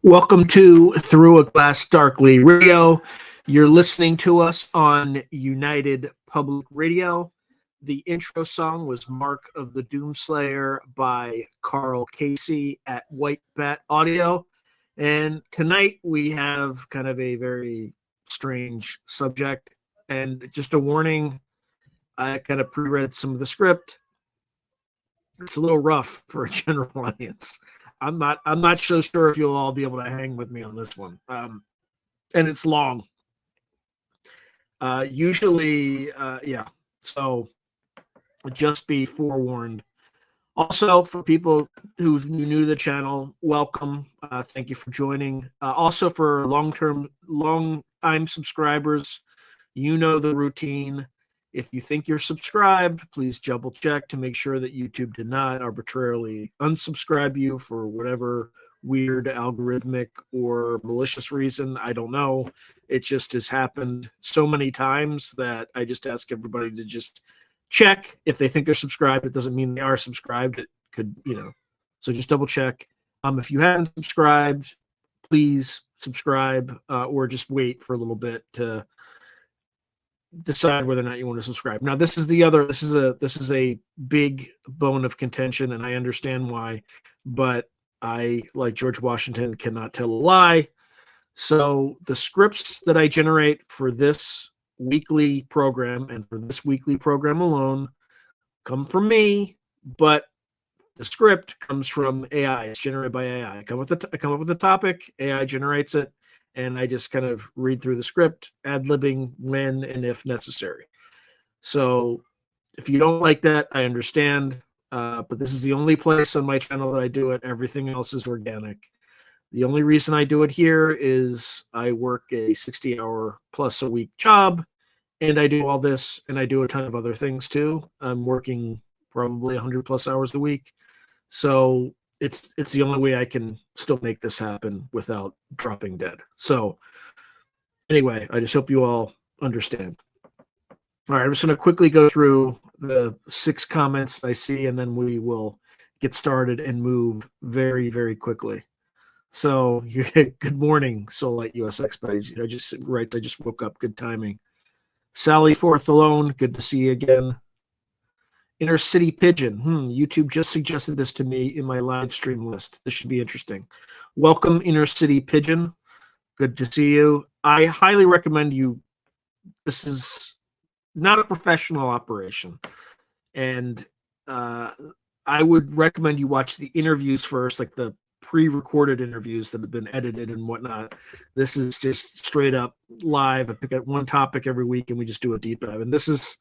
Welcome to Through a Glass Darkly Radio. You're listening to us on United Public Radio. The intro song was Mark of the Doomslayer by Carl Casey at White Bat Audio. And tonight we have kind of a very strange subject. And just a warning, I kind of pre-read some of the script. It's a little rough for a general audience. I'm not so sure if you'll all be able to hang with me on this one. And it's long. Yeah. So just be forewarned. Also, for people who's new to the channel, welcome. Thank you for joining. Also, for long-time subscribers, you know the routine. If you think you're subscribed, please double check to make sure that YouTube did not arbitrarily unsubscribe you for whatever weird algorithmic or malicious reason. I don't know. It just has happened so many times that I just ask everybody to just check. If they think they're subscribed, it doesn't mean they are subscribed. It could, so just double check. If you haven't subscribed, please subscribe or just wait for a little bit to decide whether or not you want to subscribe. Now, this is a big bone of contention, and I understand why, but I, like George Washington, cannot tell a lie. So the scripts that I generate for this weekly program and for this weekly program alone come from me, but the script comes from AI. It's generated by AI. I come up with a topic, AI generates it, and I just kind of read through the script, ad-libbing when and if necessary. So if you don't like that, I understand. But this is the only place on my channel that I do it. Everything else is organic. The only reason I do it here is I work a 60-hour plus a week job, and I do all this, and I do a ton of other things too. I'm working probably 100 plus hours a week. So it's the only way I can still make this happen without dropping dead. So anyway, I just hope you all understand. All right, I'm just going to quickly go through the 6 comments I see, and then we will get started and move very, very quickly. So good morning, Soullight USX. I just woke up. Good timing. Sally Forth Alone, good to see you again. Inner City Pigeon. YouTube just suggested this to me in my live stream list. This should be interesting. Welcome, Inner City Pigeon. Good to see you. I highly recommend you. This is not a professional operation. And I would recommend you watch the interviews first, like the pre-recorded interviews that have been edited and whatnot. This is just straight up live. I pick up one topic every week and we just do a deep dive. And this is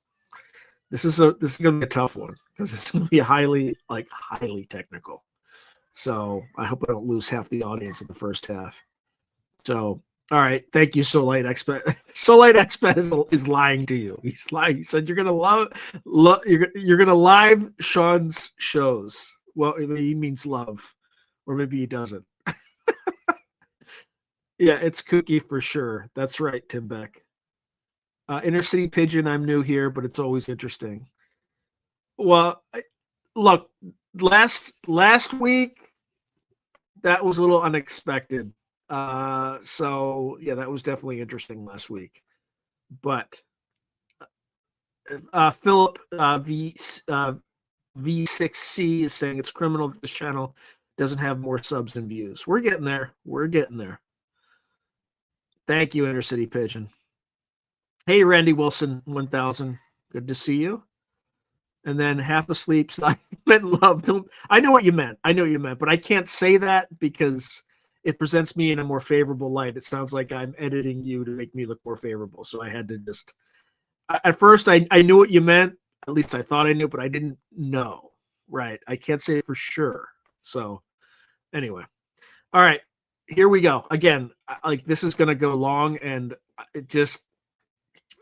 going to be a tough one because it's going to be highly technical. So I hope I don't lose half the audience in the first half. So, all right. Thank you, Soullight Expert. Soullight Expert is lying to you. He's lying. He said you're going to you're going to live Sean's shows. Well, he means love, or maybe he doesn't. Yeah, it's kooky for sure. That's right, Tim Beck. Inner City Pigeon, I'm new here, but it's always interesting. Well, look, last week, that was a little unexpected. So, yeah, that was definitely interesting last week. But Philip V6C is saying it's criminal that this channel doesn't have more subs and views. We're getting there. We're getting there. Thank you, Inner City Pigeon. Hey, Randy Wilson, 1000. Good to see you. And then half asleep. So I meant love. I know what you meant. But I can't say that because it presents me in a more favorable light. It sounds like I'm editing you to make me look more favorable. So I had to just. At first, I knew what you meant. At least I thought I knew, but I didn't know. Right. I can't say it for sure. So anyway. All right. Here we go. Again, this is going to go long, and it just.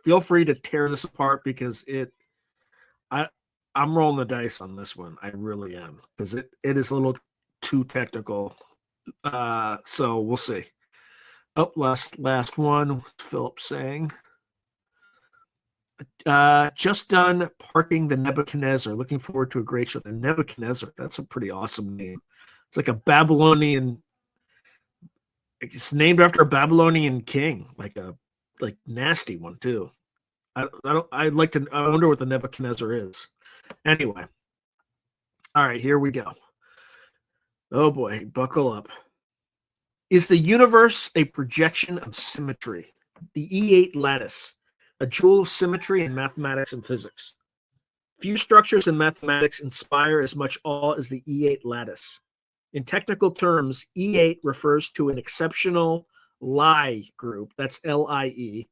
Feel free to tear this apart because I'm rolling the dice on this one. I really am, because it is a little too technical. So we'll see. Oh, last one. Philip saying, just done parking the Nebuchadnezzar. Looking forward to a great show. The Nebuchadnezzar. That's a pretty awesome name. It's like a Babylonian It's named after a Babylonian king, like a nasty one too. I don't. I'd like to. I wonder what the Nebuchadnezzar is. Anyway, all right, here we go. Oh boy, buckle up. Is the universe a projection of symmetry? The E8 lattice, a jewel of symmetry in mathematics and physics. Few structures in mathematics inspire as much awe as the E8 lattice. In technical terms, E8 refers to an exceptional Lie group, that's LIE,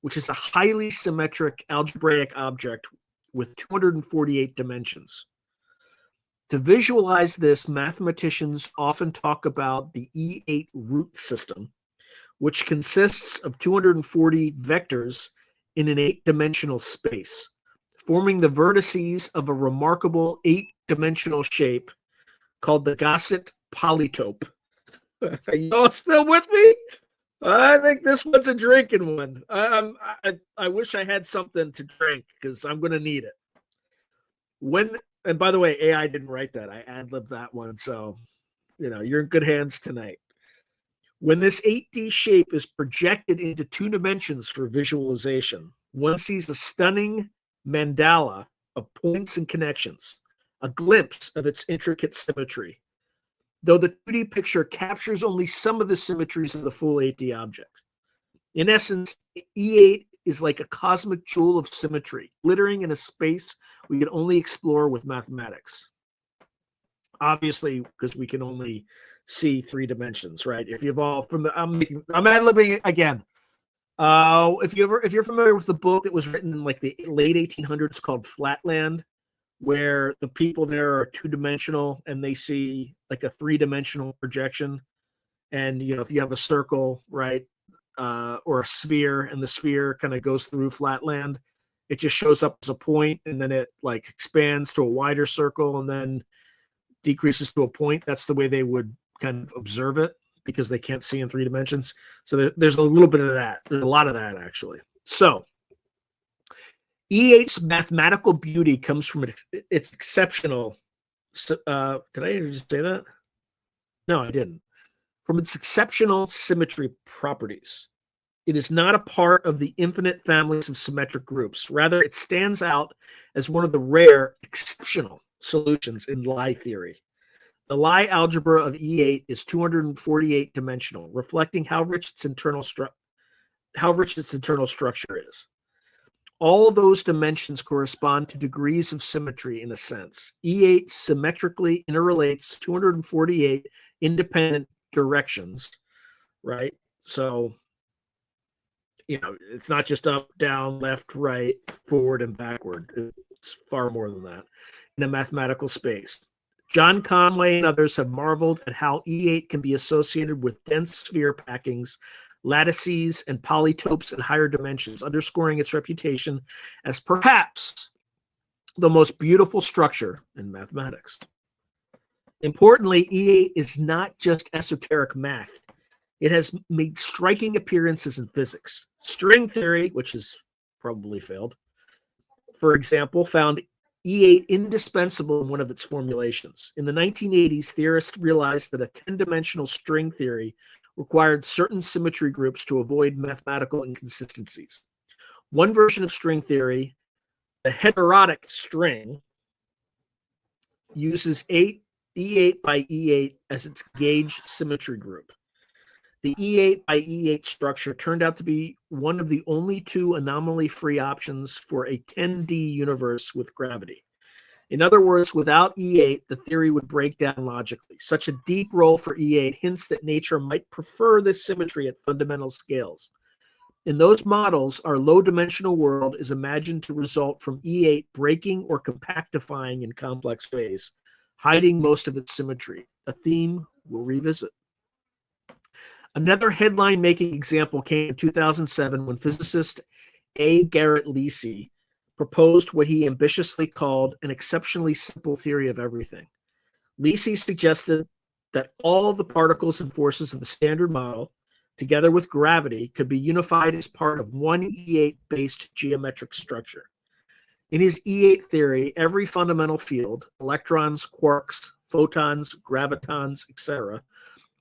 which is a highly symmetric algebraic object with 248 dimensions. To visualize this, mathematicians often talk about the E8 root system, which consists of 240 vectors in an 8-dimensional space, forming the vertices of a remarkable 8-dimensional shape called the Gaussian polytope. Are you all still with me? I think this one's a drinking one. I wish I had something to drink because I'm going to need it. And by the way, AI didn't write that. I ad-libbed that one. So, you're in good hands tonight. When this 8D shape is projected into 2 dimensions for visualization, one sees a stunning mandala of points and connections, a glimpse of its intricate symmetry, though the 2D picture captures only some of the symmetries of the full 8D object. In essence, E8 is like a cosmic jewel of symmetry, glittering in a space we can only explore with mathematics. Obviously, because we can only see 3 dimensions, right? If you've all from the, I'm ad-libbing again. If you're familiar with the book that was written in like the late 1800s called Flatland, where the people there are 2-dimensional and they see like a 3-dimensional projection, and if you have a circle, right, or a sphere, and the sphere kind of goes through Flatland, it just shows up as a point, and then it like expands to a wider circle, and then decreases to a point. That's the way they would kind of observe it because they can't see in 3 dimensions. So there's a little bit of that. There's a lot of that, actually. So E8's mathematical beauty comes from its exceptional. Did I just say that? No, I didn't. From its exceptional symmetry properties. It is not a part of the infinite families of symmetric groups. Rather, it stands out as one of the rare exceptional solutions in Lie theory. The Lie algebra of E8 is 248 dimensional, reflecting how rich its internal structure is. All those dimensions correspond to degrees of symmetry in a sense. E8 symmetrically interrelates 248 independent directions, right? So, it's not just up, down, left, right, forward, and backward. It's far more than that in a mathematical space. John Conway and others have marveled at how E8 can be associated with dense sphere packings, lattices, and polytopes in higher dimensions, underscoring its reputation as perhaps the most beautiful structure in mathematics. Importantly, E8 is not just esoteric math. It has made striking appearances in physics. String theory, which has probably failed, for example, found E8 indispensable in one of its formulations. In the 1980s, theorists realized that a 10-dimensional string theory required certain symmetry groups to avoid mathematical inconsistencies. One version of string theory, the heterotic string, uses E8 by E8 as its gauge symmetry group. The E8 by E8 structure turned out to be one of the only 2 anomaly-free options for a 10D universe with gravity. In other words, without E8, the theory would break down logically. Such a deep role for E8 hints that nature might prefer this symmetry at fundamental scales. In those models, our low-dimensional world is imagined to result from E8 breaking or compactifying in complex ways, hiding most of its symmetry, a theme we'll revisit. Another headline-making example came in 2007 when physicist A. Garrett Lisi proposed what he ambitiously called an exceptionally simple theory of everything. Lisi suggested that all the particles and forces of the standard model, together with gravity, could be unified as part of one E8-based geometric structure. In his E8 theory, every fundamental field, electrons, quarks, photons, gravitons, etc.,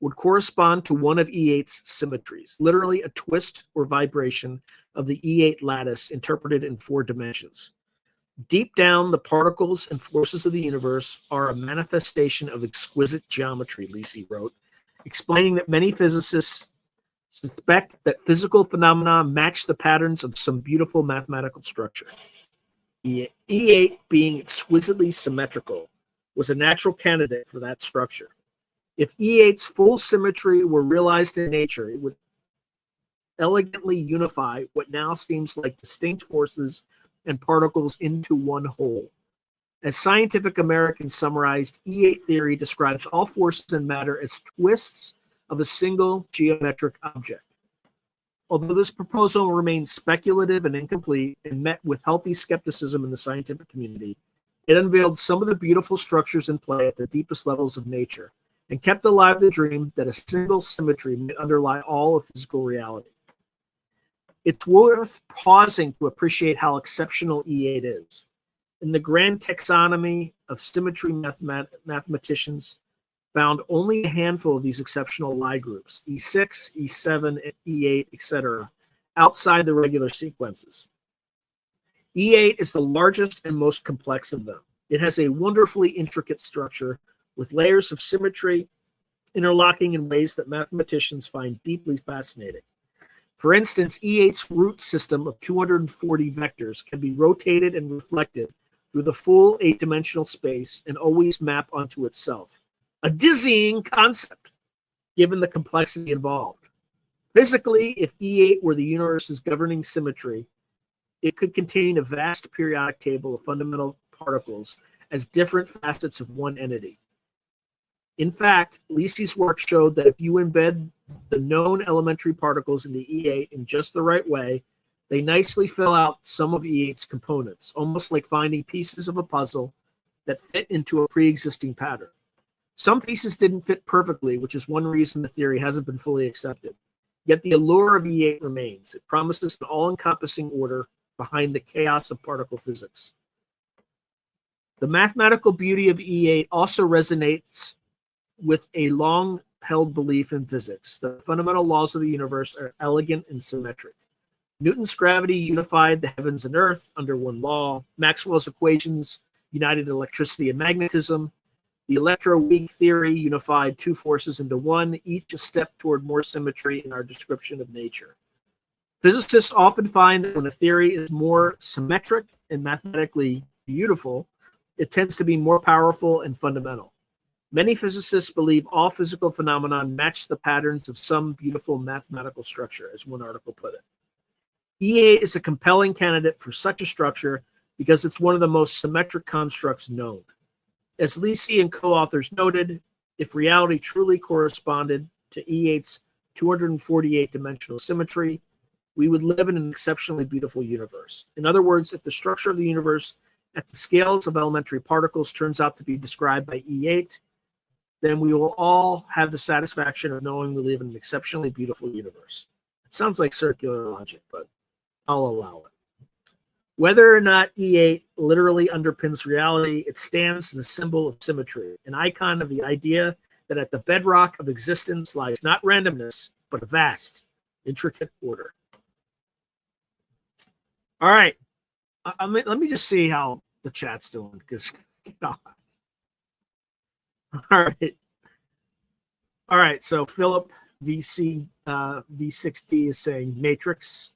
would correspond to one of E8's symmetries, literally a twist or vibration of the E8 lattice interpreted in 4 dimensions. Deep down, the particles and forces of the universe are a manifestation of exquisite geometry, Lisi wrote, explaining that many physicists suspect that physical phenomena match the patterns of some beautiful mathematical structure. E8 being exquisitely symmetrical was a natural candidate for that structure. If E8's full symmetry were realized in nature, it would elegantly unify what now seems like distinct forces and particles into one whole. As Scientific American summarized, E8 theory describes all forces in matter as twists of a single geometric object. Although this proposal remains speculative and incomplete and met with healthy skepticism in the scientific community, it unveiled some of the beautiful structures in play at the deepest levels of nature and kept alive the dream that a single symmetry may underlie all of physical reality. It's worth pausing to appreciate how exceptional E8 is. In the grand taxonomy of symmetry mathematicians, found only a handful of these exceptional Lie groups, E6, E7, E8, etc., outside the regular sequences. E8 is the largest and most complex of them. It has a wonderfully intricate structure with layers of symmetry interlocking in ways that mathematicians find deeply fascinating. For instance, E8's root system of 240 vectors can be rotated and reflected through the full 8-dimensional space and always map onto itself. A dizzying concept, given the complexity involved. Physically, if E8 were the universe's governing symmetry, it could contain a vast periodic table of fundamental particles as different facets of one entity. In fact, Lisi's work showed that if you embed the known elementary particles into E8 in just the right way, they nicely fill out some of E8's components, almost like finding pieces of a puzzle that fit into a pre-existing pattern. Some pieces didn't fit perfectly, which is one reason the theory hasn't been fully accepted. Yet the allure of E8 remains. It promises an all-encompassing order behind the chaos of particle physics. The mathematical beauty of E8 also resonates with a long-held belief in physics. The fundamental laws of the universe are elegant and symmetric. Newton's gravity unified the heavens and earth under one law. Maxwell's equations united electricity and magnetism. The electroweak theory unified 2 forces into one, each a step toward more symmetry in our description of nature. Physicists often find that when a theory is more symmetric and mathematically beautiful, it tends to be more powerful and fundamental. Many physicists believe all physical phenomena match the patterns of some beautiful mathematical structure, as one article put it. E8 is a compelling candidate for such a structure because it's one of the most symmetric constructs known. As Lisi and co-authors noted, if reality truly corresponded to E8's 248-dimensional symmetry, we would live in an exceptionally beautiful universe. In other words, if the structure of the universe at the scales of elementary particles turns out to be described by E8, then we will all have the satisfaction of knowing we live in an exceptionally beautiful universe. It sounds like circular logic, but I'll allow it. Whether or not E8 literally underpins reality, it stands as a symbol of symmetry, an icon of the idea that at the bedrock of existence lies not randomness, but a vast, intricate order. All right. Let me just see how the chat's doing, because all right. All right. So Philip VC V6D is saying Matrix.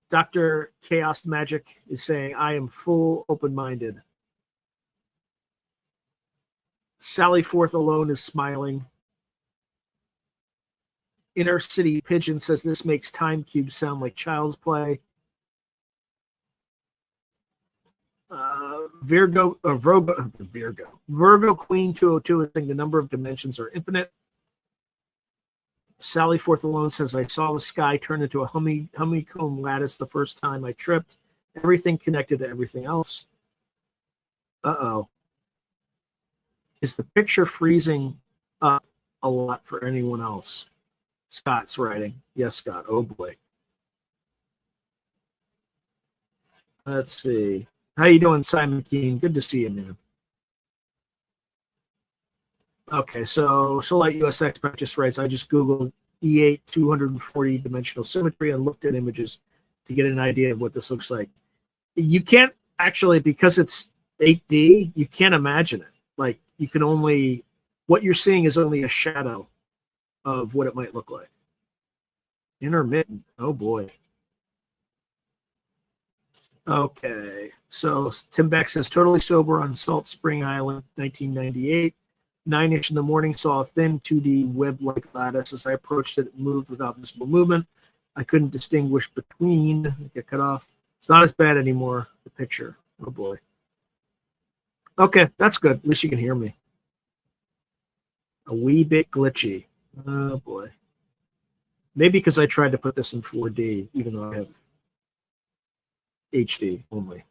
Dr. Chaos Magic is saying, I am full open-minded. Sally Forth Alone is smiling. Inner City Pigeon says this makes Time Cube sound like child's play. Virgo Queen 202 is saying the number of dimensions are infinite. Sally Forth Alone says, I saw the sky turn into a honeycomb lattice the first time I tripped. Everything connected to everything else. Uh-oh. Is the picture freezing up a lot for anyone else? Scott's writing. Yes, Scott. Oh, boy. Let's see. How you doing, Simon Keene? Good to see you, man. Okay, so Solite US Expert just writes, I just Googled E8 240 dimensional symmetry and looked at images to get an idea of what this looks like. You can't actually, because it's 8D, you can't imagine it. Like, you can only, what you're seeing is only a shadow of what it might look like. Intermittent, oh boy. Okay, so Tim Beck says, totally sober on Salt Spring Island, 1998. 9-ish in the morning, saw a thin 2D web-like lattice. As I approached it, it moved without visible movement. I couldn't distinguish between. Get cut off. It's not as bad anymore, the picture. Oh, boy. Okay, that's good. At least you can hear me. A wee bit glitchy. Oh, boy. Maybe because I tried to put this in 4D, even though I have HD only.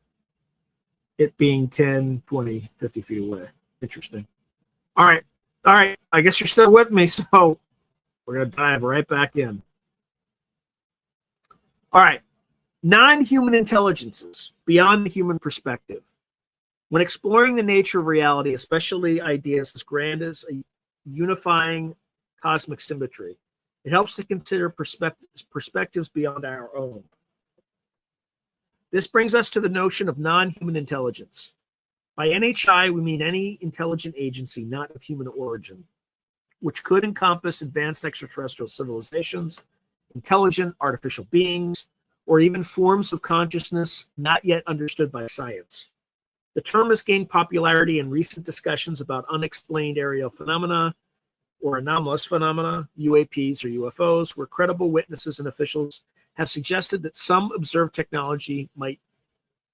It being 10, 20, 50 feet away. Interesting. All right. I guess you're still with me, so we're going to dive right back in. All right. Non-human intelligences beyond the human perspective. When exploring the nature of reality, especially ideas as grand as a unifying cosmic symmetry, it helps to consider perspectives beyond our own. This brings us to the notion of non-human intelligence. By NHI, we mean any intelligent agency not of human origin, which could encompass advanced extraterrestrial civilizations, intelligent artificial beings, or even forms of consciousness not yet understood by science. The term has gained popularity in recent discussions about unexplained aerial phenomena or anomalous phenomena, UAPs or UFOs, where credible witnesses and officials have suggested that some observed technology might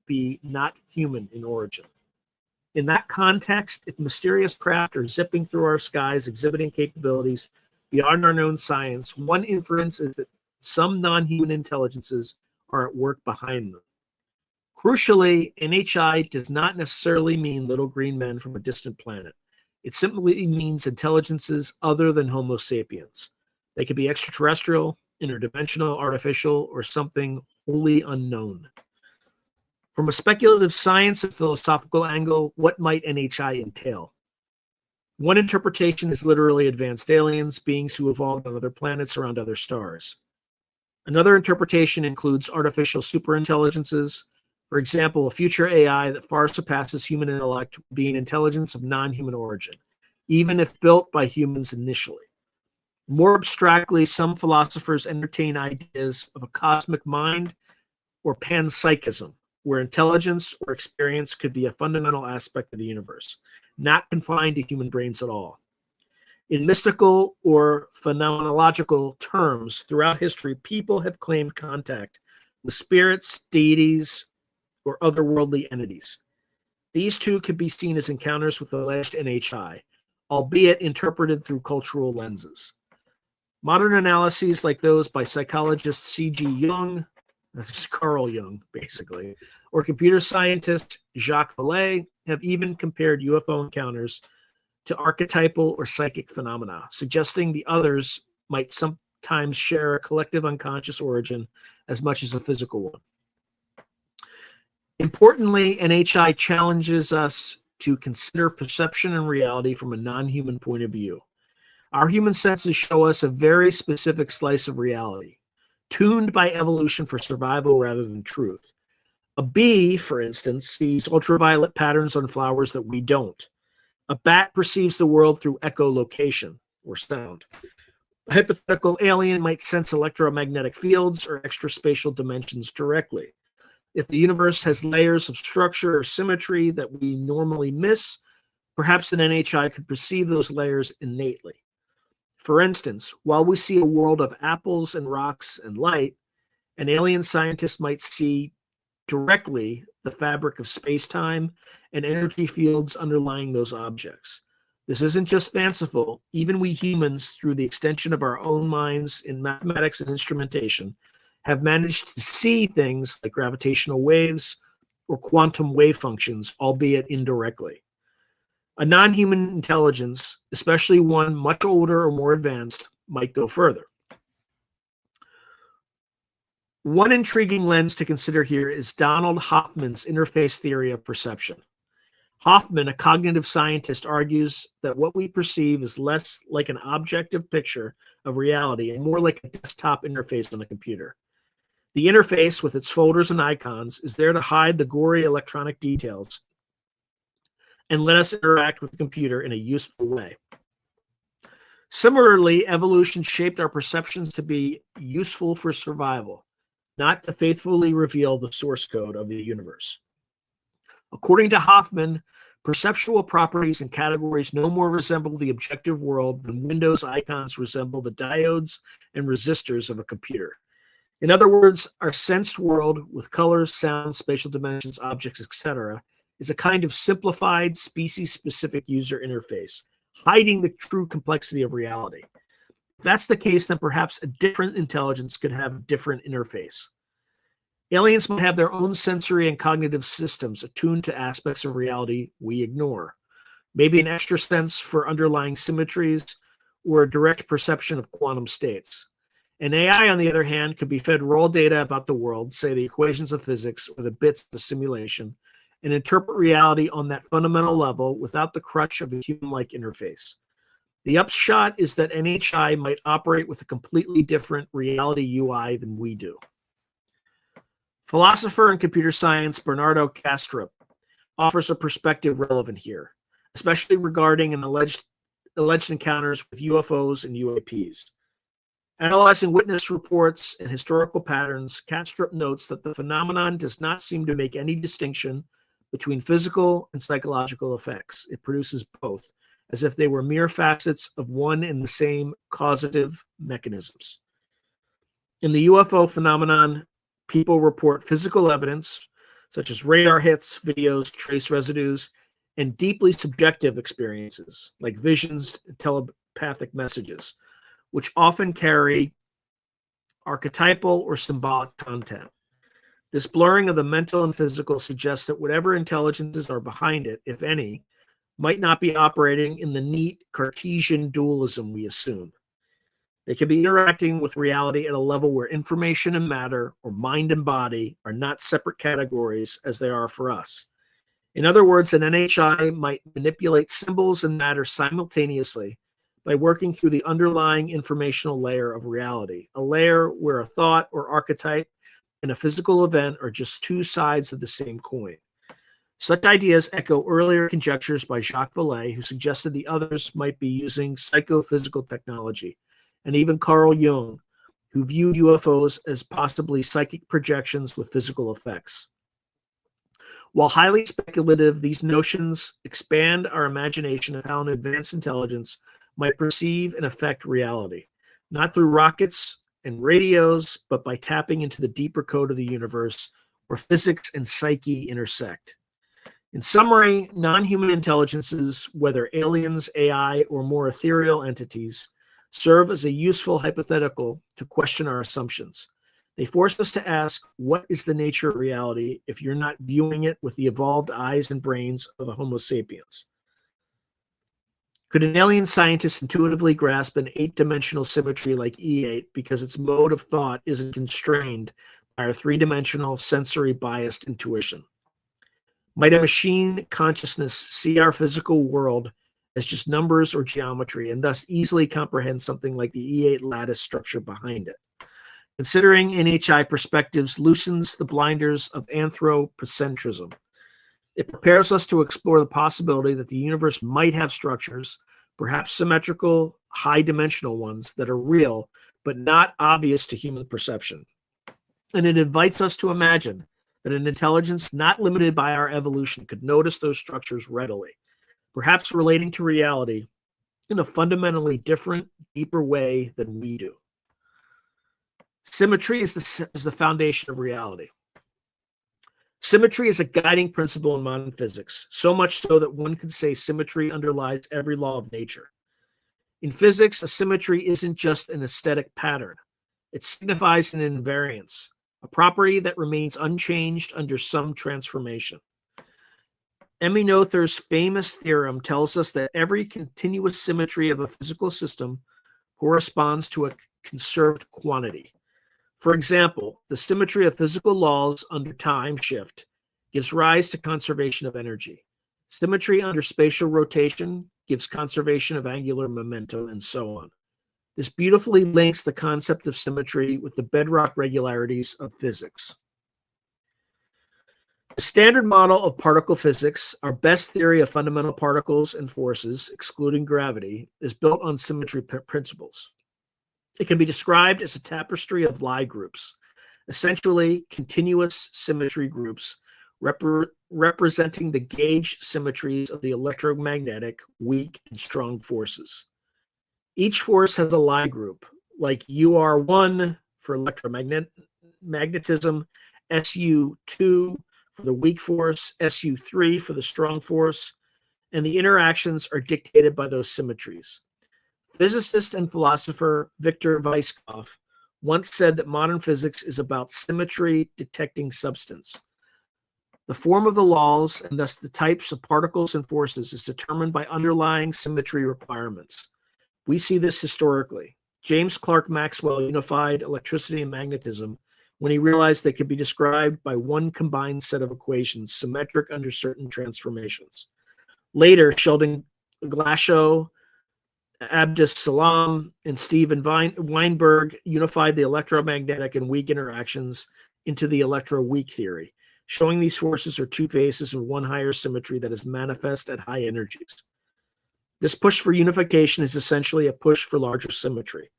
be not human in origin. In that context, if mysterious craft are zipping through our skies, exhibiting capabilities beyond our known science, one inference is that some non-human intelligences are at work behind them. Crucially, NHI does not necessarily mean little green men from a distant planet. It simply means intelligences other than Homo sapiens. They could be extraterrestrial, interdimensional, artificial, or something wholly unknown. From a speculative science and philosophical angle, what might NHI entail? One interpretation is literally advanced aliens, beings who evolved on other planets around other stars. Another interpretation includes artificial superintelligences. For example, a future AI that far surpasses human intellect would be an intelligence of non-human origin, even if built by humans initially. More abstractly, some philosophers entertain ideas of a cosmic mind or panpsychism, where intelligence or experience could be a fundamental aspect of the universe, not confined to human brains at all. In mystical or phenomenological terms, throughout history, people have claimed contact with spirits, deities, or otherworldly entities. These too could be seen as encounters with alleged NHI, albeit interpreted through cultural lenses. Modern analyses like those by psychologist C.G. Jung, that's Carl Jung, basically, or computer scientist Jacques Vallée have even compared UFO encounters to archetypal or psychic phenomena, suggesting the others might sometimes share a collective unconscious origin as much as a physical one. Importantly, NHI challenges us to consider perception and reality from a non-human point of view. Our human senses show us a very specific slice of reality, tuned by evolution for survival rather than truth. A bee, for instance, sees ultraviolet patterns on flowers that we don't. A bat perceives the world through echolocation, or sound. A hypothetical alien might sense electromagnetic fields or extraspatial dimensions directly. If the universe has layers of structure or symmetry that we normally miss, perhaps an NHI could perceive those layers innately. For instance, while we see a world of apples and rocks and light, an alien scientist might see directly the fabric of space-time and energy fields underlying those objects. This isn't just fanciful. Even we humans, through the extension of our own minds in mathematics and instrumentation, have managed to see things like gravitational waves or quantum wave functions, albeit indirectly. A non-human intelligence, especially one much older or more advanced, might go further. One intriguing lens to consider here is Donald Hoffman's interface theory of perception. Hoffman, a cognitive scientist, argues that what we perceive is less like an objective picture of reality and more like a desktop interface on a computer. The interface, with its folders and icons, is there to hide the gory electronic details and let us interact with the computer in a useful way. Similarly, evolution shaped our perceptions to be useful for survival, not to faithfully reveal the source code of the universe. According to Hoffman, perceptual properties and categories no more resemble the objective world than Windows icons resemble the diodes and resistors of a computer. In other words, our sensed world with colors, sounds, spatial dimensions, objects, etc., is a kind of simplified, species-specific user interface, hiding the true complexity of reality. If that's the case, then perhaps a different intelligence could have a different interface. Aliens might have their own sensory and cognitive systems attuned to aspects of reality we ignore. Maybe an extra sense for underlying symmetries or a direct perception of quantum states. An AI, on the other hand, could be fed raw data about the world, say the equations of physics or the bits of the simulation, and interpret reality on that fundamental level without the crutch of a human-like interface. The upshot is that NHI might operate with a completely different reality UI than we do. Philosopher in computer science Bernardo Kastrup offers a perspective relevant here, especially regarding an alleged encounters with UFOs and UAPs. Analyzing witness reports and historical patterns, Kastrup notes that the phenomenon does not seem to make any distinction between physical and psychological effects. It produces both, as if they were mere facets of one and the same causative mechanisms. In the UFO phenomenon, people report physical evidence, such as radar hits, videos, trace residues, and deeply subjective experiences, like visions and telepathic messages, which often carry archetypal or symbolic content. This blurring of the mental and physical suggests that whatever intelligences are behind it, if any, might not be operating in the neat Cartesian dualism we assume. They could be interacting with reality at a level where information and matter, or mind and body, are not separate categories as they are for us. In other words, an NHI might manipulate symbols and matter simultaneously by working through the underlying informational layer of reality, a layer where a thought or archetype and a physical event are just two sides of the same coin. Such ideas echo earlier conjectures by Jacques Vallée, who suggested the others might be using psychophysical technology, and even Carl Jung, who viewed UFOs as possibly psychic projections with physical effects. While highly speculative, these notions expand our imagination of how an advanced intelligence might perceive and affect reality, not through rockets and radios, but by tapping into the deeper code of the universe where physics and psyche intersect. In summary, non-human intelligences, whether aliens, AI, or more ethereal entities, serve as a useful hypothetical to question our assumptions. They force us to ask, what is the nature of reality if you're not viewing it with the evolved eyes and brains of a Homo sapiens? Could an alien scientist intuitively grasp an 8-dimensional symmetry like E8 because its mode of thought isn't constrained by our 3-dimensional sensory biased intuition? Might a machine consciousness see our physical world as just numbers or geometry and thus easily comprehend something like the E8 lattice structure behind it? Considering NHI perspectives loosens the blinders of anthropocentrism. It prepares us to explore the possibility that the universe might have structures, perhaps symmetrical, high-dimensional ones, that are real, but not obvious to human perception. And it invites us to imagine that an intelligence not limited by our evolution could notice those structures readily, perhaps relating to reality in a fundamentally different, deeper way than we do. Symmetry is the foundation of reality. Symmetry is a guiding principle in modern physics, so much so that one could say symmetry underlies every law of nature. In physics, a symmetry isn't just an aesthetic pattern. It signifies an invariance, a property that remains unchanged under some transformation. Emmy Noether's famous theorem tells us that every continuous symmetry of a physical system corresponds to a conserved quantity. For example, the symmetry of physical laws under time shift gives rise to conservation of energy. Symmetry under spatial rotation gives conservation of angular momentum, and so on. This beautifully links the concept of symmetry with the bedrock regularities of physics. The standard model of particle physics, our best theory of fundamental particles and forces, excluding gravity, is built on symmetry principles. It can be described as a tapestry of Lie groups, essentially continuous symmetry groups representing the gauge symmetries of the electromagnetic, weak, and strong forces. Each force has a Lie group, like UR1 for electromagnetism, SU2 for the weak force, SU3 for the strong force, and the interactions are dictated by those symmetries. Physicist and philosopher Viktor Weisskopf once said that modern physics is about symmetry detecting substance. The form of the laws, and thus the types of particles and forces, is determined by underlying symmetry requirements. We see this historically. James Clerk Maxwell unified electricity and magnetism when he realized they could be described by one combined set of equations, symmetric under certain transformations. Later, Sheldon Glashow, Abdus Salam, and Stephen Weinberg unified the electromagnetic and weak interactions into the electroweak theory, showing these forces are two faces of one higher symmetry that is manifest at high energies. This push for unification is essentially a push for larger symmetry.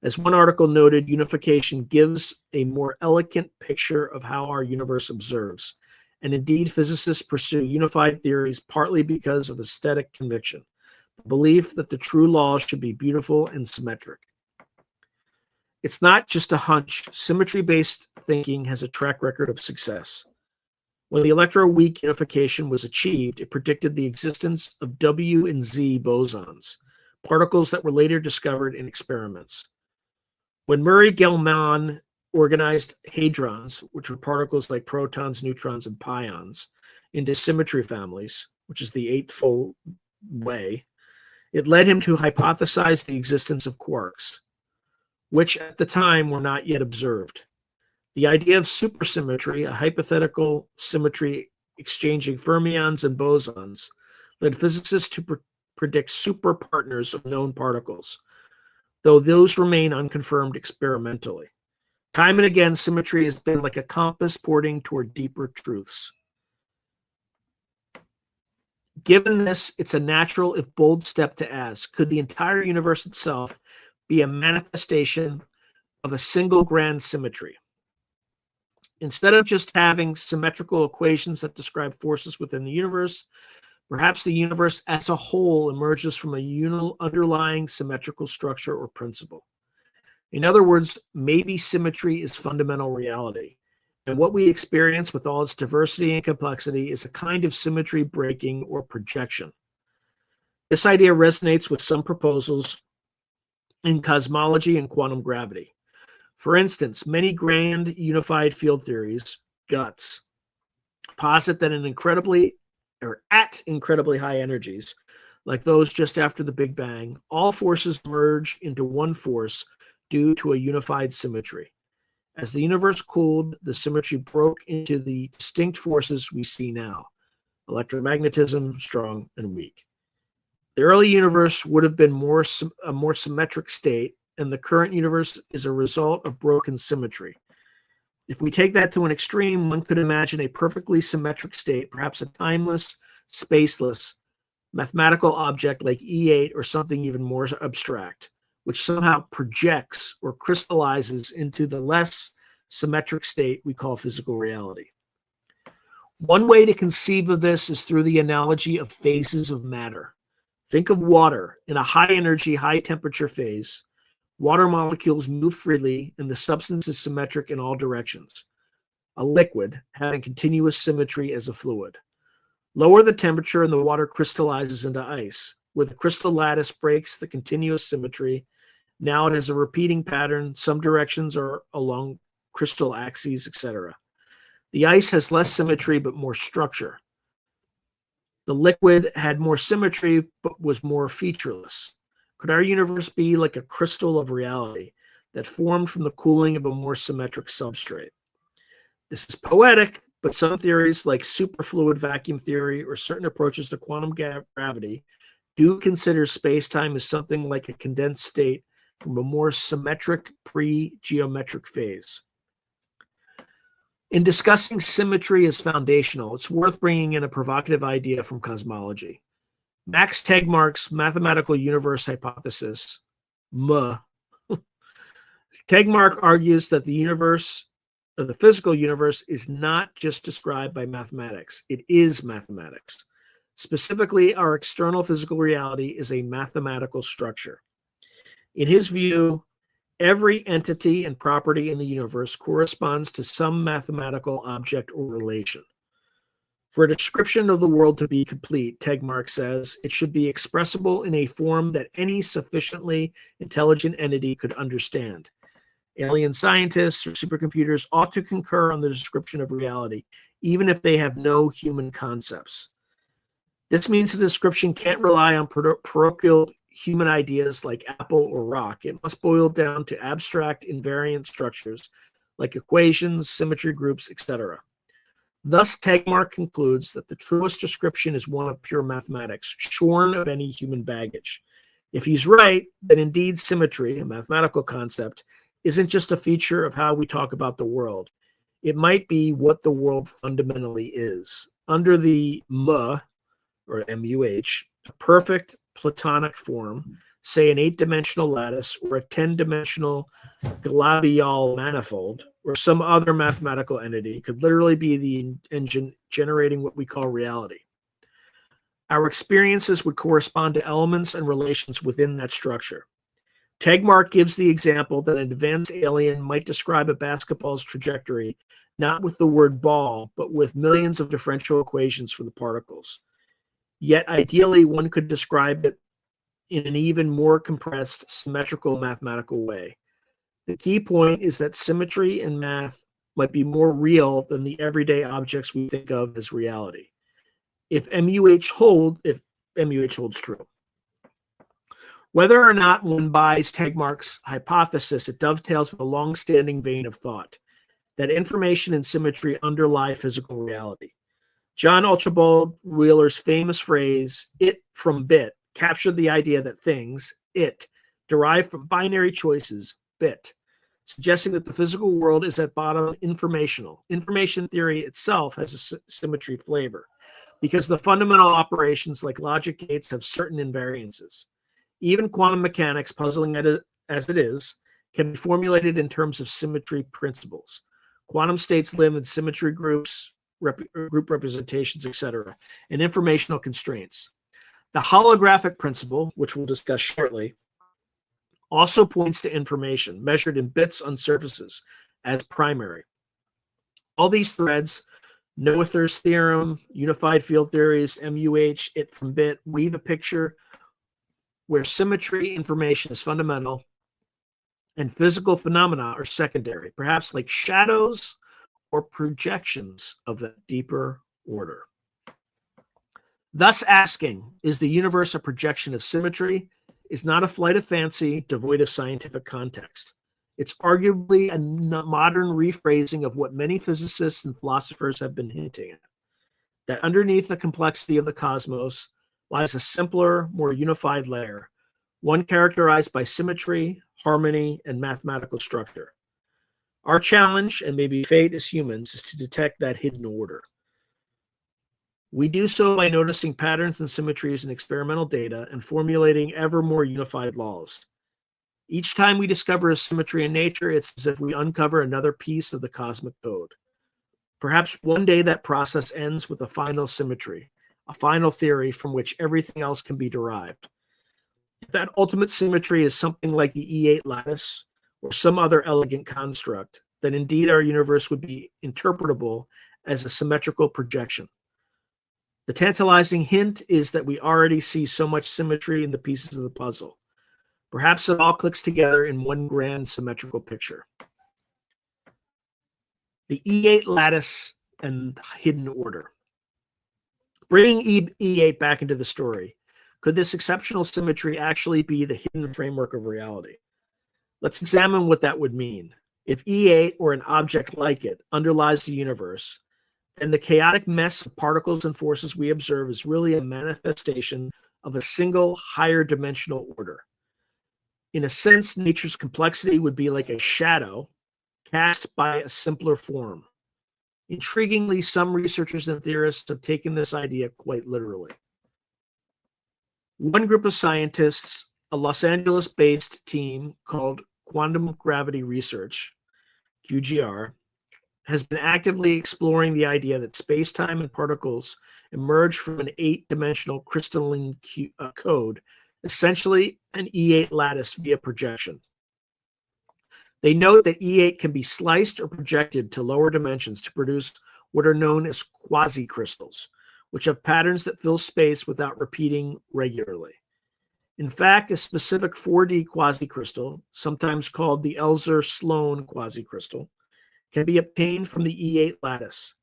As one article noted, unification gives a more elegant picture of how our universe observes. And indeed, physicists pursue unified theories partly because of aesthetic conviction, the belief that the true laws should be beautiful and symmetric. It's not just a hunch. Symmetry-based thinking has a track record of success. When the electroweak unification was achieved, it predicted the existence of W and Z bosons, particles that were later discovered in experiments. When Murray Gell-Mann organized hadrons, which were particles like protons, neutrons, and pions, into symmetry families, which is the eightfold way, it led him to hypothesize the existence of quarks, which at the time were not yet observed. The idea of supersymmetry, a hypothetical symmetry exchanging fermions and bosons, led physicists to predict superpartners of known particles, though those remain unconfirmed experimentally. Time and again, symmetry has been like a compass pointing toward deeper truths. Given this, it's a natural, if bold, step to ask, could the entire universe itself be a manifestation of a single grand symmetry? Instead of just having symmetrical equations that describe forces within the universe, perhaps the universe as a whole emerges from a underlying symmetrical structure or principle. In other words, maybe symmetry is fundamental reality, and what we experience with all its diversity and complexity is a kind of symmetry breaking or projection. This idea resonates with some proposals in cosmology and quantum gravity. For instance, many grand unified field theories, GUTS, posit that at incredibly high energies, like those just after the Big Bang, all forces merge into one force due to a unified symmetry. As the universe cooled, the symmetry broke into the distinct forces we see now: electromagnetism, strong and weak. The early universe would have been a more symmetric state, and the current universe is a result of broken symmetry. If we take that to an extreme, one could imagine a perfectly symmetric state, perhaps a timeless, spaceless, mathematical object like E8 or something even more abstract, which somehow projects or crystallizes into the less symmetric state we call physical reality. One way to conceive of this is through the analogy of phases of matter. Think of water in a high-energy, high-temperature phase. Water molecules move freely, and the substance is symmetric in all directions. A liquid having continuous symmetry as a fluid. Lower the temperature, and the water crystallizes into ice, where the crystal lattice breaks the continuous symmetry. Now it has a repeating pattern. Some directions are along crystal axes, etc. The ice has less symmetry but more structure. The liquid had more symmetry but was more featureless. Could our universe be like a crystal of reality that formed from the cooling of a more symmetric substrate? This is poetic, but some theories like superfluid vacuum theory or certain approaches to quantum gravity do consider space-time as something like a condensed state from a more symmetric pre-geometric phase. In discussing symmetry as foundational, it's worth bringing in a provocative idea from cosmology. Max Tegmark's mathematical universe hypothesis, M. Tegmark argues that the universe, or the physical universe, is not just described by mathematics. It is mathematics. Specifically, our external physical reality is a mathematical structure. In his view, every entity and property in the universe corresponds to some mathematical object or relation. For a description of the world to be complete, Tegmark says, it should be expressible in a form that any sufficiently intelligent entity could understand. Alien scientists or supercomputers ought to concur on the description of reality, even if they have no human concepts. This means the description can't rely on parochial human ideas like apple or rock. It must boil down to abstract invariant structures like equations, symmetry groups, etc. Thus, Tegmark concludes that the truest description is one of pure mathematics, shorn of any human baggage. If he's right, then indeed symmetry, a mathematical concept, isn't just a feature of how we talk about the world. It might be what the world fundamentally is. Under the M, or MUH, a perfect Platonic form, say an 8-dimensional lattice or a 10-dimensional Galabial manifold, or some other mathematical entity, could literally be the engine generating what we call reality. Our experiences would correspond to elements and relations within that structure. Tegmark gives the example that an advanced alien might describe a basketball's trajectory not with the word ball, but with millions of differential equations for the particles. Yet ideally, one could describe it in an even more compressed, symmetrical mathematical way. The key point is that symmetry in math might be more real than the everyday objects we think of as reality. If MUH holds true. Whether or not one buys Tegmark's hypothesis, it dovetails with a long-standing vein of thought that information and symmetry underlie physical reality. John Archibald Wheeler's famous phrase, "it from bit," captured the idea that things, it, derive from binary choices, bit, suggesting that the physical world is at bottom informational. Information theory itself has a symmetry flavor because the fundamental operations like logic gates have certain invariances. Even quantum mechanics, puzzling as it is, can be formulated in terms of symmetry principles. Quantum states live in symmetry groups, group representations, etc., and informational constraints. The holographic principle, which we'll discuss shortly, also points to information measured in bits on surfaces as primary. All these threads, Noether's theorem, unified field theories, MUH, it from bit, weave a picture where symmetry information is fundamental and physical phenomena are secondary, perhaps like shadows or projections of that deeper order. Thus asking, is the universe a projection of symmetry, is not a flight of fancy devoid of scientific context. It's arguably a modern rephrasing of what many physicists and philosophers have been hinting at, that underneath the complexity of the cosmos lies a simpler, more unified layer, one characterized by symmetry, harmony, and mathematical structure. Our challenge, and maybe fate as humans, is to detect that hidden order. We do so by noticing patterns and symmetries in experimental data and formulating ever more unified laws. Each time we discover a symmetry in nature, it's as if we uncover another piece of the cosmic code. Perhaps one day that process ends with a final symmetry, a final theory from which everything else can be derived. If that ultimate symmetry is something like the E8 lattice or some other elegant construct, then indeed our universe would be interpretable as a symmetrical projection. The tantalizing hint is that we already see so much symmetry in the pieces of the puzzle. Perhaps it all clicks together in one grand symmetrical picture. The E8 lattice and hidden order. Bringing E8 back into the story, could this exceptional symmetry actually be the hidden framework of reality? Let's examine what that would mean. If E8 or an object like it underlies the universe, And the chaotic mess of particles and forces we observe is really a manifestation of a single higher dimensional order. In a sense, nature's complexity would be like a shadow cast by a simpler form. Intriguingly, some researchers and theorists have taken this idea quite literally. One group of scientists, a Los Angeles-based team called Quantum Gravity Research, QGR, has been actively exploring the idea that space-time and particles emerge from an 8-dimensional crystalline code, essentially an E8 lattice via projection. They note that E8 can be sliced or projected to lower dimensions to produce what are known as quasi-crystals, which have patterns that fill space without repeating regularly. In fact, a specific 4D quasi-crystal, sometimes called the Elzer-Sloan quasi-crystal, can be obtained from the E8 lattice.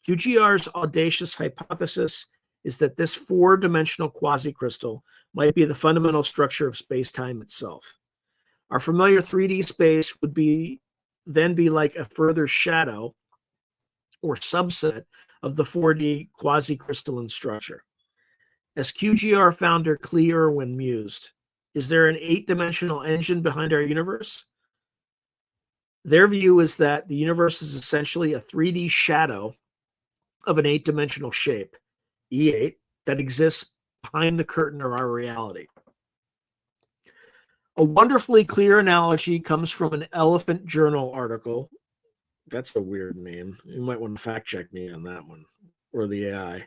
QGR's audacious hypothesis is that this 4-dimensional quasi-crystal might be the fundamental structure of space-time itself. Our familiar 3D space would then be like a further shadow or subset of the 4D quasi-crystalline structure. As QGR founder Clee Irwin mused, is there an 8-dimensional engine behind our universe? Their view is that the universe is essentially a 3D shadow of an 8-dimensional shape, E8, that exists behind the curtain of our reality. A wonderfully clear analogy comes from an Elephant Journal article. That's a weird name. You might want to fact check me on that one, or the AI.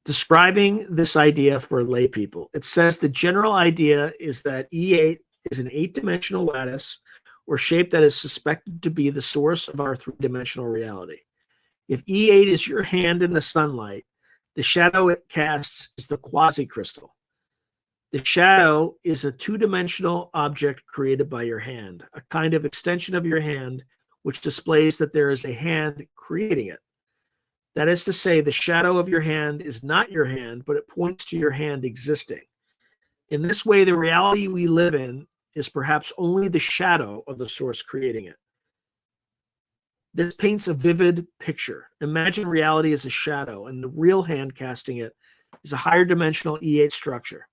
Describing this idea for lay people, it says the general idea is that E8 is an 8-dimensional lattice or shape that is suspected to be the source of our 3-dimensional reality. If E8 is your hand in the sunlight, the shadow it casts is the quasi-crystal. The shadow is a 2-dimensional object created by your hand, a kind of extension of your hand, which displays that there is a hand creating it. That is to say, the shadow of your hand is not your hand, but it points to your hand existing. In this way, the reality we live in is perhaps only the shadow of the source creating it. This paints a vivid picture. Imagine reality as a shadow, and the real hand casting it is a higher dimensional E8 structure.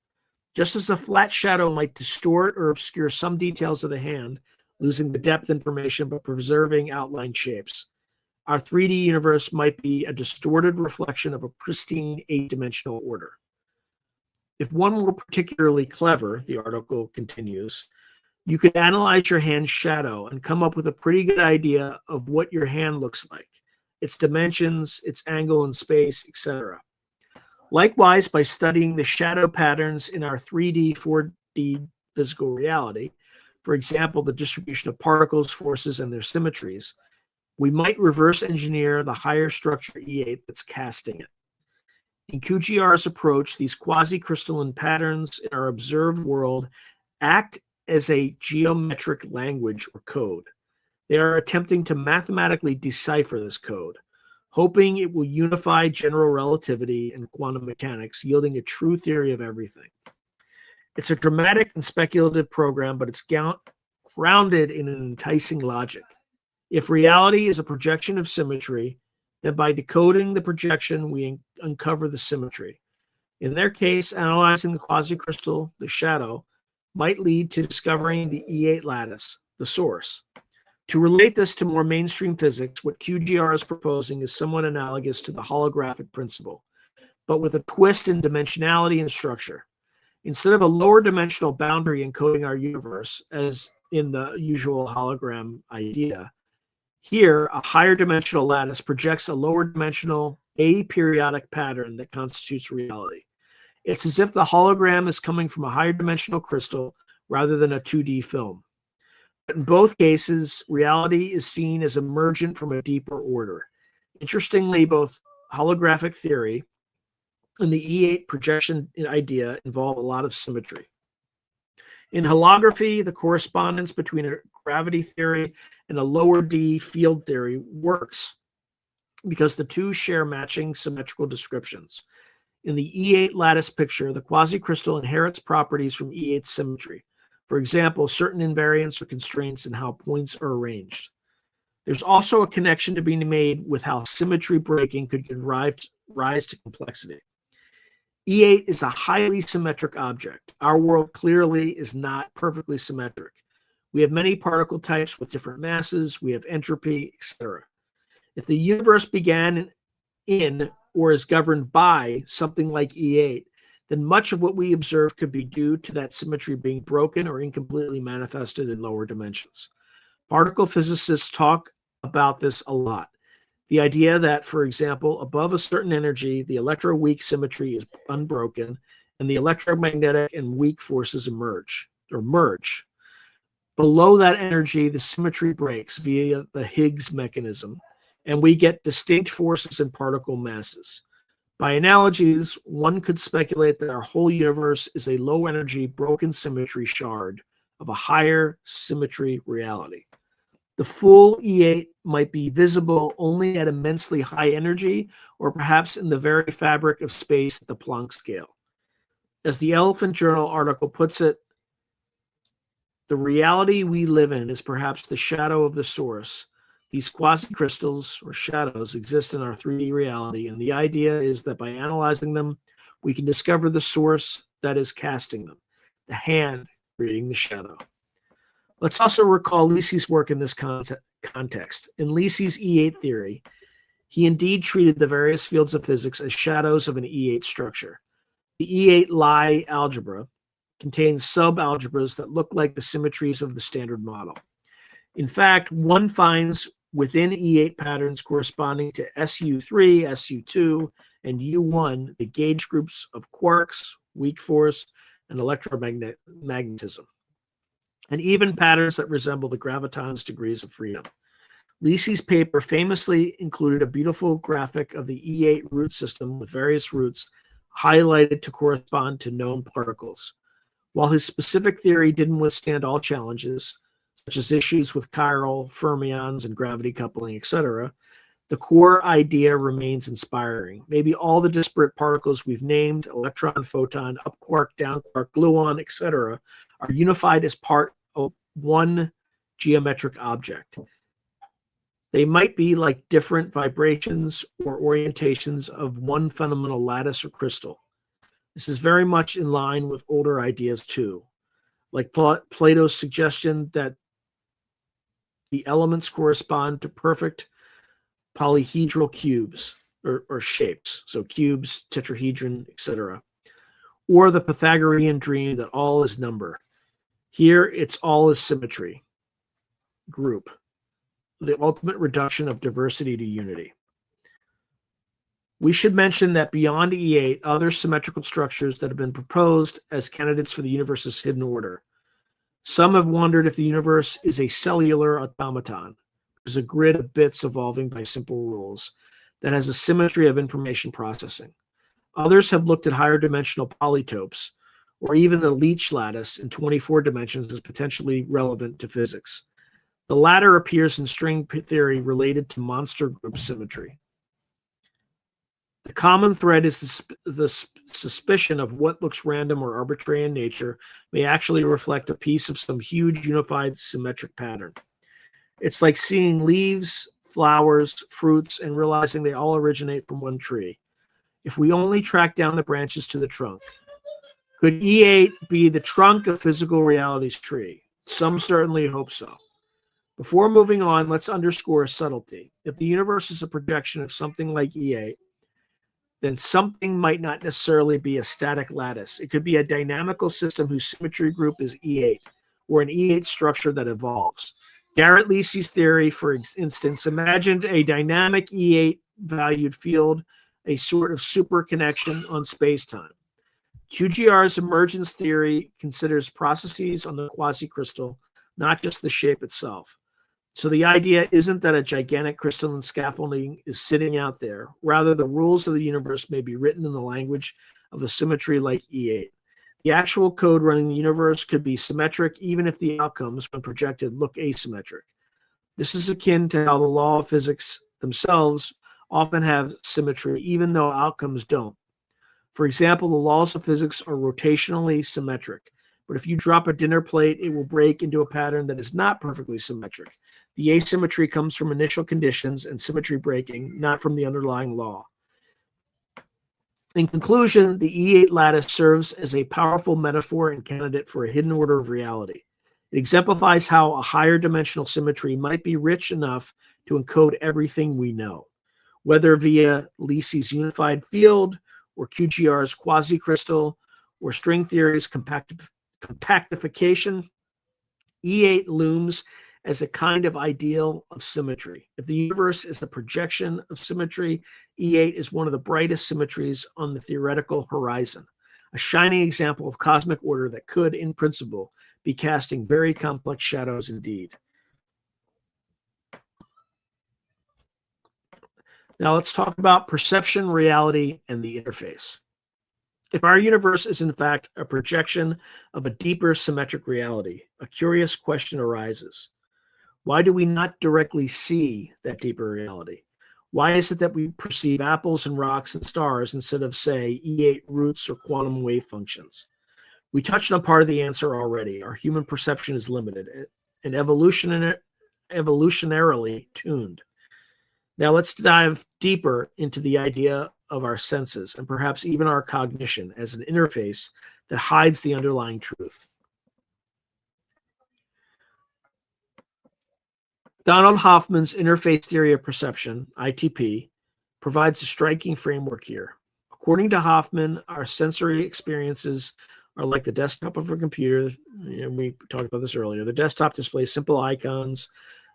Just as a flat shadow might distort or obscure some details of the hand, losing the depth information but preserving outline shapes, our 3D universe might be a distorted reflection of a pristine 8-dimensional order. If one were particularly clever, the article continues, you could analyze your hand's shadow and come up with a pretty good idea of what your hand looks like, its dimensions, its angle in space, etc. Likewise, by studying the shadow patterns in our 3D, 4D physical reality, for example, the distribution of particles, forces, and their symmetries, we might reverse engineer the higher structure E8 that's casting it. In QGR's approach, these quasi-crystalline patterns in our observed world act as a geometric language or code. They are attempting to mathematically decipher this code, hoping it will unify general relativity and quantum mechanics, yielding a true theory of everything. It's a dramatic and speculative program, but it's grounded in an enticing logic. If reality is a projection of symmetry, then by decoding the projection, we uncover the symmetry. In their case, analyzing the quasi-crystal, the shadow, might lead to discovering the E8 lattice, the source. To relate this to more mainstream physics, what QGR is proposing is somewhat analogous to the holographic principle, but with a twist in dimensionality and structure. Instead of a lower dimensional boundary encoding our universe, as in the usual hologram idea, here a higher dimensional lattice projects a lower dimensional aperiodic pattern that constitutes reality. It's as if the hologram is coming from a higher dimensional crystal rather than a 2D film. But in both cases, reality is seen as emergent from a deeper order. Interestingly, both holographic theory and the E8 projection idea involve a lot of symmetry. In holography, the correspondence between a gravity theory and a lower D field theory works because the two share matching symmetrical descriptions. In the E8 lattice picture, the quasi-crystal inherits properties from E8 symmetry. For example, certain invariants or constraints in how points are arranged. There's also a connection to be made with how symmetry breaking could give rise to complexity. E8 is a highly symmetric object. Our world clearly is not perfectly symmetric. We have many particle types with different masses, we have entropy, etc. If the universe began in or is governed by something like E8, then much of what we observe could be due to that symmetry being broken or incompletely manifested in lower dimensions. Particle physicists talk about this a lot. The idea that, for example, above a certain energy, the electroweak symmetry is unbroken, and the electromagnetic and weak forces emerge or merge. Below that energy, the symmetry breaks via the Higgs mechanism, and we get distinct forces and particle masses. By analogies, one could speculate that our whole universe is a low-energy, broken symmetry shard of a higher symmetry reality. The full E8 might be visible only at immensely high energy, or perhaps in the very fabric of space at the Planck scale. As the Elephant Journal article puts it, the reality we live in is perhaps the shadow of the source. These quasi-crystals, or shadows, exist in our 3D reality, and the idea is that by analyzing them, we can discover the source that is casting them, the hand creating the shadow. Let's also recall Lisi's work in this context. In Lisi's E8 theory, he indeed treated the various fields of physics as shadows of an E8 structure. The E8 Lie algebra contains subalgebras that look like the symmetries of the standard model. In fact, one finds within E8 patterns corresponding to SU3, SU2, and U1 the gauge groups of quarks, weak force, and electromagnetism, and even patterns that resemble the graviton's degrees of freedom. Lisi's paper famously included a beautiful graphic of the E8 root system with various roots highlighted to correspond to known particles. While his specific theory didn't withstand all challenges, such as issues with chiral, fermions, and gravity coupling, etc., the core idea remains inspiring. Maybe all the disparate particles we've named, electron, photon, up quark, down quark, gluon, etc., are unified as part of one geometric object. They might be like different vibrations or orientations of one fundamental lattice or crystal. This is very much in line with older ideas too, like Plato's suggestion that the elements correspond to perfect polyhedral cubes or shapes, so cubes, tetrahedron, etc. Or the Pythagorean dream that all is number. Here, it's all is symmetry, group, the ultimate reduction of diversity to unity. We should mention that beyond E8, other symmetrical structures that have been proposed as candidates for the universe's hidden order. Some have wondered if the universe is a cellular automaton, which is a grid of bits evolving by simple rules, that has a symmetry of information processing. Others have looked at higher dimensional polytopes, or even the Leach lattice in 24 dimensions as potentially relevant to physics. The latter appears in string theory related to monster group symmetry. The common thread is the suspicion of what looks random or arbitrary in nature may actually reflect a piece of some huge unified symmetric pattern. It's like seeing leaves, flowers, fruits, and realizing they all originate from one tree. If we only track down the branches to the trunk, could E8 be the trunk of physical reality's tree? Some certainly hope so. Before moving on, let's underscore a subtlety. If the universe is a projection of something like E8, then something might not necessarily be a static lattice. It could be a dynamical system whose symmetry group is E8, or an E8 structure that evolves. Garrett Lisi's theory, for instance, imagined a dynamic E8 valued field, a sort of super connection on space-time. QGR's emergence theory considers processes on the quasi-crystal, not just the shape itself. So the idea isn't that a gigantic crystalline scaffolding is sitting out there. Rather, the rules of the universe may be written in the language of a symmetry like E8. The actual code running the universe could be symmetric even if the outcomes, when projected, look asymmetric. This is akin to how the law of physics themselves often have symmetry even though outcomes don't. For example, the laws of physics are rotationally symmetric, but if you drop a dinner plate, it will break into a pattern that is not perfectly symmetric. The asymmetry comes from initial conditions and symmetry breaking, not from the underlying law. In conclusion, the E8 lattice serves as a powerful metaphor and candidate for a hidden order of reality. It exemplifies how a higher dimensional symmetry might be rich enough to encode everything we know, whether via Lisi's unified field, or QGR's quasi-crystal, or string theory's compactification. E8 looms as a kind of ideal of symmetry. If the universe is a projection of symmetry, E8 is one of the brightest symmetries on the theoretical horizon, a shining example of cosmic order that could, in principle, be casting very complex shadows indeed. Now let's talk about perception, reality, and the interface. If our universe is in fact a projection of a deeper symmetric reality, a curious question arises. Why do we not directly see that deeper reality? Why is it that we perceive apples and rocks and stars instead of, say, E8 roots or quantum wave functions? We touched on part of the answer already. Our human perception is limited and evolutionarily tuned. Now let's dive deeper into the idea of our senses and perhaps even our cognition as an interface that hides the underlying truth. Donald Hoffman's interface theory of perception, ITP, provides a striking framework here. According to Hoffman, our sensory experiences are like the desktop of a computer. And we talked about this earlier. The desktop displays simple icons,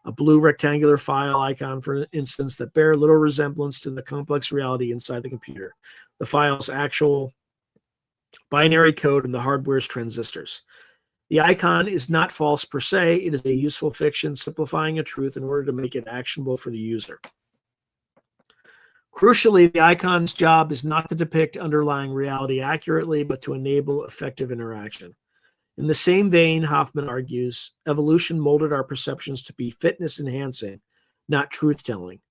a blue rectangular file icon, for instance, that bear little resemblance to the complex reality inside the computer, the file's actual binary code and the hardware's transistors. The icon is not false per se. It is a useful fiction simplifying a truth in order to make it actionable for the user. Crucially, the icon's job is not to depict underlying reality accurately, but to enable effective interaction. In the same vein, Hoffman argues, evolution molded our perceptions to be fitness enhancing, not truth telling.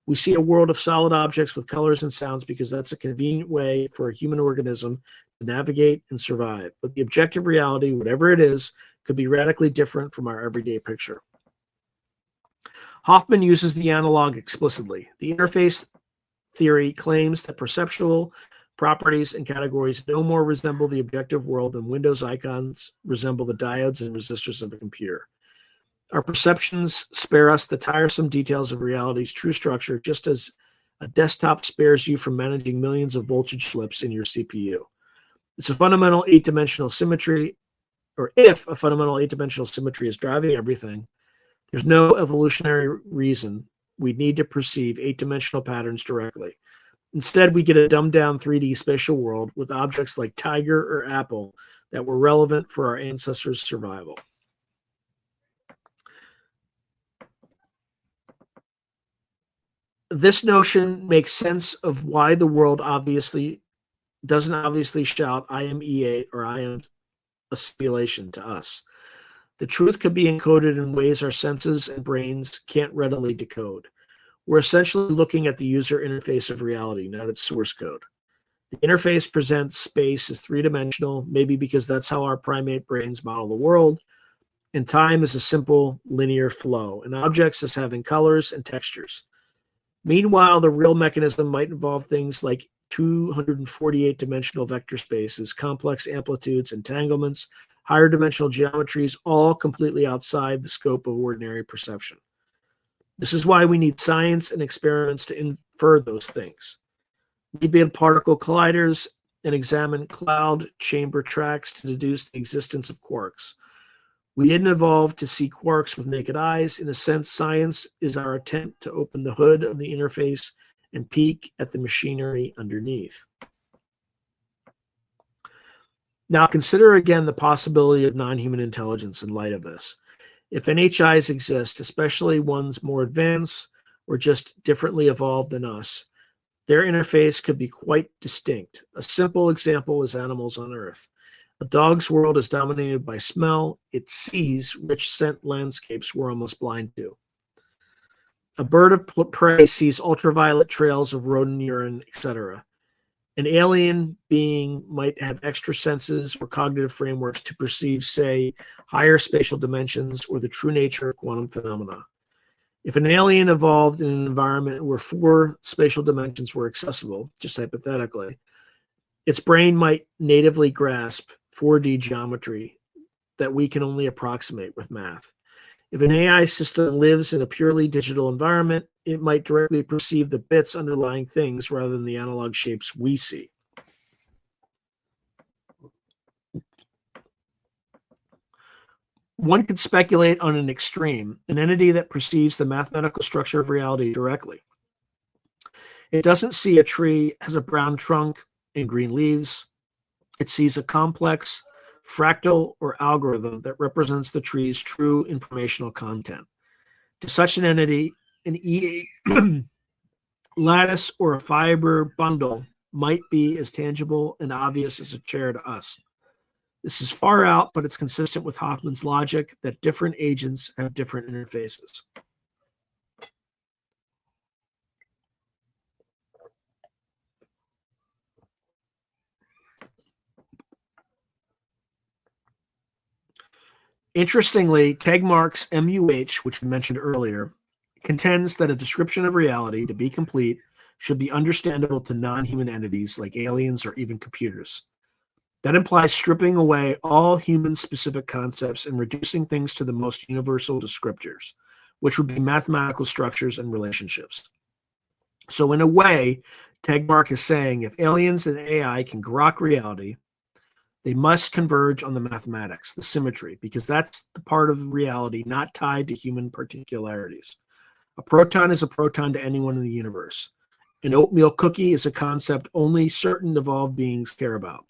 We see a world of solid objects with colors and sounds because that's a convenient way for a human organism to navigate and survive. But the objective reality, whatever it is, could be radically different from our everyday picture. Hoffman uses the analog explicitly. The interface theory claims that perceptual properties and categories no more resemble the objective world than Windows icons resemble the diodes and resistors of a computer. Our perceptions spare us the tiresome details of reality's true structure, just as a desktop spares you from managing millions of voltage flips in your CPU. It's a fundamental eight-dimensional symmetry, or if a fundamental eight-dimensional symmetry is driving everything, there's no evolutionary reason we need to perceive eight-dimensional patterns directly. Instead, we get a dumbed-down 3D spatial world with objects like tiger or apple that were relevant for our ancestors' survival. This notion makes sense of why the world doesn't obviously shout, I am E8 or I am a simulation to us. The truth could be encoded in ways our senses and brains can't readily decode. We're essentially looking at the user interface of reality, not its source code. The interface presents space as three-dimensional, maybe because that's how our primate brains model the world, and time is a simple linear flow, and objects as having colors and textures. Meanwhile, the real mechanism might involve things like 248-dimensional vector spaces, complex amplitudes, entanglements, higher dimensional geometries, all completely outside the scope of ordinary perception. This is why we need science and experiments to infer those things. We build particle colliders and examine cloud chamber tracks to deduce the existence of quarks. We didn't evolve to see quarks with naked eyes. In a sense, science is our attempt to open the hood of the interface and peek at the machinery underneath. Now, consider again the possibility of non-human intelligence in light of this. If NHIs exist, especially ones more advanced or just differently evolved than us, their interface could be quite distinct. A simple example is animals on Earth. A dog's world is dominated by smell. It sees rich scent landscapes we're almost blind to. A bird of prey sees ultraviolet trails of rodent urine, etc. An alien being might have extra senses or cognitive frameworks to perceive, say, higher spatial dimensions or the true nature of quantum phenomena. If an alien evolved in an environment where 4 spatial dimensions were accessible, just hypothetically, its brain might natively grasp 4D geometry that we can only approximate with math. If an AI system lives in a purely digital environment, it might directly perceive the bits underlying things rather than the analog shapes we see. One could speculate on an extreme, an entity that perceives the mathematical structure of reality directly. It doesn't see a tree as a brown trunk and green leaves. It sees a complex fractal or algorithm that represents the tree's true informational content. To such an entity, an EA lattice or a fiber bundle might be as tangible and obvious as a chair to us. This is far out, but it's consistent with Hoffman's logic that different agents have different interfaces. Interestingly, Tegmark's MUH, which we mentioned earlier, contends that a description of reality, to be complete, should be understandable to non-human entities like aliens or even computers. That implies stripping away all human-specific concepts and reducing things to the most universal descriptors, which would be mathematical structures and relationships. So in a way, Tegmark is saying if aliens and AI can grok reality, they must converge on the mathematics, the symmetry, because that's the part of reality not tied to human particularities. A proton is a proton to anyone in the universe. An oatmeal cookie is a concept only certain evolved beings care about.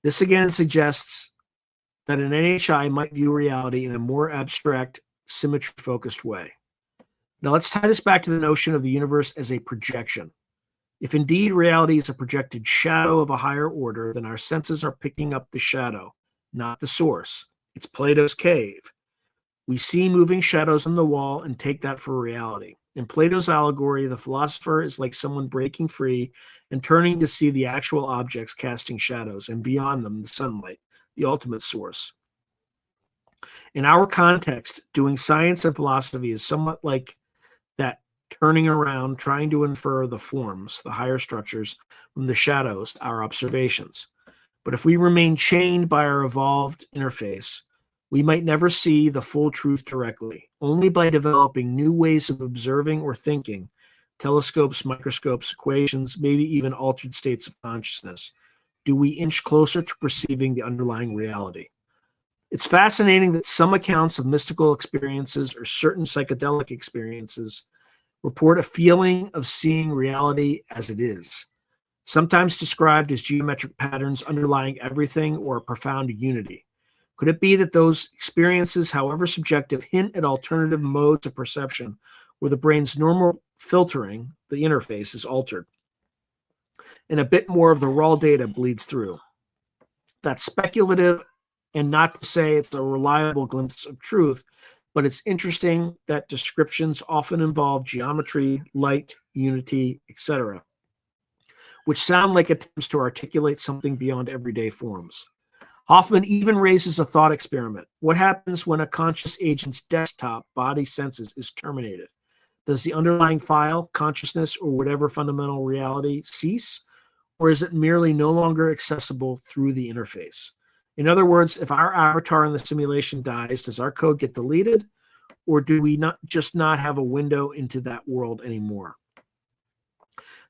This again suggests that an NHI might view reality in a more abstract, symmetry-focused way. Now let's tie this back to the notion of the universe as a projection. If indeed reality is a projected shadow of a higher order, then our senses are picking up the shadow, not the source. It's Plato's cave. We see moving shadows on the wall and take that for reality. In Plato's allegory, the philosopher is like someone breaking free and turning to see the actual objects casting shadows, and beyond them, the sunlight, the ultimate source. In our context, doing science and philosophy is somewhat like that turning around, trying to infer the forms, the higher structures, from the shadows, our observations. But if we remain chained by our evolved interface, we might never see the full truth directly. Only by developing new ways of observing or thinking, telescopes, microscopes, equations, maybe even altered states of consciousness, do we inch closer to perceiving the underlying reality. It's fascinating that some accounts of mystical experiences or certain psychedelic experiences report a feeling of seeing reality as it is, sometimes described as geometric patterns underlying everything or a profound unity. Could it be that those experiences, however subjective, hint at alternative modes of perception where the brain's normal filtering, the interface, is altered, and a bit more of the raw data bleeds through? That's speculative, and not to say it's a reliable glimpse of truth, but it's interesting that descriptions often involve geometry, light, unity, etc., which sound like attempts to articulate something beyond everyday forms. Hoffman even raises a thought experiment. What happens when a conscious agent's desktop body senses is terminated? Does the underlying file, consciousness, or whatever fundamental reality cease? Or is it merely no longer accessible through the interface? In other words, if our avatar in the simulation dies, does our code get deleted? Or do we not have a window into that world anymore?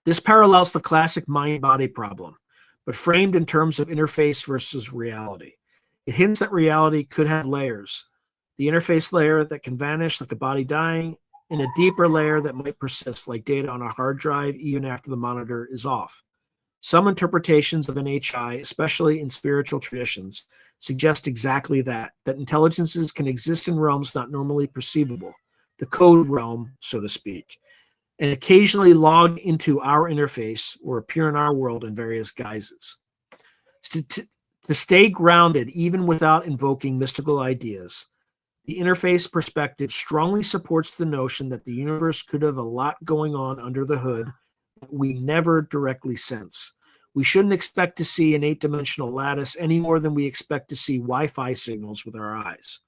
This parallels the classic mind-body problem, but framed in terms of interface versus reality. It hints that reality could have layers. The interface layer that can vanish like a body dying, and a deeper layer that might persist like data on a hard drive even after the monitor is off. Some interpretations of NHI, especially in spiritual traditions, suggest exactly that intelligences can exist in realms not normally perceivable, the code realm, so to speak, and occasionally log into our interface or appear in our world in various guises. To stay grounded, even without invoking mystical ideas, the interface perspective strongly supports the notion that the universe could have a lot going on under the hood that we never directly sense. We shouldn't expect to see an 8-dimensional lattice any more than we expect to see Wi-Fi signals with our eyes.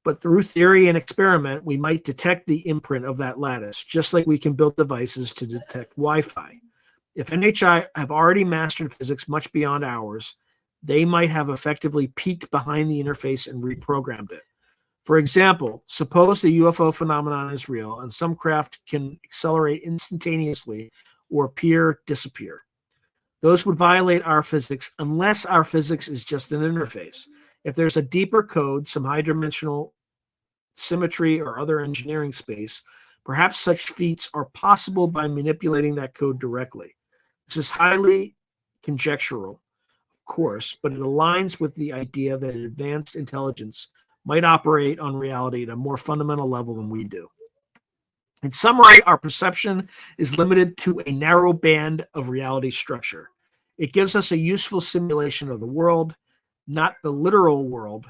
But through theory and experiment, we might detect the imprint of that lattice, just like we can build devices to detect Wi-Fi. If NHI have already mastered physics much beyond ours, they might have effectively peeked behind the interface and reprogrammed it. For example, suppose the UFO phenomenon is real and some craft can accelerate instantaneously or disappear. Those would violate our physics unless our physics is just an interface. If there's a deeper code, some high dimensional symmetry or other engineering space, perhaps such feats are possible by manipulating that code directly. This is highly conjectural, of course, but it aligns with the idea that an advanced intelligence might operate on reality at a more fundamental level than we do. In summary, our perception is limited to a narrow band of reality structure. It gives us a useful simulation of the world, not the literal world.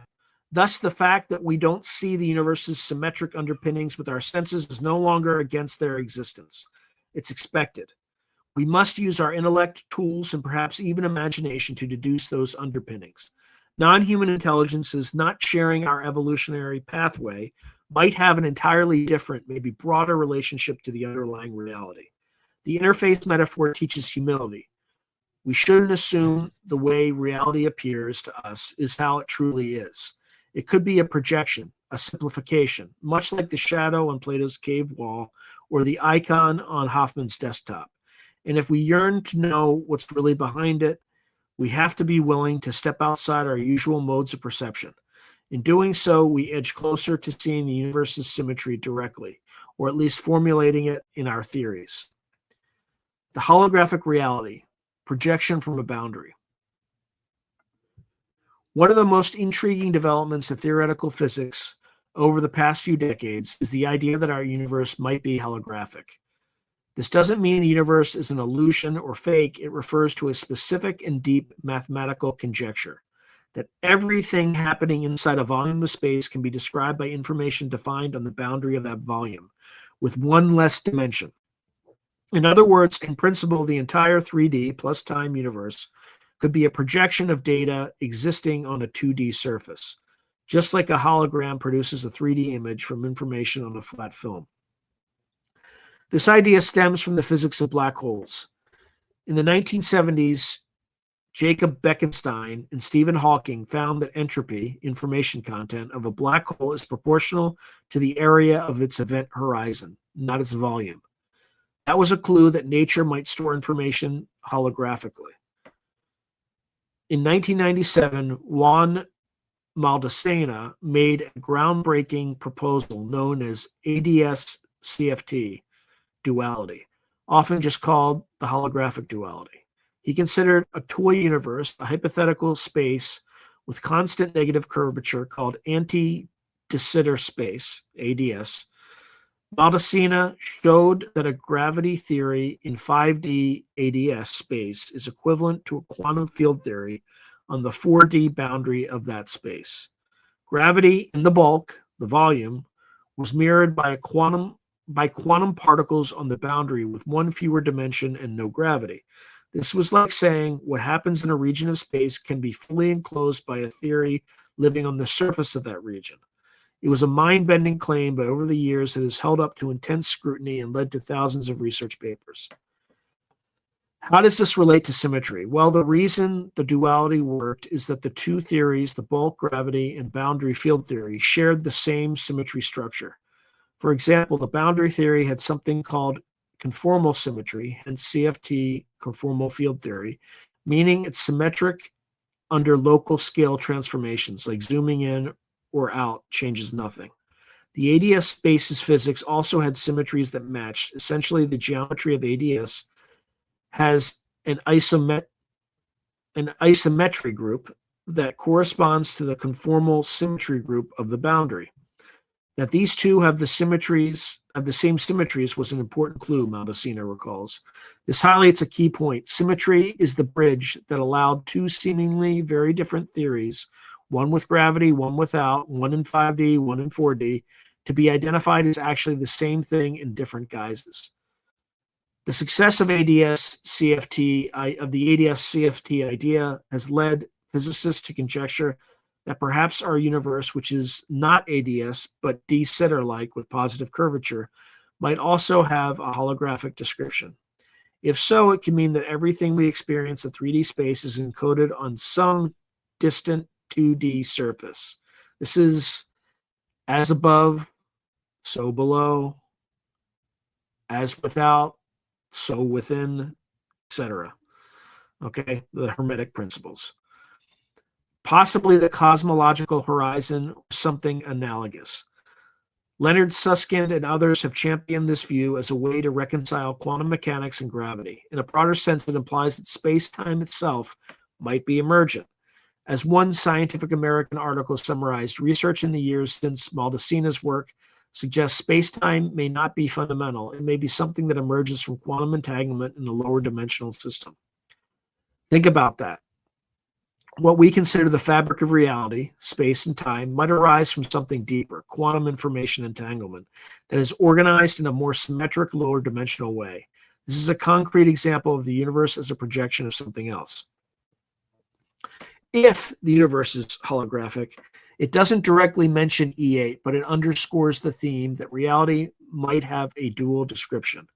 Thus, the fact that we don't see the universe's symmetric underpinnings with our senses is no longer against their existence. It's expected. We must use our intellect, tools, and perhaps even imagination to deduce those underpinnings. Non-human intelligences not sharing our evolutionary pathway might have an entirely different, maybe broader relationship to the underlying reality. The interface metaphor teaches humility. We shouldn't assume the way reality appears to us is how it truly is. It could be a projection, a simplification, much like the shadow on Plato's cave wall or the icon on Hoffman's desktop. And if we yearn to know what's really behind it, we have to be willing to step outside our usual modes of perception. In doing so, we edge closer to seeing the universe's symmetry directly, or at least formulating it in our theories. The holographic reality, projection from a boundary. One of the most intriguing developments of theoretical physics over the past few decades is the idea that our universe might be holographic. This doesn't mean the universe is an illusion or fake. It refers to a specific and deep mathematical conjecture that everything happening inside a volume of space can be described by information defined on the boundary of that volume, with one less dimension. In other words, in principle, the entire 3D plus time universe could be a projection of data existing on a 2D surface, just like a hologram produces a 3D image from information on a flat film. This idea stems from the physics of black holes. In the 1970s, Jacob Bekenstein and Stephen Hawking found that entropy, information content, of a black hole is proportional to the area of its event horizon, not its volume. That was a clue that nature might store information holographically. In 1997, Juan Maldacena made a groundbreaking proposal known as ADS-CFT duality, often just called the holographic duality. He considered a toy universe, a hypothetical space with constant negative curvature called anti-de Sitter space, ADS. Maldacena showed that a gravity theory in 5D ADS space is equivalent to a quantum field theory on the 4D boundary of that space. Gravity in the bulk, the volume, was mirrored by quantum particles on the boundary with one fewer dimension and no gravity. This was like saying what happens in a region of space can be fully enclosed by a theory living on the surface of that region. It was a mind-bending claim, but over the years it has held up to intense scrutiny and led to thousands of research papers. How does this relate to symmetry? Well, the reason the duality worked is that the two theories, the bulk gravity and boundary field theory, shared the same symmetry structure. For example, the boundary theory had something called conformal symmetry, hence CFT, conformal field theory, meaning it's symmetric under local scale transformations, like zooming in or out changes nothing. The ADS space's physics also had symmetries that matched. Essentially, the geometry of ADS has an isometry group that corresponds to the conformal symmetry group of the boundary. That these two have the same symmetries was an important clue, Maldacena recalls. This highlights a key point. Symmetry is the bridge that allowed two seemingly very different theories, one with gravity, one without, one in 5D, one in 4D, to be identified as actually the same thing in different guises. The success of the ADS-CFT idea has led physicists to conjecture that perhaps our universe, which is not ADS but de Sitter-like with positive curvature, might also have a holographic description. If so, it can mean that everything we experience in 3D space is encoded on some distant 2D surface. This is as above, so below, as without, so within, etc. Okay, the Hermetic principles. Possibly the cosmological horizon or something analogous. Leonard Susskind and others have championed this view as a way to reconcile quantum mechanics and gravity. In a broader sense, it implies that space-time itself might be emergent. As one Scientific American article summarized, research in the years since Maldaceno's work suggests space-time may not be fundamental. It may be something that emerges from quantum entanglement in a lower dimensional system. Think about that. What we consider the fabric of reality, space and time, might arise from something deeper, quantum information entanglement, that is organized in a more symmetric, lower dimensional way. This is a concrete example of the universe as a projection of something else. If the universe is holographic, it doesn't directly mention E8, but it underscores the theme that reality might have a dual description.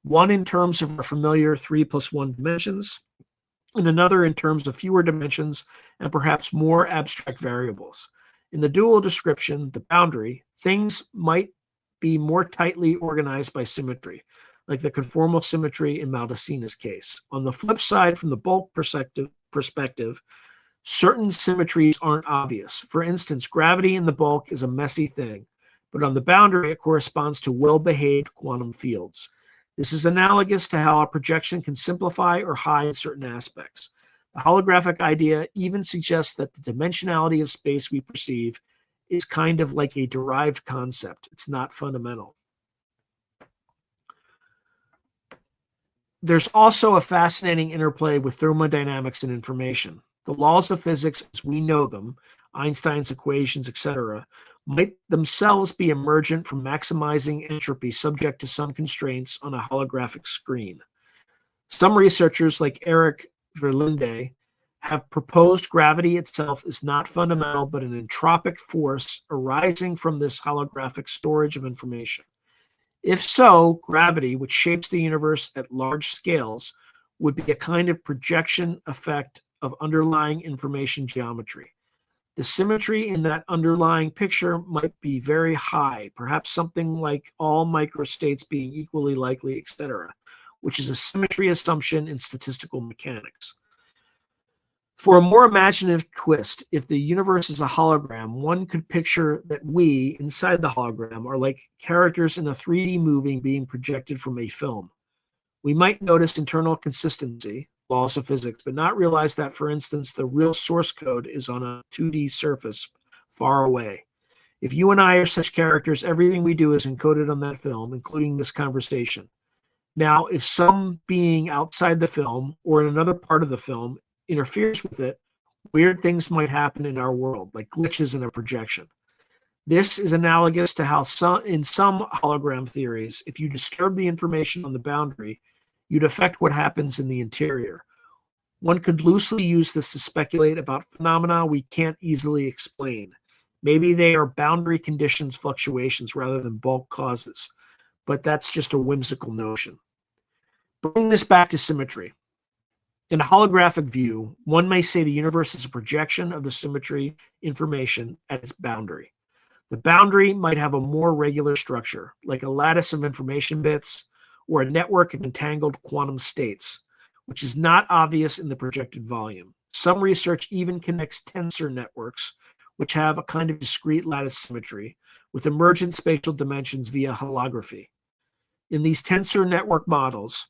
One in terms of our familiar 3 + 1 dimensions, and another in terms of fewer dimensions and perhaps more abstract variables. In the dual description, the boundary, things might be more tightly organized by symmetry, like the conformal symmetry in Maldaceno's case. On the flip side, from the bulk perspective, certain symmetries aren't obvious. For instance, gravity in the bulk is a messy thing, but on the boundary, it corresponds to well-behaved quantum fields. This is analogous to how a projection can simplify or hide certain aspects. The holographic idea even suggests that the dimensionality of space we perceive is kind of like a derived concept. It's not fundamental. There's also a fascinating interplay with thermodynamics and information. The laws of physics as we know them, Einstein's equations, etc., might themselves be emergent from maximizing entropy subject to some constraints on a holographic screen. Some researchers, like Eric Verlinde, have proposed gravity itself is not fundamental but an entropic force arising from this holographic storage of information. If so, gravity, which shapes the universe at large scales, would be a kind of projection effect of underlying information geometry. The symmetry in that underlying picture might be very high, perhaps something like all microstates being equally likely, etc., which is a symmetry assumption in statistical mechanics. For a more imaginative twist, if the universe is a hologram, one could picture that we, inside the hologram, are like characters in a 3D movie being projected from a film. We might notice internal consistency, laws of physics, but not realize that, for instance, the real source code is on a 2D surface far away. If you and I are such characters, everything we do is encoded on that film, including this conversation. Now, if some being outside the film or in another part of the film interferes with it, weird things might happen in our world, like glitches in a projection. This is analogous to how in some hologram theories, if you disturb the information on the boundary, you'd affect what happens in the interior. One could loosely use this to speculate about phenomena we can't easily explain. Maybe they are boundary conditions fluctuations rather than bulk causes, but that's just a whimsical notion. Bring this back to symmetry. In a holographic view, one may say the universe is a projection of the symmetry information at its boundary. The boundary might have a more regular structure, like a lattice of information bits or a network of entangled quantum states, which is not obvious in the projected volume. Some research even connects tensor networks, which have a kind of discrete lattice symmetry, with emergent spatial dimensions via holography. In these tensor network models,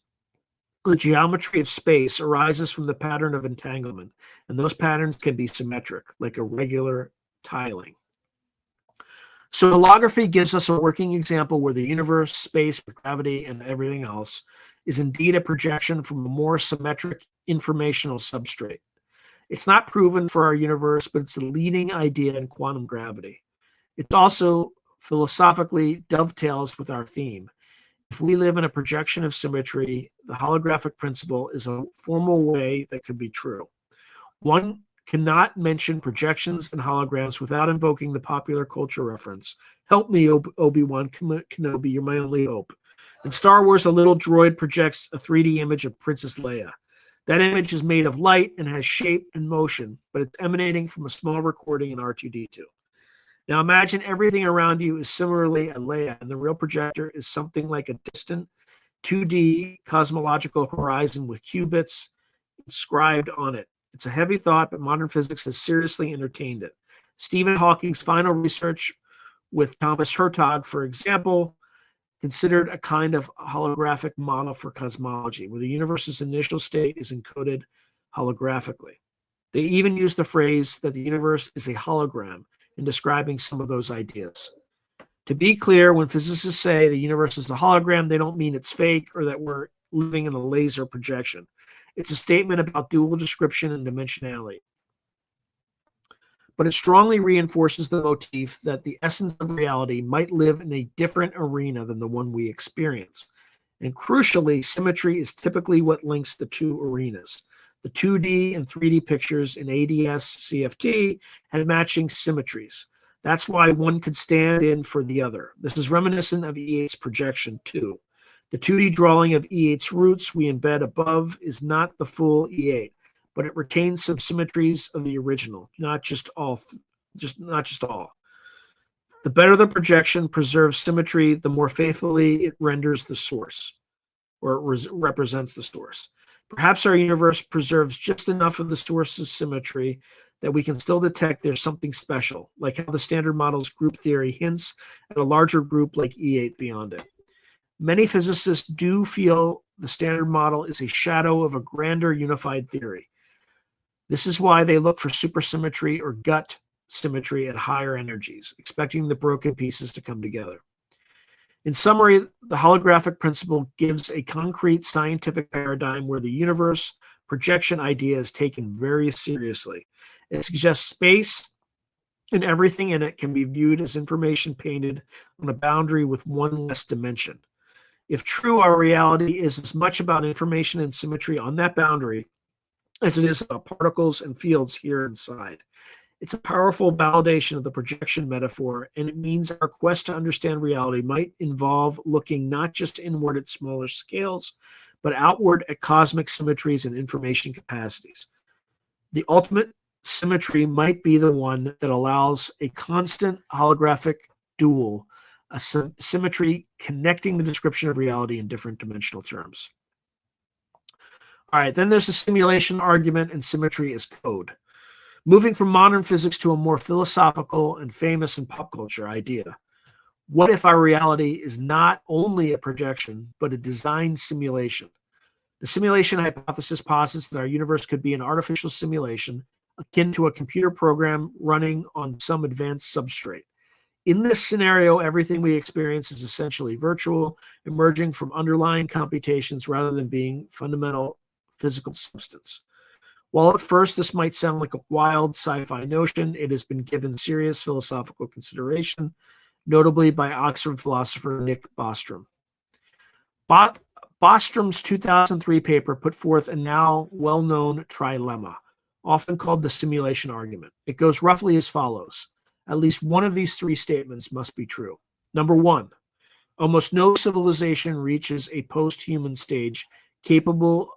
the geometry of space arises from the pattern of entanglement, and those patterns can be symmetric, like a regular tiling. So holography gives us a working example where the universe, space, with gravity, and everything else is indeed a projection from a more symmetric informational substrate. It's not proven for our universe, but it's the leading idea in quantum gravity. It also philosophically dovetails with our theme. If we live in a projection of symmetry, the holographic principle is a formal way that could be true. One cannot mention projections and holograms without invoking the popular culture reference. Help me, Obi-Wan Kenobi, you're my only hope. In Star Wars, a little droid projects a 3D image of Princess Leia. That image is made of light and has shape and motion, but it's emanating from a small recording in R2-D2. Now imagine everything around you is similarly a Leia, and the real projector is something like a distant 2D cosmological horizon with qubits inscribed on it. It's a heavy thought, but modern physics has seriously entertained it. Stephen Hawking's final research with Thomas Hertog, for example, considered a kind of holographic model for cosmology, where the universe's initial state is encoded holographically. They even used the phrase that the universe is a hologram in describing some of those ideas. To be clear, when physicists say the universe is a hologram, they don't mean it's fake or that we're living in a laser projection. It's a statement about dual description and dimensionality. But it strongly reinforces the motif that the essence of reality might live in a different arena than the one we experience. And crucially, symmetry is typically what links the two arenas. The 2D and 3D pictures in ADS CFT had matching symmetries. That's why one could stand in for the other. This is reminiscent of E8's projection too. The 2D drawing of E8's roots we embed above is not the full E8, but it retains some symmetries of the original, not just all. The better the projection preserves symmetry, the more faithfully it renders the source, or it represents the source. Perhaps our universe preserves just enough of the source's symmetry that we can still detect there's something special, like how the standard model's group theory hints at a larger group like E8 beyond it. Many physicists do feel the standard model is a shadow of a grander unified theory. This is why they look for supersymmetry or gut symmetry at higher energies, expecting the broken pieces to come together. In summary, the holographic principle gives a concrete scientific paradigm where the universe projection idea is taken very seriously. It suggests space and everything in it can be viewed as information painted on a boundary with one less dimension. If true, our reality is as much about information and symmetry on that boundary as it is about particles and fields here inside. It's a powerful validation of the projection metaphor, and it means our quest to understand reality might involve looking not just inward at smaller scales, but outward at cosmic symmetries and information capacities. The ultimate symmetry might be the one that allows a constant holographic dual, a symmetry connecting the description of reality in different dimensional terms. All right, then there's the simulation argument and symmetry as code. Moving from modern physics to a more philosophical and famous in pop culture idea. What if our reality is not only a projection, but a designed simulation? The simulation hypothesis posits that our universe could be an artificial simulation akin to a computer program running on some advanced substrate. In this scenario, everything we experience is essentially virtual, emerging from underlying computations rather than being fundamental physical substance. While at first this might sound like a wild sci-fi notion, it has been given serious philosophical consideration, notably by Oxford philosopher Nick Bostrom. Bostrom's 2003 paper put forth a now well-known trilemma, often called the simulation argument. It goes roughly as follows. At least one of these three statements must be true. Number one, almost no civilization reaches a post-human stage capable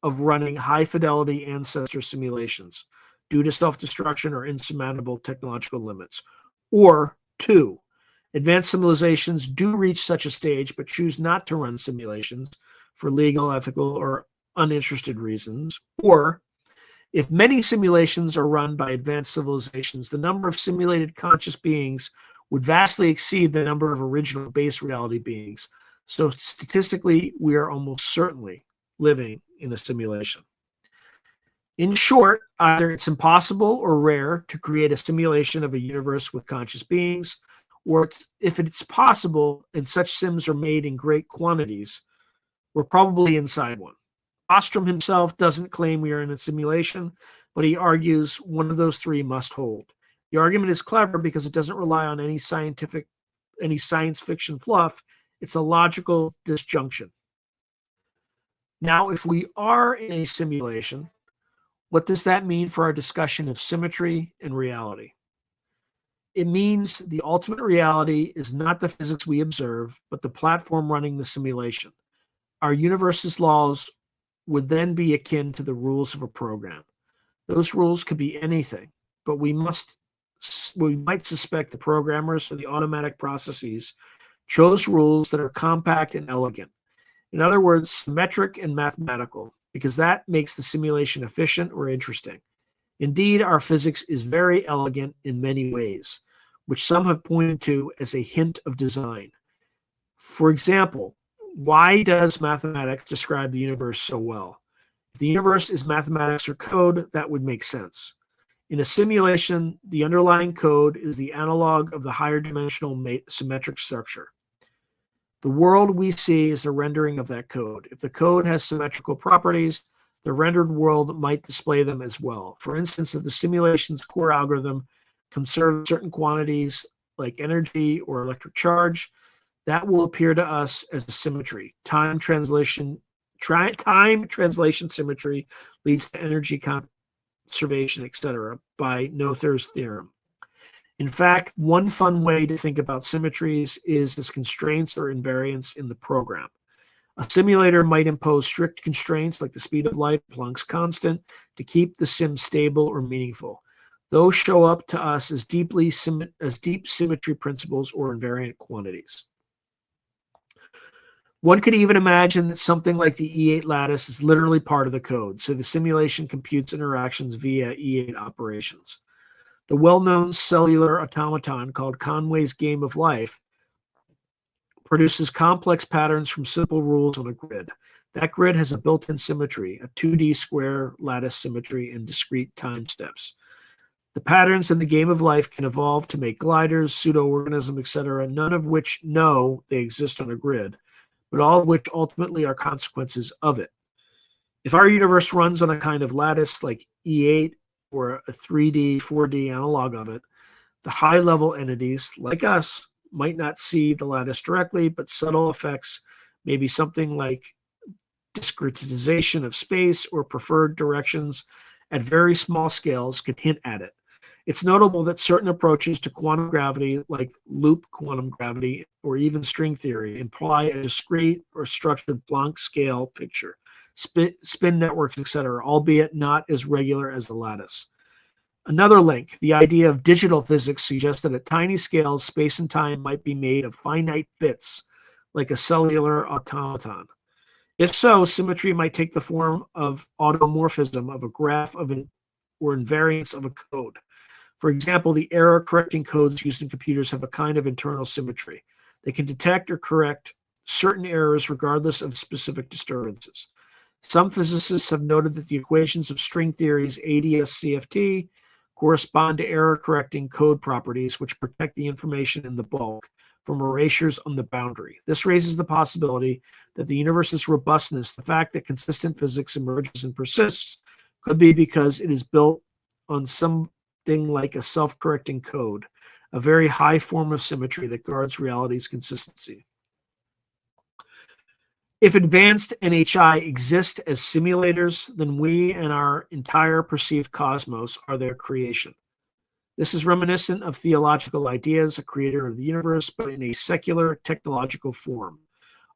of running high-fidelity ancestor simulations due to self-destruction or insurmountable technological limits. Or two, advanced civilizations do reach such a stage but choose not to run simulations for legal, ethical, or uninterested reasons. Or if many simulations are run by advanced civilizations, the number of simulated conscious beings would vastly exceed the number of original base reality beings. So statistically, we are almost certainly living in a simulation. In short, either it's impossible or rare to create a simulation of a universe with conscious beings, or if it's possible and such sims are made in great quantities, we're probably inside one. Ostrom himself doesn't claim we are in a simulation, but he argues one of those three must hold. The argument is clever because it doesn't rely on any science fiction fluff. It's a logical disjunction. Now, if we are in a simulation, What does that mean for our discussion of symmetry and reality? It means the ultimate reality is not the physics we observe, but the platform running the simulation. Our universe's laws would then be akin to the rules of a program. Those rules could be anything, but we might suspect the programmers or the automatic processes chose rules that are compact and elegant. In other words, symmetric and mathematical, because that makes the simulation efficient or interesting. Indeed, our physics is very elegant in many ways, which some have pointed to as a hint of design. For example, why does mathematics describe the universe so well? If the universe is mathematics or code, that would make sense. In a simulation, the underlying code is the analog of the higher dimensional symmetric structure. The world we see is a rendering of that code. If the code has symmetrical properties, the rendered world might display them as well. For instance, if the simulation's core algorithm conserves certain quantities like energy or electric charge, that will appear to us as a symmetry. Time translation symmetry leads to energy conservation, etc., by Noether's theorem. In fact, one fun way to think about symmetries is as constraints or invariants in the program. A simulator might impose strict constraints like the speed of light, Planck's constant, to keep the sim stable or meaningful. Those show up to us as deep symmetry principles or invariant quantities. One could even imagine that something like the E8 lattice is literally part of the code, so the simulation computes interactions via E8 operations. The well-known cellular automaton called Conway's Game of Life produces complex patterns from simple rules on a grid. That grid has a built-in symmetry, a 2D square lattice symmetry, and discrete time steps. The patterns in the Game of Life can evolve to make gliders, pseudo-organisms, etc., none of which know they exist on a grid, but all of which ultimately are consequences of it. If our universe runs on a kind of lattice like E8 or a 3D, 4D analog of it, the high-level entities, like us, might not see the lattice directly, but subtle effects, maybe something like discretization of space or preferred directions at very small scales, could hint at it. It's notable that certain approaches to quantum gravity, like loop quantum gravity or even string theory, imply a discrete or structured Planck scale picture, spin networks, etc., albeit not as regular as the lattice. Another link, the idea of digital physics, suggests that at tiny scales, space and time might be made of finite bits, like a cellular automaton. If so, symmetry might take the form of automorphism of a graph or invariance of a code. For example, the error-correcting codes used in computers have a kind of internal symmetry. They can detect or correct certain errors regardless of specific disturbances. Some physicists have noted that the equations of string theory's ADS-CFT correspond to error-correcting code properties which protect the information in the bulk from erasures on the boundary. This raises the possibility that the universe's robustness, the fact that consistent physics emerges and persists, could be because it is built on something like a self-correcting code, a very high form of symmetry that guards reality's consistency. If advanced NHI exist as simulators, then we and our entire perceived cosmos are their creation. This is reminiscent of theological ideas, a creator of the universe, but in a secular technological form.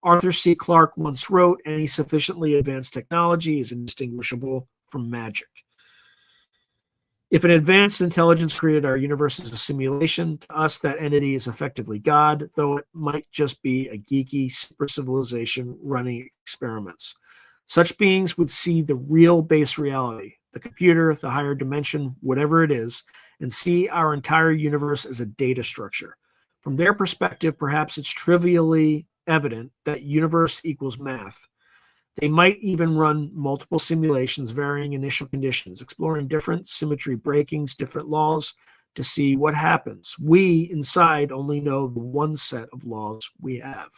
Arthur C. Clarke once wrote, "Any sufficiently advanced technology is indistinguishable from magic." If an advanced intelligence created our universe as a simulation, to us that entity is effectively God, though it might just be a geeky super civilization running experiments. Such beings would see the real base reality, the computer, the higher dimension, whatever it is, and see our entire universe as a data structure. From their perspective, perhaps it's trivially evident that universe equals math. They might even run multiple simulations, varying initial conditions, exploring different symmetry breakings, different laws, to see what happens. We, inside, only know the one set of laws we have.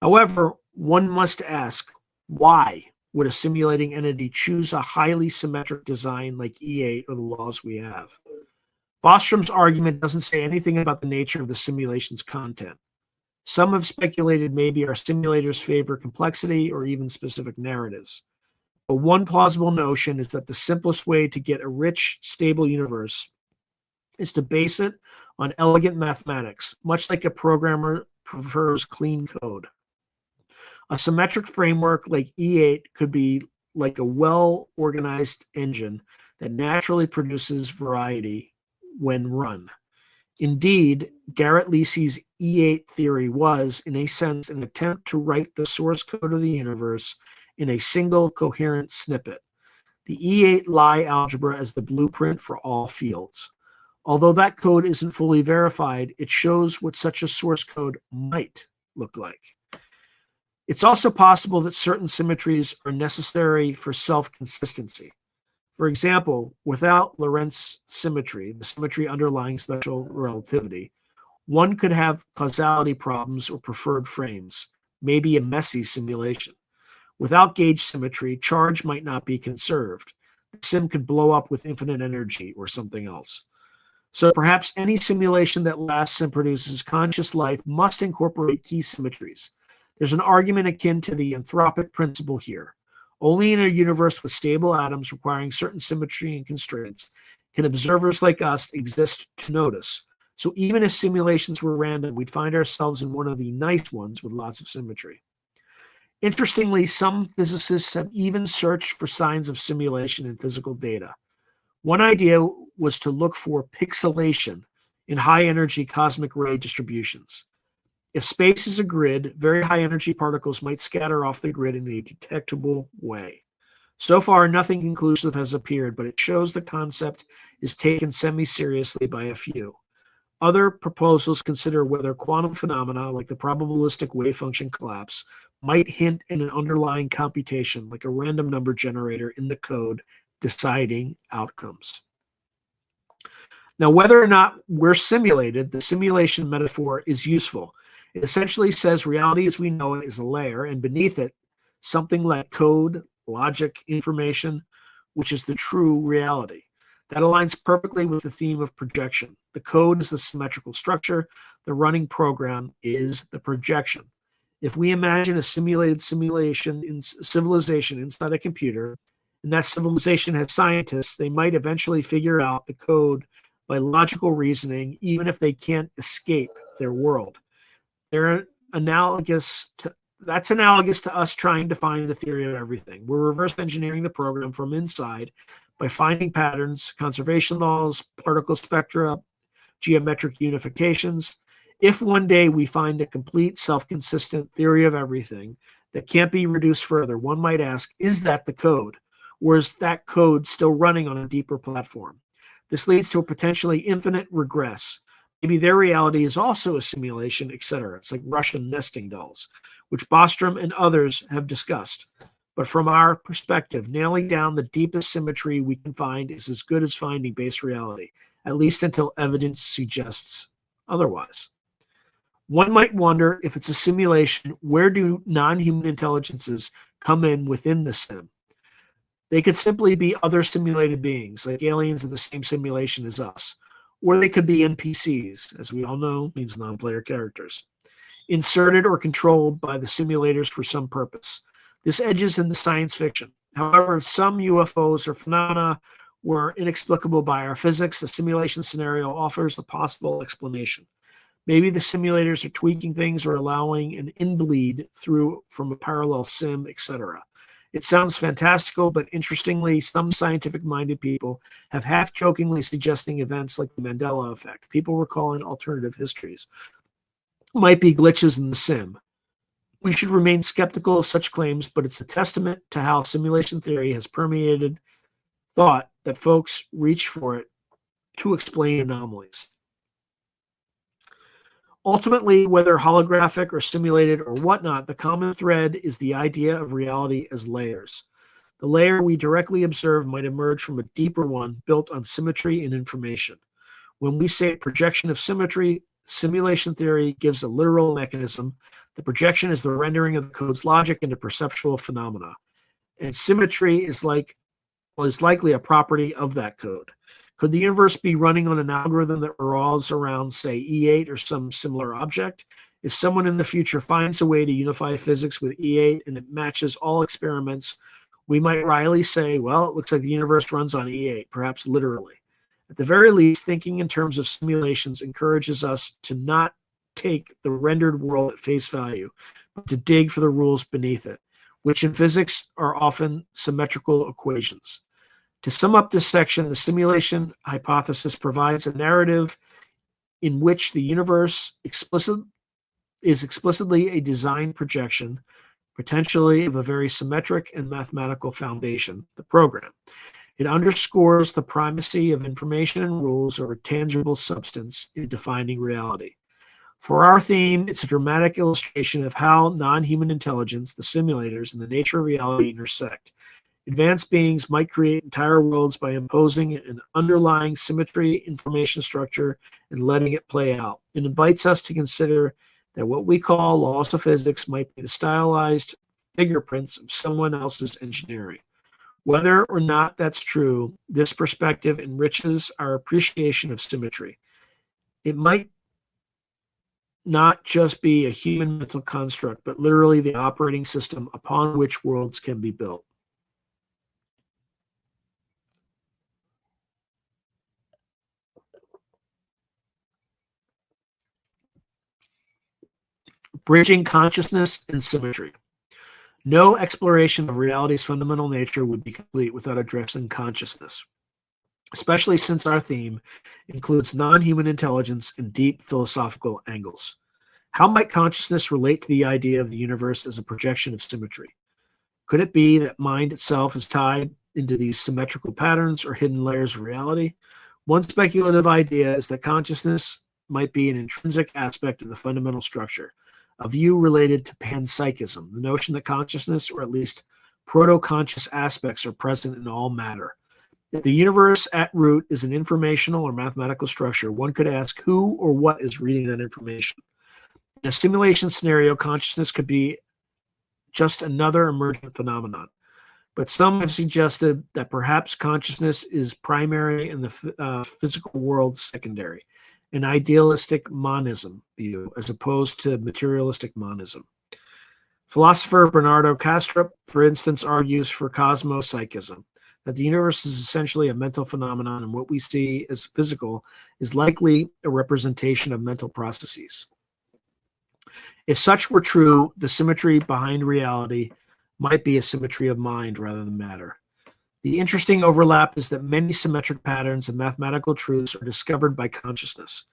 However, one must ask, why would a simulating entity choose a highly symmetric design like E8 or the laws we have? Bostrom's argument doesn't say anything about the nature of the simulation's content. Some have speculated maybe our simulators favor complexity or even specific narratives. But one plausible notion is that the simplest way to get a rich, stable universe is to base it on elegant mathematics, much like a programmer prefers clean code. A symmetric framework like E8 could be like a well-organized engine that naturally produces variety when run. Indeed, Garrett Lisi's E8 theory was, in a sense, an attempt to write the source code of the universe in a single coherent snippet. The E8 Lie algebra as the blueprint for all fields. Although that code isn't fully verified, it shows what such a source code might look like. It's also possible that certain symmetries are necessary for self-consistency. For example, without Lorentz symmetry, the symmetry underlying special relativity, one could have causality problems or preferred frames, maybe a messy simulation. Without gauge symmetry, charge might not be conserved. The sim could blow up with infinite energy or something else. So perhaps any simulation that lasts and produces conscious life must incorporate key symmetries. There's an argument akin to the anthropic principle here. Only in a universe with stable atoms requiring certain symmetry and constraints can observers like us exist to notice. So even if simulations were random, we'd find ourselves in one of the nice ones with lots of symmetry. Interestingly, some physicists have even searched for signs of simulation in physical data. One idea was to look for pixelation in high-energy cosmic ray distributions. If space is a grid, very high-energy particles might scatter off the grid in a detectable way. So far, nothing conclusive has appeared, but it shows the concept is taken semi-seriously by a few. Other proposals consider whether quantum phenomena, like the probabilistic wave function collapse, might hint at an underlying computation, like a random number generator in the code, deciding outcomes. Now, whether or not we're simulated, the simulation metaphor is useful. It essentially says reality as we know it is a layer, and beneath it, something like code, logic, information, which is the true reality. That aligns perfectly with the theme of projection. The code is the symmetrical structure. The running program is the projection. If we imagine a simulated civilization inside a computer, and that civilization has scientists, they might eventually figure out the code by logical reasoning, even if they can't escape their world. That's analogous to us trying to find the theory of everything. We're reverse engineering the program from inside by finding patterns, conservation laws, particle spectra, geometric unifications. If one day we find a complete self-consistent theory of everything that can't be reduced further, one might ask, is that the code? Or is that code still running on a deeper platform? This leads to a potentially infinite regress. Maybe their reality is also a simulation, etc. It's like Russian nesting dolls, which Bostrom and others have discussed. But from our perspective, nailing down the deepest symmetry we can find is as good as finding base reality, at least until evidence suggests otherwise. One might wonder, if it's a simulation, where do non-human intelligences come in within the sim? They could simply be other simulated beings, like aliens in the same simulation as us. Or they could be NPCs, as we all know means non-player characters, inserted or controlled by the simulators for some purpose. This edges into science fiction. However, if some UFOs or phenomena were inexplicable by our physics, the simulation scenario offers a possible explanation. Maybe the simulators are tweaking things or allowing an inbleed through from a parallel sim, etc. It sounds fantastical, but interestingly, some scientific-minded people have half-jokingly suggesting events like the Mandela effect, people recalling alternative histories, might be glitches in the sim. We should remain skeptical of such claims, but it's a testament to how simulation theory has permeated thought that folks reach for it to explain anomalies. Ultimately, whether holographic or simulated or whatnot, the common thread is the idea of reality as layers. The layer we directly observe might emerge from a deeper one built on symmetry and information. When we say projection of symmetry, simulation theory gives a literal mechanism. The projection is the rendering of the code's logic into perceptual phenomena. And symmetry is likely a property of that code. Could the universe be running on an algorithm that revolves around, say, E8 or some similar object? If someone in the future finds a way to unify physics with E8 and it matches all experiments We might wryly say, well, it looks like the universe runs on E8, perhaps literally. At the very least, thinking in terms of simulations encourages us to not take the rendered world at face value, but to dig for the rules beneath it, which in physics are often symmetrical equations. To sum up this section, the simulation hypothesis provides a narrative in which the universe is explicitly a design projection, potentially of a very symmetric and mathematical foundation, the program. It underscores the primacy of information and rules over tangible substance in defining reality. For our theme, it's a dramatic illustration of how non-human intelligence, the simulators, and the nature of reality intersect. Advanced beings might create entire worlds by imposing an underlying symmetry information structure and letting it play out. It invites us to consider that what we call laws of physics might be the stylized fingerprints of someone else's engineering. Whether or not that's true, this perspective enriches our appreciation of symmetry. It might not just be a human mental construct, but literally the operating system upon which worlds can be built. Bridging consciousness and symmetry. No exploration of reality's fundamental nature would be complete without addressing consciousness, especially since our theme includes non-human intelligence and deep philosophical angles. How might consciousness relate to the idea of the universe as a projection of symmetry? Could it be that mind itself is tied into these symmetrical patterns or hidden layers of reality? One speculative idea is that consciousness might be an intrinsic aspect of the fundamental structure, a view related to panpsychism, the notion that consciousness, or at least proto-conscious aspects, are present in all matter. If the universe at root is an informational or mathematical structure, one could ask who or what is reading that information. In a simulation scenario, consciousness could be just another emergent phenomenon. But some have suggested that perhaps consciousness is primary and the physical world secondary, an idealistic monism view as opposed to materialistic monism. Philosopher Bernardo Kastrup, for instance, argues for cosmopsychism, that the universe is essentially a mental phenomenon and what we see as physical is likely a representation of mental processes. If such were true, the symmetry behind reality might be a symmetry of mind rather than matter. The interesting overlap is that many symmetric patterns and mathematical truths are discovered by consciousness.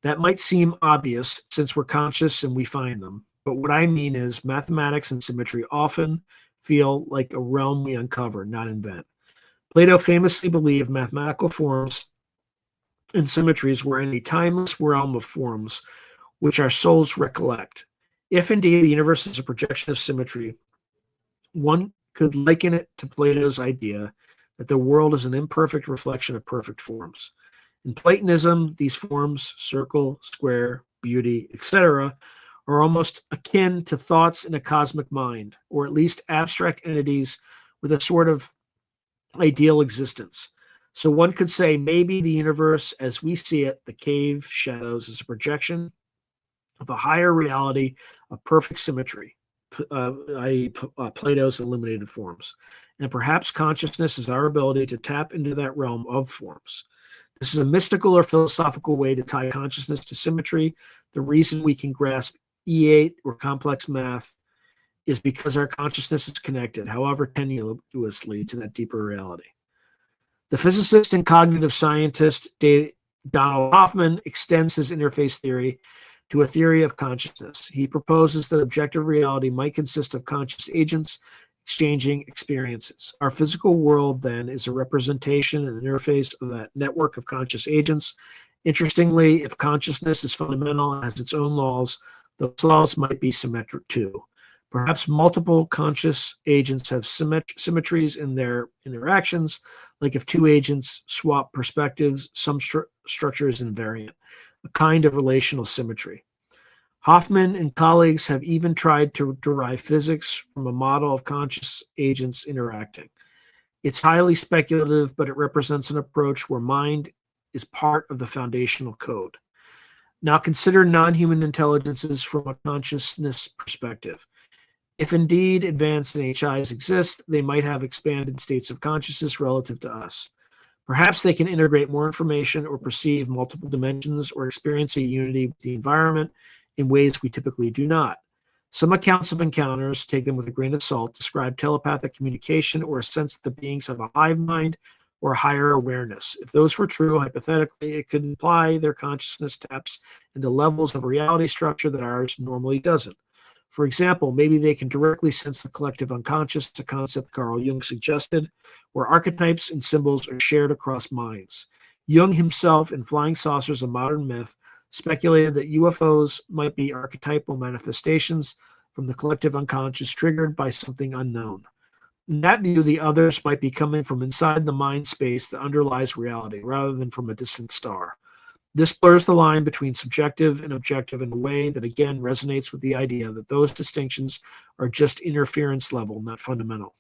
That might seem obvious since we're conscious and we find them, but what I mean is mathematics and symmetry often feel like a realm we uncover, not invent. Plato famously believed mathematical forms and symmetries were in a timeless realm of forms which our souls recollect. If indeed the universe is a projection of symmetry, one could liken it to Plato's idea that the world is an imperfect reflection of perfect forms. In Platonism, these forms, circle, square, beauty, etc., are almost akin to thoughts in a cosmic mind, or at least abstract entities with a sort of ideal existence. So one could say maybe the universe as we see it, the cave shadows, is a projection of a higher reality of perfect symmetry, i.e. Plato's illuminated forms. And perhaps consciousness is our ability to tap into that realm of forms. This is a mystical or philosophical way to tie consciousness to symmetry. The reason we can grasp E8 or complex math is because our consciousness is connected, however tenuously, to that deeper reality. The physicist and cognitive scientist Donald Hoffman extends his interface theory to a theory of consciousness. He proposes that objective reality might consist of conscious agents exchanging experiences. Our physical world, then, is a representation and interface of that network of conscious agents. Interestingly, if consciousness is fundamental and has its own laws, those laws might be symmetric too. Perhaps multiple conscious agents have symmetries in their interactions, like if two agents swap perspectives, some structure is invariant, a kind of relational symmetry. Hoffman and colleagues have even tried to derive physics from a model of conscious agents interacting. It's highly speculative, but it represents an approach where mind is part of the foundational code. Now consider non-human intelligences from a consciousness perspective. If indeed advanced NHIs exist, they might have expanded states of consciousness relative to us. Perhaps they can integrate more information or perceive multiple dimensions or experience a unity with the environment in ways we typically do not. Some accounts of encounters, take them with a grain of salt, describe telepathic communication or a sense that the beings have a hive mind or higher awareness. If those were true, hypothetically, it could imply their consciousness taps into levels of reality structure that ours normally doesn't. For example, maybe they can directly sense the collective unconscious, a concept Carl Jung suggested, where archetypes and symbols are shared across minds. Jung himself, in Flying Saucers, a Modern Myth, speculated that UFOs might be archetypal manifestations from the collective unconscious triggered by something unknown. In that view, the others might be coming from inside the mind space that underlies reality, rather than from a distant star. This blurs the line between subjective and objective in a way that again resonates with the idea that those distinctions are just interference level, not fundamental.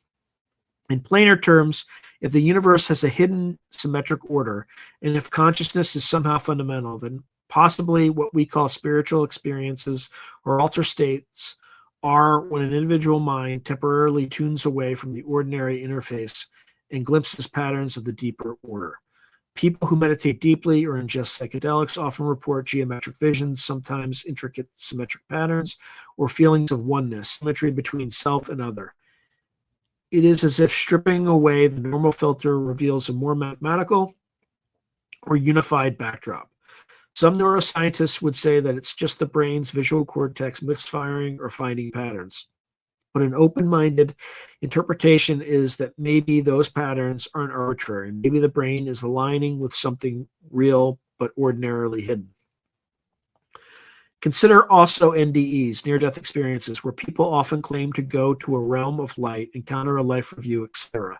In plainer terms, if the universe has a hidden symmetric order, and if consciousness is somehow fundamental, then possibly what we call spiritual experiences or alter states are when an individual mind temporarily tunes away from the ordinary interface and glimpses patterns of the deeper order. People who meditate deeply or ingest psychedelics often report geometric visions, sometimes intricate symmetric patterns, or feelings of oneness, symmetry between self and other. It is as if stripping away the normal filter reveals a more mathematical or unified backdrop. Some neuroscientists would say that it's just the brain's visual cortex misfiring or finding patterns. But an open-minded interpretation is that maybe those patterns aren't arbitrary. Maybe the brain is aligning with something real but ordinarily hidden. Consider also NDEs, near-death experiences, where people often claim to go to a realm of light, encounter a life review, etc.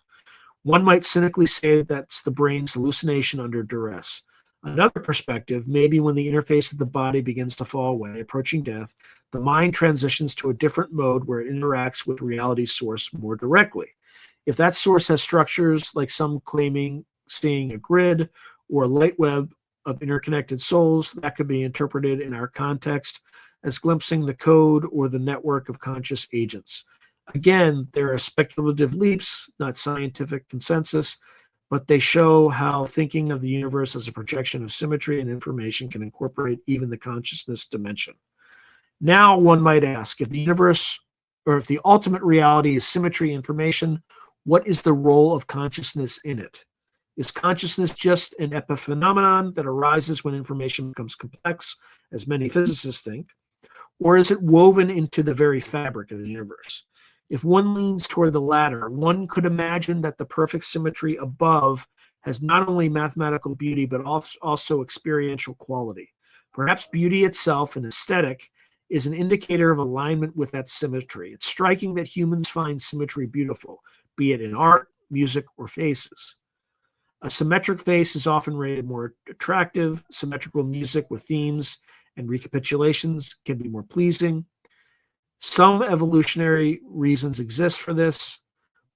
One might cynically say that's the brain's hallucination under duress. Another perspective, maybe when the interface of the body begins to fall away, approaching death, the mind transitions to a different mode where it interacts with reality's source more directly. If that source has structures like some claiming seeing a grid or a light web of interconnected souls, that could be interpreted in our context as glimpsing the code or the network of conscious agents. Again, there are speculative leaps, not scientific consensus, but they show how thinking of the universe as a projection of symmetry and information can incorporate even the consciousness dimension. Now, one might ask, if the universe, or if the ultimate reality is symmetry information, what is the role of consciousness in it? Is consciousness just an epiphenomenon that arises when information becomes complex, as many physicists think, or is it woven into the very fabric of the universe? If one leans toward the latter, one could imagine that the perfect symmetry above has not only mathematical beauty, but also experiential quality. Perhaps beauty itself, an aesthetic, is an indicator of alignment with that symmetry. It's striking that humans find symmetry beautiful, be it in art, music, or faces. A symmetric face is often rated more attractive. Symmetrical music with themes and recapitulations can be more pleasing. Some evolutionary reasons exist for this,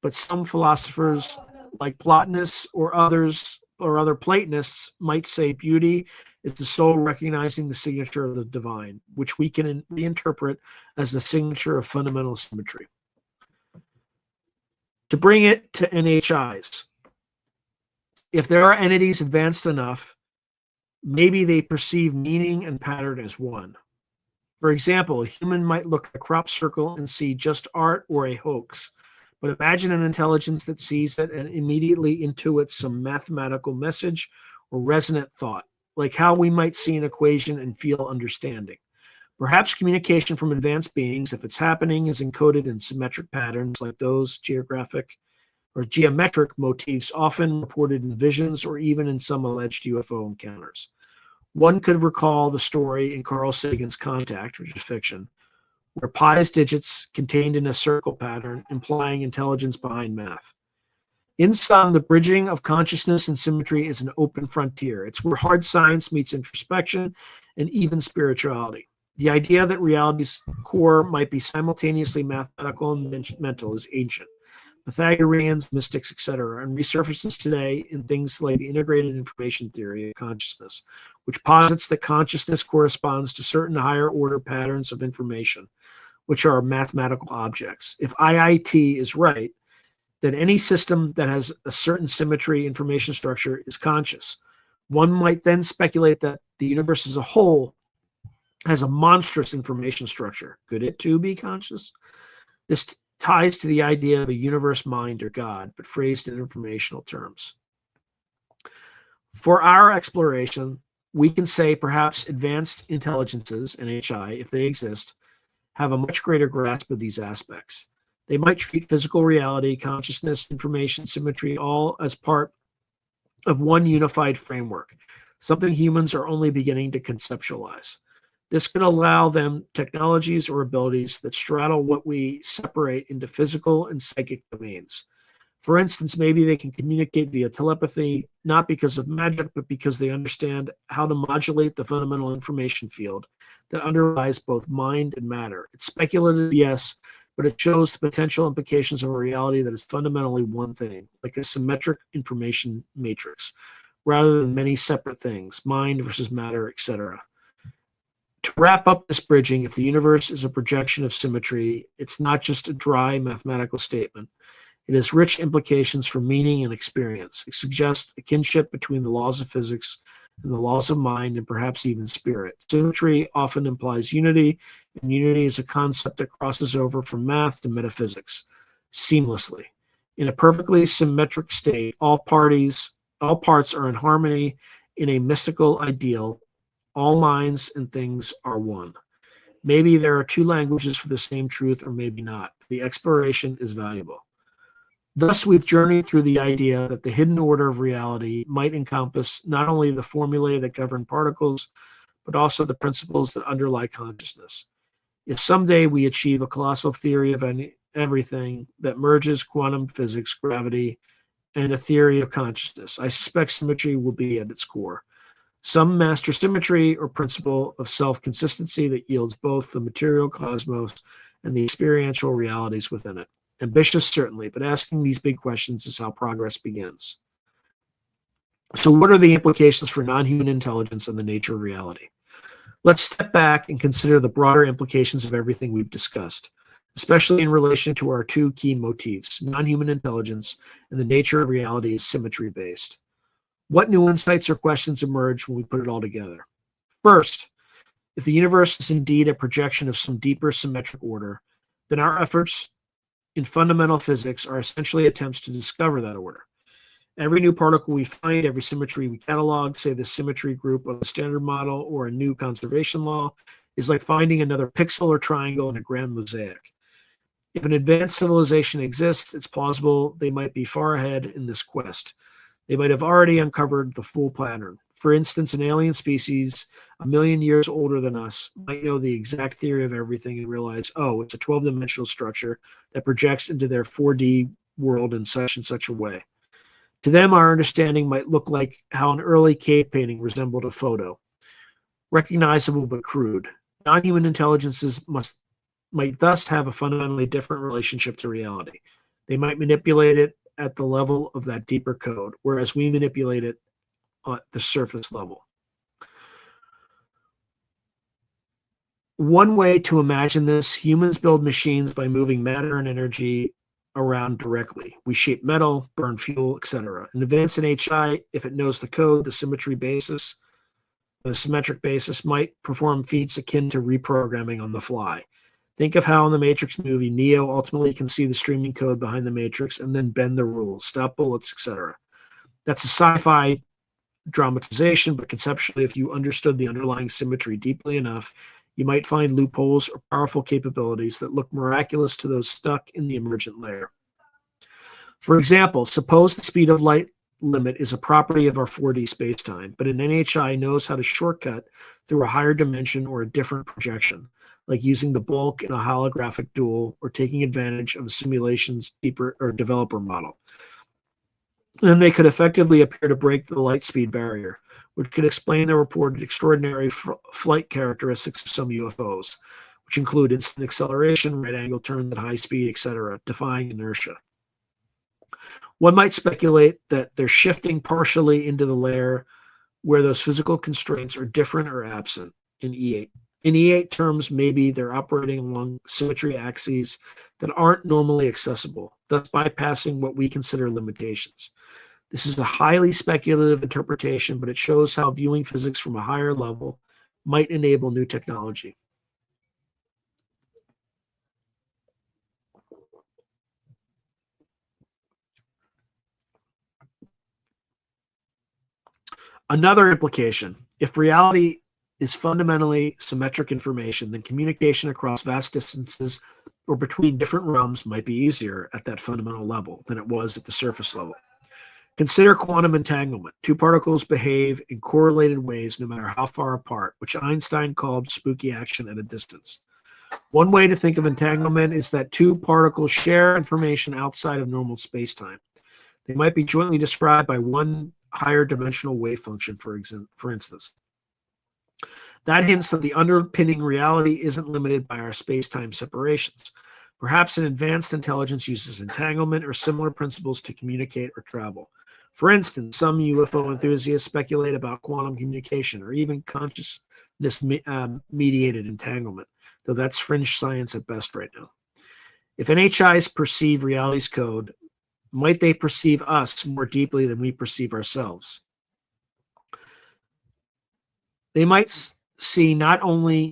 but some philosophers like Plotinus or other Platonists might say beauty is the soul recognizing the signature of the divine, which we can reinterpret as the signature of fundamental symmetry. To bring it to NHIs, if there are entities advanced enough, maybe they perceive meaning and pattern as one. For example, a human might look at a crop circle and see just art or a hoax, but imagine an intelligence that sees it and immediately intuits some mathematical message or resonant thought, like how we might see an equation and feel understanding. Perhaps communication from advanced beings, if it's happening, is encoded in symmetric patterns like those geometric motifs often reported in visions or even in some alleged UFO encounters. One could recall the story in Carl Sagan's Contact, which is fiction, where pi's digits contained in a circle pattern implying intelligence behind math. In sum, the bridging of consciousness and symmetry is an open frontier. It's where hard science meets introspection and even spirituality. The idea that reality's core might be simultaneously mathematical and mental is ancient. Pythagoreans, mystics, etc., and resurfaces today in things like the integrated information theory of consciousness, which posits that consciousness corresponds to certain higher order patterns of information. which are mathematical objects. If IIT is right, then any system that has a certain symmetry information structure is conscious. One might then speculate that the universe as a whole has a monstrous information structure. Could it too be conscious? This ties to the idea of a universe mind or God, but phrased in informational terms. For our exploration, we can say perhaps advanced intelligences, NHI, if they exist, have a much greater grasp of these aspects. They might treat physical reality, consciousness, information, symmetry, all as part of one unified framework, something humans are only beginning to conceptualize. This can allow them technologies or abilities that straddle what we separate into physical and psychic domains. For instance, maybe they can communicate via telepathy, not because of magic, but because they understand how to modulate the fundamental information field that underlies both mind and matter. It's speculative, yes, but it shows the potential implications of a reality that is fundamentally one thing, like a symmetric information matrix, rather than many separate things, mind versus matter, etc. To wrap up this bridging, if the universe is a projection of symmetry, it's not just a dry mathematical statement. It has rich implications for meaning and experience. It suggests a kinship between the laws of physics and the laws of mind and perhaps even spirit. Symmetry often implies unity, and unity is a concept that crosses over from math to metaphysics seamlessly. In a perfectly symmetric state, all parts are in harmony in a mystical ideal. All minds and things are one. Maybe there are two languages for the same truth, or maybe not. The exploration is valuable. Thus, we've journeyed through the idea that the hidden order of reality might encompass not only the formulae that govern particles, but also the principles that underlie consciousness. If someday we achieve a colossal theory of everything that merges quantum physics, gravity, and a theory of consciousness, I suspect symmetry will be at its core. Some master symmetry or principle of self-consistency that yields both the material cosmos and the experiential realities within it. Ambitious, certainly, but asking these big questions is how progress begins. So what are the implications for non-human intelligence and the nature of reality? Let's step back and consider the broader implications of everything we've discussed, especially in relation to our two key motifs. Non-human intelligence and the nature of reality is symmetry-based. What new insights or questions emerge when we put it all together? First, if the universe is indeed a projection of some deeper symmetric order, then our efforts in fundamental physics are essentially attempts to discover that order. Every new particle we find, every symmetry we catalog, say the symmetry group of a standard model or a new conservation law, is like finding another pixel or triangle in a grand mosaic. If an advanced civilization exists, it's plausible they might be far ahead in this quest. They might have already uncovered the full pattern. For instance, an alien species 1,000,000 years older than us might know the exact theory of everything and realize, oh, it's a 12-dimensional structure that projects into their 4D world in such and such a way. To them, our understanding might look like how an early cave painting resembled a photo, recognizable but crude. Non-human intelligences might thus have a fundamentally different relationship to reality. They might manipulate it at the level of that deeper code, whereas we manipulate it at the surface level. One way to imagine this, humans build machines by moving matter and energy around directly. We shape metal, burn fuel, etc. An advanced NHI, if it knows the code, the symmetric basis, might perform feats akin to reprogramming on the fly. Think of how in the Matrix movie, Neo ultimately can see the streaming code behind the Matrix and then bend the rules, stop bullets, etc. That's a sci-fi dramatization, but conceptually, if you understood the underlying symmetry deeply enough, you might find loopholes or powerful capabilities that look miraculous to those stuck in the emergent layer. For example, suppose the speed of light limit is a property of our 4D spacetime, but an NHI knows how to shortcut through a higher dimension or a different projection, like using the bulk in a holographic dual or taking advantage of a simulation's deeper or developer model. Then they could effectively appear to break the light speed barrier, which could explain the reported extraordinary flight characteristics of some UFOs, which include instant acceleration, right-angle turns at high speed, etc., defying inertia. One might speculate that they're shifting partially into the layer where those physical constraints are different or absent in In E8 terms, maybe they're operating along symmetry axes that aren't normally accessible, thus bypassing what we consider limitations. This is a highly speculative interpretation, but it shows how viewing physics from a higher level might enable new technology. Another implication, if reality is fundamentally symmetric information, then communication across vast distances or between different realms might be easier at that fundamental level than it was at the surface level. Consider quantum entanglement. Two particles behave in correlated ways no matter how far apart, which Einstein called spooky action at a distance. One way to think of entanglement is that two particles share information outside of normal spacetime. They might be jointly described by one higher dimensional wave function, for instance. That hints that the underpinning reality isn't limited by our space-time separations. Perhaps an advanced intelligence uses entanglement or similar principles to communicate or travel. For instance, some UFO enthusiasts speculate about quantum communication or even consciousness-mediated entanglement, though that's fringe science at best right now. If NHIs perceive reality's code, might they perceive us more deeply than we perceive ourselves? They might see not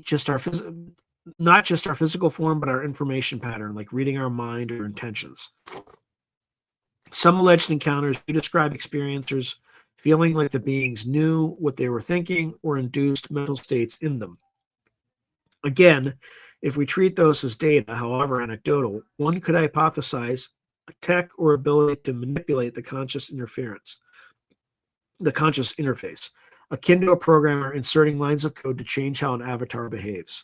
just our physical form, but our information pattern, like reading our mind or intentions. Some alleged encounters do describe experiencers feeling like the beings knew what they were thinking or induced mental states in them. Again, if we treat those as data, however anecdotal, one could hypothesize a tech or ability to manipulate the conscious interface, akin to a programmer inserting lines of code to change how an avatar behaves.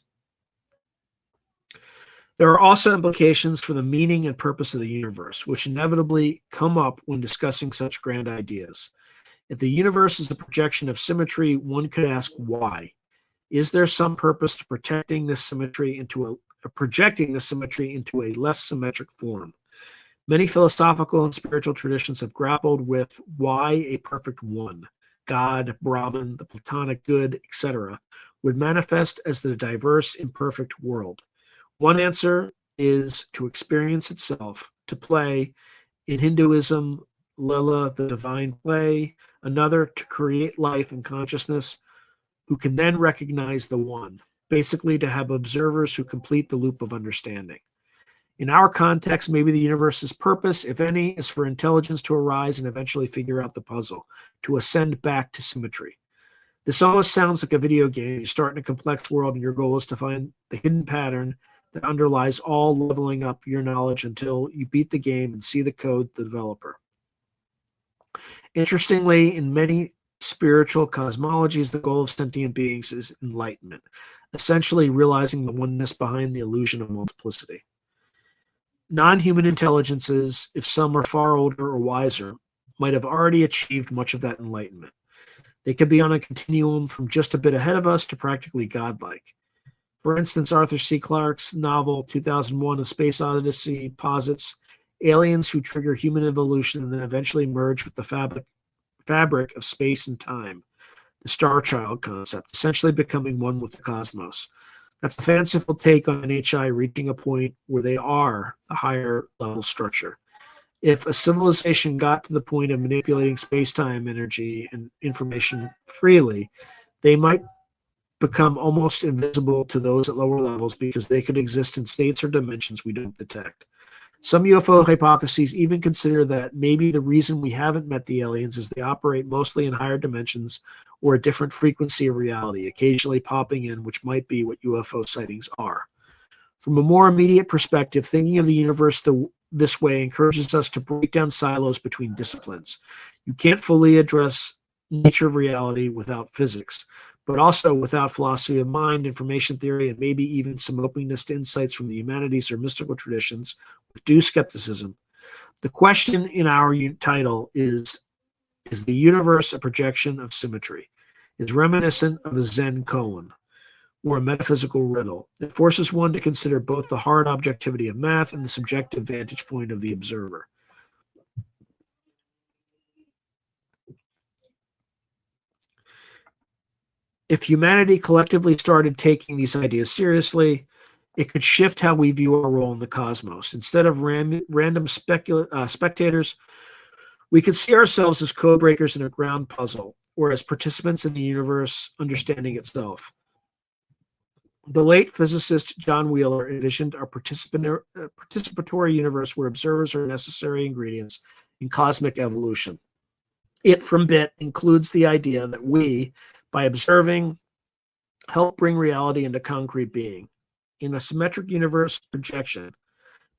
There are also implications for the meaning and purpose of the universe, which inevitably come up when discussing such grand ideas. If the universe is a projection of symmetry, one could ask why. Is there some purpose to projecting this symmetry into a less symmetric form? Many philosophical and spiritual traditions have grappled with why a perfect one, God, Brahman, the Platonic good, etc., would manifest as the diverse, imperfect world. One answer is to experience itself, to play. In Hinduism, Lila, the divine play. Another, to create life and consciousness, who can then recognize the one. Basically, to have observers who complete the loop of understanding. In our context, maybe the universe's purpose, if any, is for intelligence to arise and eventually figure out the puzzle, to ascend back to symmetry. This almost sounds like a video game. You start in a complex world and your goal is to find the hidden pattern that underlies all, leveling up your knowledge until you beat the game and see the code the developer. Interestingly, in many spiritual cosmologies, the goal of sentient beings is enlightenment, essentially realizing the oneness behind the illusion of multiplicity. Non-human intelligences, if some are far older or wiser, might have already achieved much of that enlightenment. They could be on a continuum from just a bit ahead of us to practically godlike. For instance, Arthur C. Clarke's novel 2001: A Space Odyssey posits aliens who trigger human evolution and then eventually merge with the fabric of space and time, the Star Child concept, essentially becoming one with the cosmos. That's a fanciful take on NHI reaching a point where they are the higher level structure. If a civilization got to the point of manipulating space-time energy and information freely, they might become almost invisible to those at lower levels because they could exist in states or dimensions we don't detect. Some UFO hypotheses even consider that maybe the reason we haven't met the aliens is they operate mostly in higher dimensions or a different frequency of reality, occasionally popping in, which might be what UFO sightings are. From a more immediate perspective, thinking of the universe this way encourages us to break down silos between disciplines. You can't fully address nature of reality without physics, but also without philosophy of mind, information theory, and maybe even some openness to insights from the humanities or mystical traditions with due skepticism. The question in our title is the universe a projection of symmetry? Is reminiscent of a Zen koan or a metaphysical riddle. It forces one to consider both the hard objectivity of math and the subjective vantage point of the observer. If humanity collectively started taking these ideas seriously, it could shift how we view our role in the cosmos. Instead of random spectators, we could see ourselves as code breakers in a ground puzzle, or as participants in the universe understanding itself. The late physicist John Wheeler envisioned a participatory universe where observers are necessary ingredients in cosmic evolution. It, from bit, includes the idea that we, by observing, help bring reality into concrete being. In a symmetric universe, projection,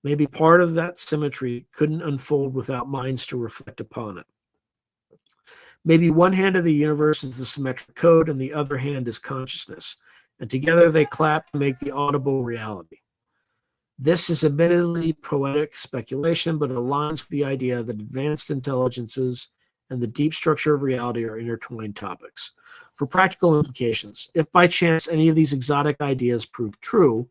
maybe part of that symmetry couldn't unfold without minds to reflect upon it. Maybe one hand of the universe is the symmetric code and the other hand is consciousness, and together they clap to make the audible reality. This is admittedly poetic speculation, but it aligns with the idea that advanced intelligences and the deep structure of reality are intertwined topics. For practical implications, if by chance any of these exotic ideas prove true,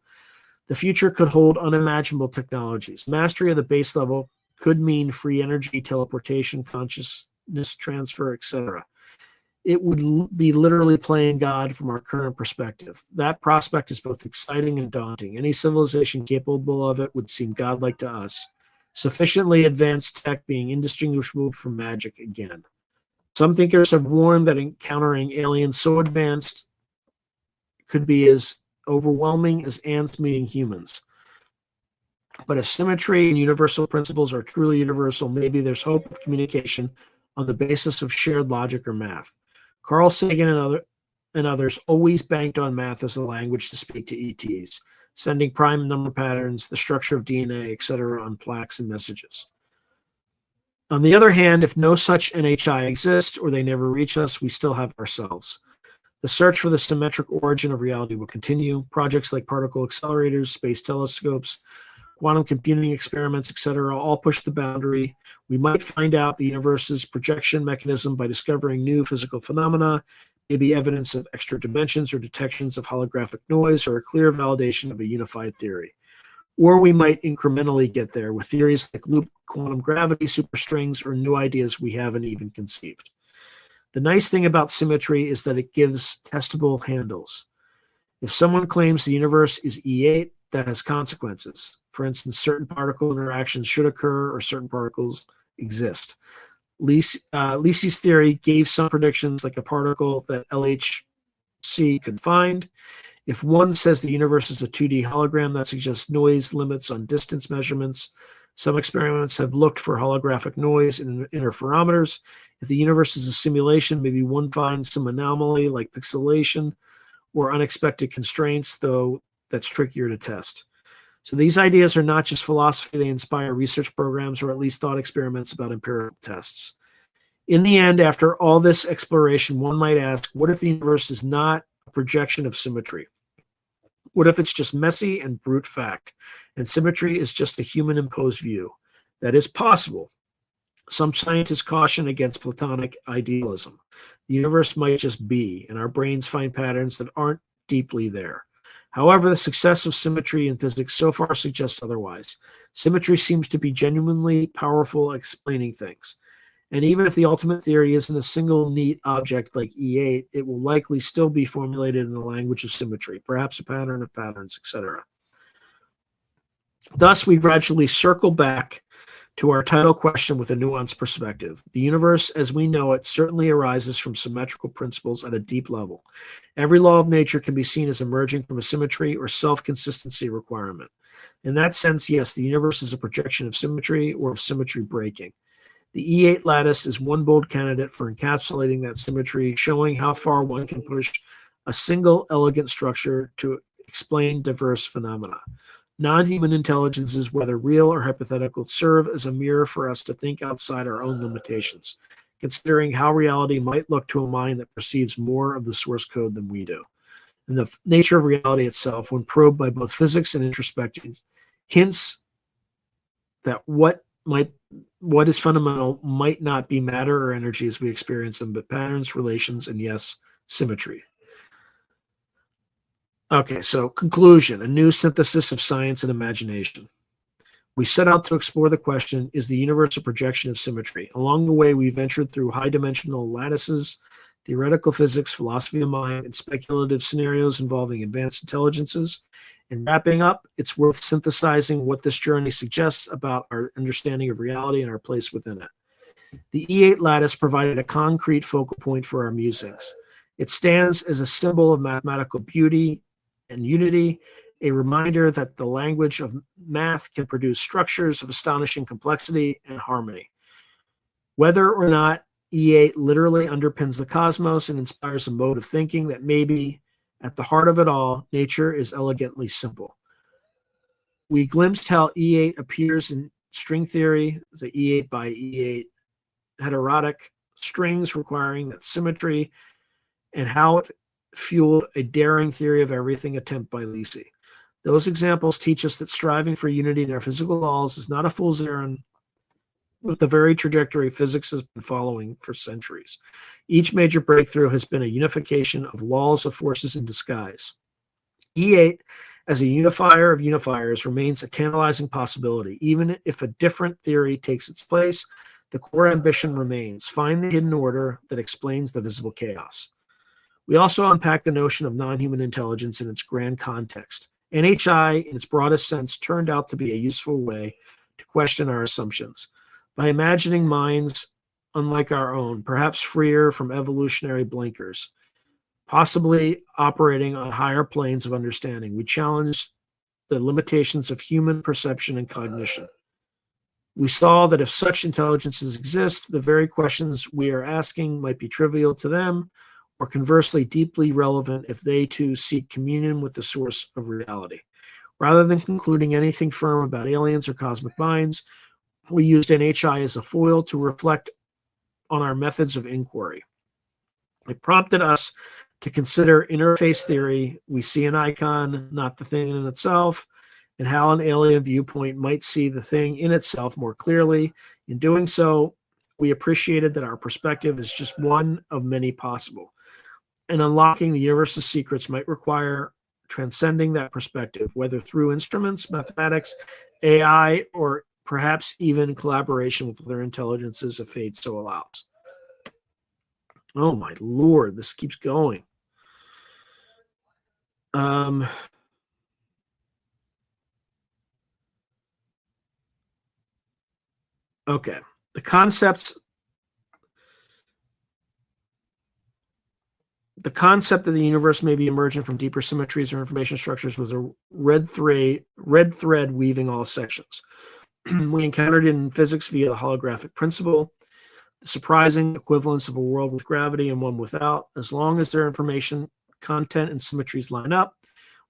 the future could hold unimaginable technologies. Mastery of the base level could mean free energy, teleportation, consciousness transfer, etc. It would be literally playing God from our current perspective. That prospect is both exciting and daunting. Any civilization capable of it would seem godlike to us, sufficiently advanced tech being indistinguishable from magic again. Some thinkers have warned that encountering aliens so advanced could be as overwhelming as ants meeting humans. But if symmetry and universal principles are truly universal, maybe there's hope of communication on the basis of shared logic or math. Carl Sagan and others always banked on math as a language to speak to ETs, sending prime number patterns, the structure of DNA, etc. on plaques and messages. On the other hand, if no such NHI exists or they never reach us, we still have ourselves. The search for the symmetric origin of reality will continue. Projects like particle accelerators, space telescopes, quantum computing experiments, etc., all push the boundary. We might find out the universe's projection mechanism by discovering new physical phenomena, maybe evidence of extra dimensions or detections of holographic noise, or a clear validation of a unified theory. Or we might incrementally get there with theories like loop quantum gravity, superstrings, or new ideas we haven't even conceived. The nice thing about symmetry is that it gives testable handles. If someone claims the universe is E8, that has consequences. For instance, certain particle interactions should occur or certain particles exist. Lisi's theory gave some predictions like a particle that LHC could find. If one says the universe is a 2D hologram, that suggests noise limits on distance measurements. Some experiments have looked for holographic noise in interferometers. If the universe is a simulation, maybe one finds some anomaly like pixelation or unexpected constraints, though that's trickier to test. So these ideas are not just philosophy, they inspire research programs or at least thought experiments about empirical tests. In the end, after all this exploration, one might ask, what if the universe is not a projection of symmetry? What if it's just messy and brute fact, and symmetry is just a human-imposed view? That is possible. Some scientists caution against Platonic idealism. The universe might just be, and our brains find patterns that aren't deeply there. However, the success of symmetry in physics so far suggests otherwise. Symmetry seems to be genuinely powerful at explaining things. And even if the ultimate theory isn't a single neat object like E8, it will likely still be formulated in the language of symmetry, perhaps a pattern of patterns, etc. Thus, we gradually circle back to our title question with a nuanced perspective. The universe, as we know it, certainly arises from symmetrical principles at a deep level. Every law of nature can be seen as emerging from a symmetry or self-consistency requirement. In that sense, yes, the universe is a projection of symmetry or of symmetry breaking. The E8 lattice is one bold candidate for encapsulating that symmetry, showing how far one can push a single elegant structure to explain diverse phenomena. Non-human intelligences, whether real or hypothetical, serve as a mirror for us to think outside our own limitations, considering how reality might look to a mind that perceives more of the source code than we do. And the nature of reality itself, when probed by both physics and introspection, hints that what is fundamental might not be matter or energy as we experience them, but patterns, relations, and yes, symmetry. Okay, so conclusion, a new synthesis of science and imagination. We set out to explore the question, is the universe a projection of symmetry? Along the way, we ventured through high-dimensional lattices, theoretical physics, philosophy of mind, and speculative scenarios involving advanced intelligences. In wrapping up, it's worth synthesizing what this journey suggests about our understanding of reality and our place within it. The E8 lattice provided a concrete focal point for our musings. It stands as a symbol of mathematical beauty and unity, a reminder that the language of math can produce structures of astonishing complexity and harmony. Whether or not E8 literally underpins the cosmos and inspires a mode of thinking that maybe at the heart of it all, nature is elegantly simple. We glimpsed how E8 appears in string theory, the E8 by E8 heterotic strings requiring that symmetry, and how it fueled a daring theory of everything attempt by Lisi. Those examples teach us that striving for unity in our physical laws is not a fool's errand, but the very trajectory physics has been following for centuries. Each major breakthrough has been a unification of laws of forces in disguise. E8, as a unifier of unifiers, remains a tantalizing possibility. Even if a different theory takes its place, the core ambition remains: find the hidden order that explains the visible chaos. We also unpack the notion of non-human intelligence in its grand context. NHI, in its broadest sense, turned out to be a useful way to question our assumptions. By imagining minds unlike our own, perhaps freer from evolutionary blinkers, possibly operating on higher planes of understanding, we challenge the limitations of human perception and cognition. We saw that if such intelligences exist, the very questions we are asking might be trivial to them, or conversely deeply relevant if they too seek communion with the source of reality. Rather than concluding anything firm about aliens or cosmic minds, we used NHI as a foil to reflect on our methods of inquiry. It prompted us to consider interface theory. We see an icon, not the thing in itself, and how an alien viewpoint might see the thing in itself more clearly. In doing so, we appreciated that our perspective is just one of many possible, and unlocking the universe's secrets might require transcending that perspective, whether through instruments, mathematics, AI, or perhaps even collaboration with other intelligences if fate so allows. Oh my Lord, this keeps going. Okay, the concept that the universe may be emergent from deeper symmetries or information structures was a red thread weaving all sections. We encountered it in physics via the holographic principle, the surprising equivalence of a world with gravity and one without. As long as their information, content, and symmetries line up,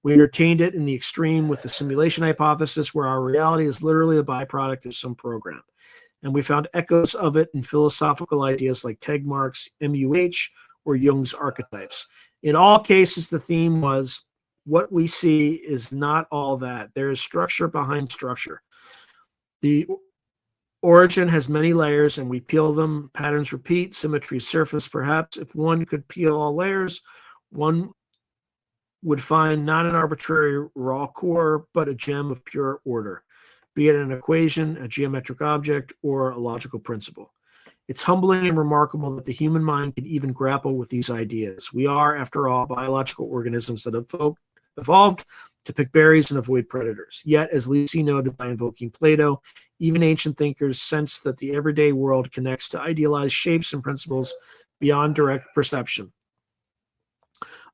we entertained it in the extreme with the simulation hypothesis, where our reality is literally a byproduct of some program. And we found echoes of it in philosophical ideas like Tegmark's MUH or Jung's archetypes. In all cases, the theme was what we see is not all that. There is structure behind structure. The origin has many layers, and we peel them. Patterns repeat, symmetries surface. Perhaps if one could peel all layers, one would find not an arbitrary raw core, but a gem of pure order, be it an equation, a geometric object, or a logical principle. It's humbling and remarkable that the human mind can even grapple with these ideas. We are, after all, biological organisms that have evolved to pick berries and avoid predators. Yet, as Lisi noted by invoking Plato, even ancient thinkers sense that the everyday world connects to idealized shapes and principles beyond direct perception.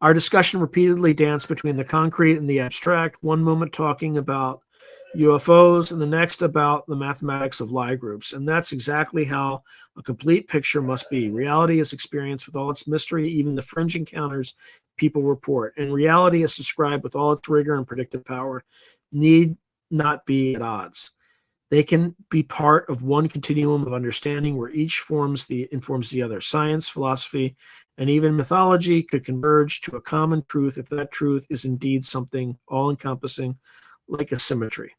Our discussion repeatedly danced between the concrete and the abstract, one moment talking about UFOs and the next about the mathematics of Lie groups. And that's exactly how a complete picture must be. Reality is experienced with all its mystery, even the fringe encounters people report. And reality is described with all its rigor and predictive power, need not be at odds. They can be part of one continuum of understanding where each informs the other. Science, philosophy, and even mythology could converge to a common truth if that truth is indeed something all-encompassing, like a symmetry.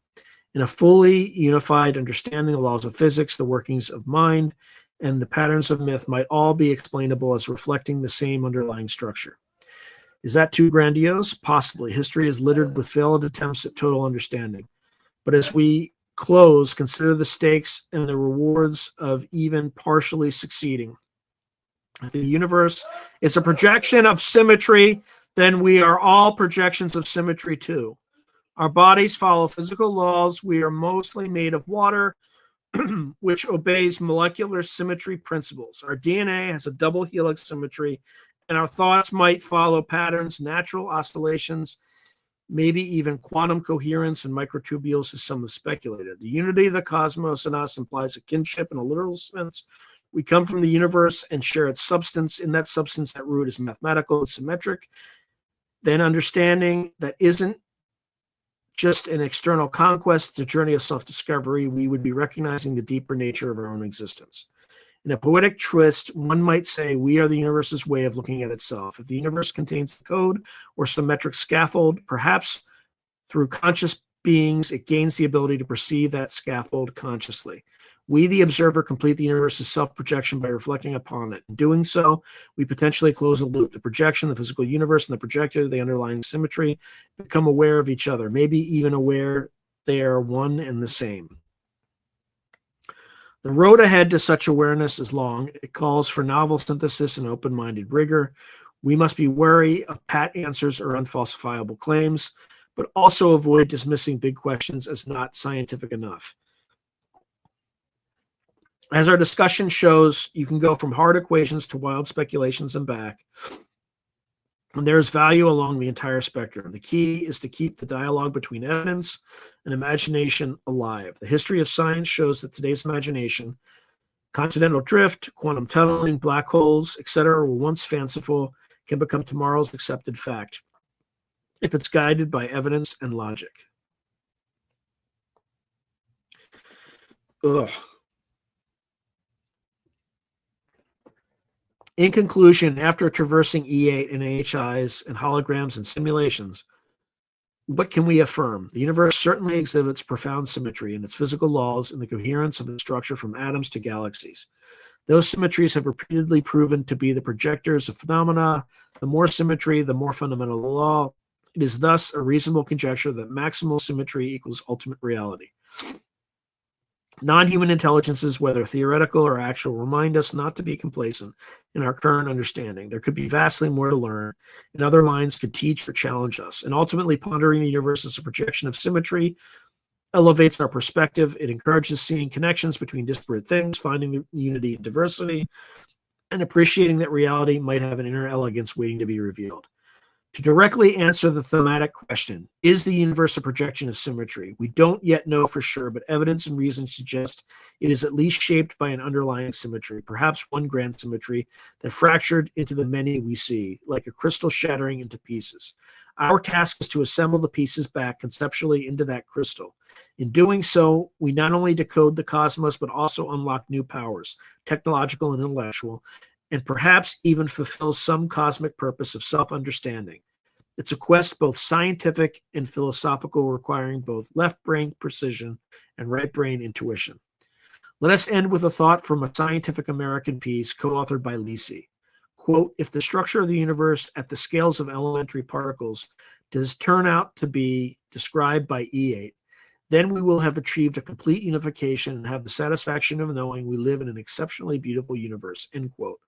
In a fully unified understanding of the laws of physics, the workings of mind, and the patterns of myth might all be explainable as reflecting the same underlying structure. Is that too grandiose? Possibly. History is littered with failed attempts at total understanding. But as we close, consider the stakes and the rewards of even partially succeeding. If the universe is a projection of symmetry, then we are all projections of symmetry too. Our bodies follow physical laws. We are mostly made of water, which obeys molecular symmetry principles. Our DNA has a double helix symmetry, and our thoughts might follow patterns, natural oscillations, maybe even quantum coherence and microtubules, as some have speculated. The unity of the cosmos in us implies a kinship in a literal sense. We come from the universe and share its substance. In that substance, that root is mathematical and symmetric. Then understanding that isn't just an external conquest, it's a journey of self-discovery. We would be recognizing the deeper nature of our own existence. In a poetic twist, one might say we are the universe's way of looking at itself. If the universe contains the code or symmetric scaffold, perhaps through conscious beings, it gains the ability to perceive that scaffold consciously. We, the observer, complete the universe's self-projection by reflecting upon it. In doing so, we potentially close a loop. The projection, the physical universe, and the projector, the underlying symmetry, become aware of each other, maybe even aware they are one and the same. The road ahead to such awareness is long. It calls for novel synthesis and open-minded rigor. We must be wary of pat answers or unfalsifiable claims, but also avoid dismissing big questions as not scientific enough. As our discussion shows, you can go from hard equations to wild speculations and back. And there is value along the entire spectrum. The key is to keep the dialogue between evidence and imagination alive. The history of science shows that today's imagination, continental drift, quantum tunneling, black holes, etc., were once fanciful, can become tomorrow's accepted fact if it's guided by evidence and logic. Ugh. In conclusion, after traversing E8 and NHIs and holograms and simulations, what can we affirm? The universe certainly exhibits profound symmetry in its physical laws and the coherence of its structure from atoms to galaxies. Those symmetries have repeatedly proven to be the projectors of phenomena. The more symmetry, the more fundamental the law. It is thus a reasonable conjecture that maximal symmetry equals ultimate reality. Non-human intelligences, whether theoretical or actual, remind us not to be complacent in our current understanding. There could be vastly more to learn, and other minds could teach or challenge us. And ultimately, pondering the universe as a projection of symmetry elevates our perspective. It encourages seeing connections between disparate things, finding the unity in diversity, and appreciating that reality might have an inner elegance waiting to be revealed. To directly answer the thematic question, is the universe a projection of symmetry? We don't yet know for sure, but evidence and reason suggest it is at least shaped by an underlying symmetry, perhaps one grand symmetry that fractured into the many we see, like a crystal shattering into pieces. Our task is to assemble the pieces back conceptually into that crystal. In doing so, we not only decode the cosmos, but also unlock new powers, technological and intellectual, and perhaps even fulfill some cosmic purpose of self-understanding. It's a quest both scientific and philosophical, requiring both left brain precision and right brain intuition. Let us end with a thought from a Scientific American piece co-authored by Lisi. Quote, if the structure of the universe at the scales of elementary particles does turn out to be described by E8, then we will have achieved a complete unification and have the satisfaction of knowing we live in an exceptionally beautiful universe, end quote.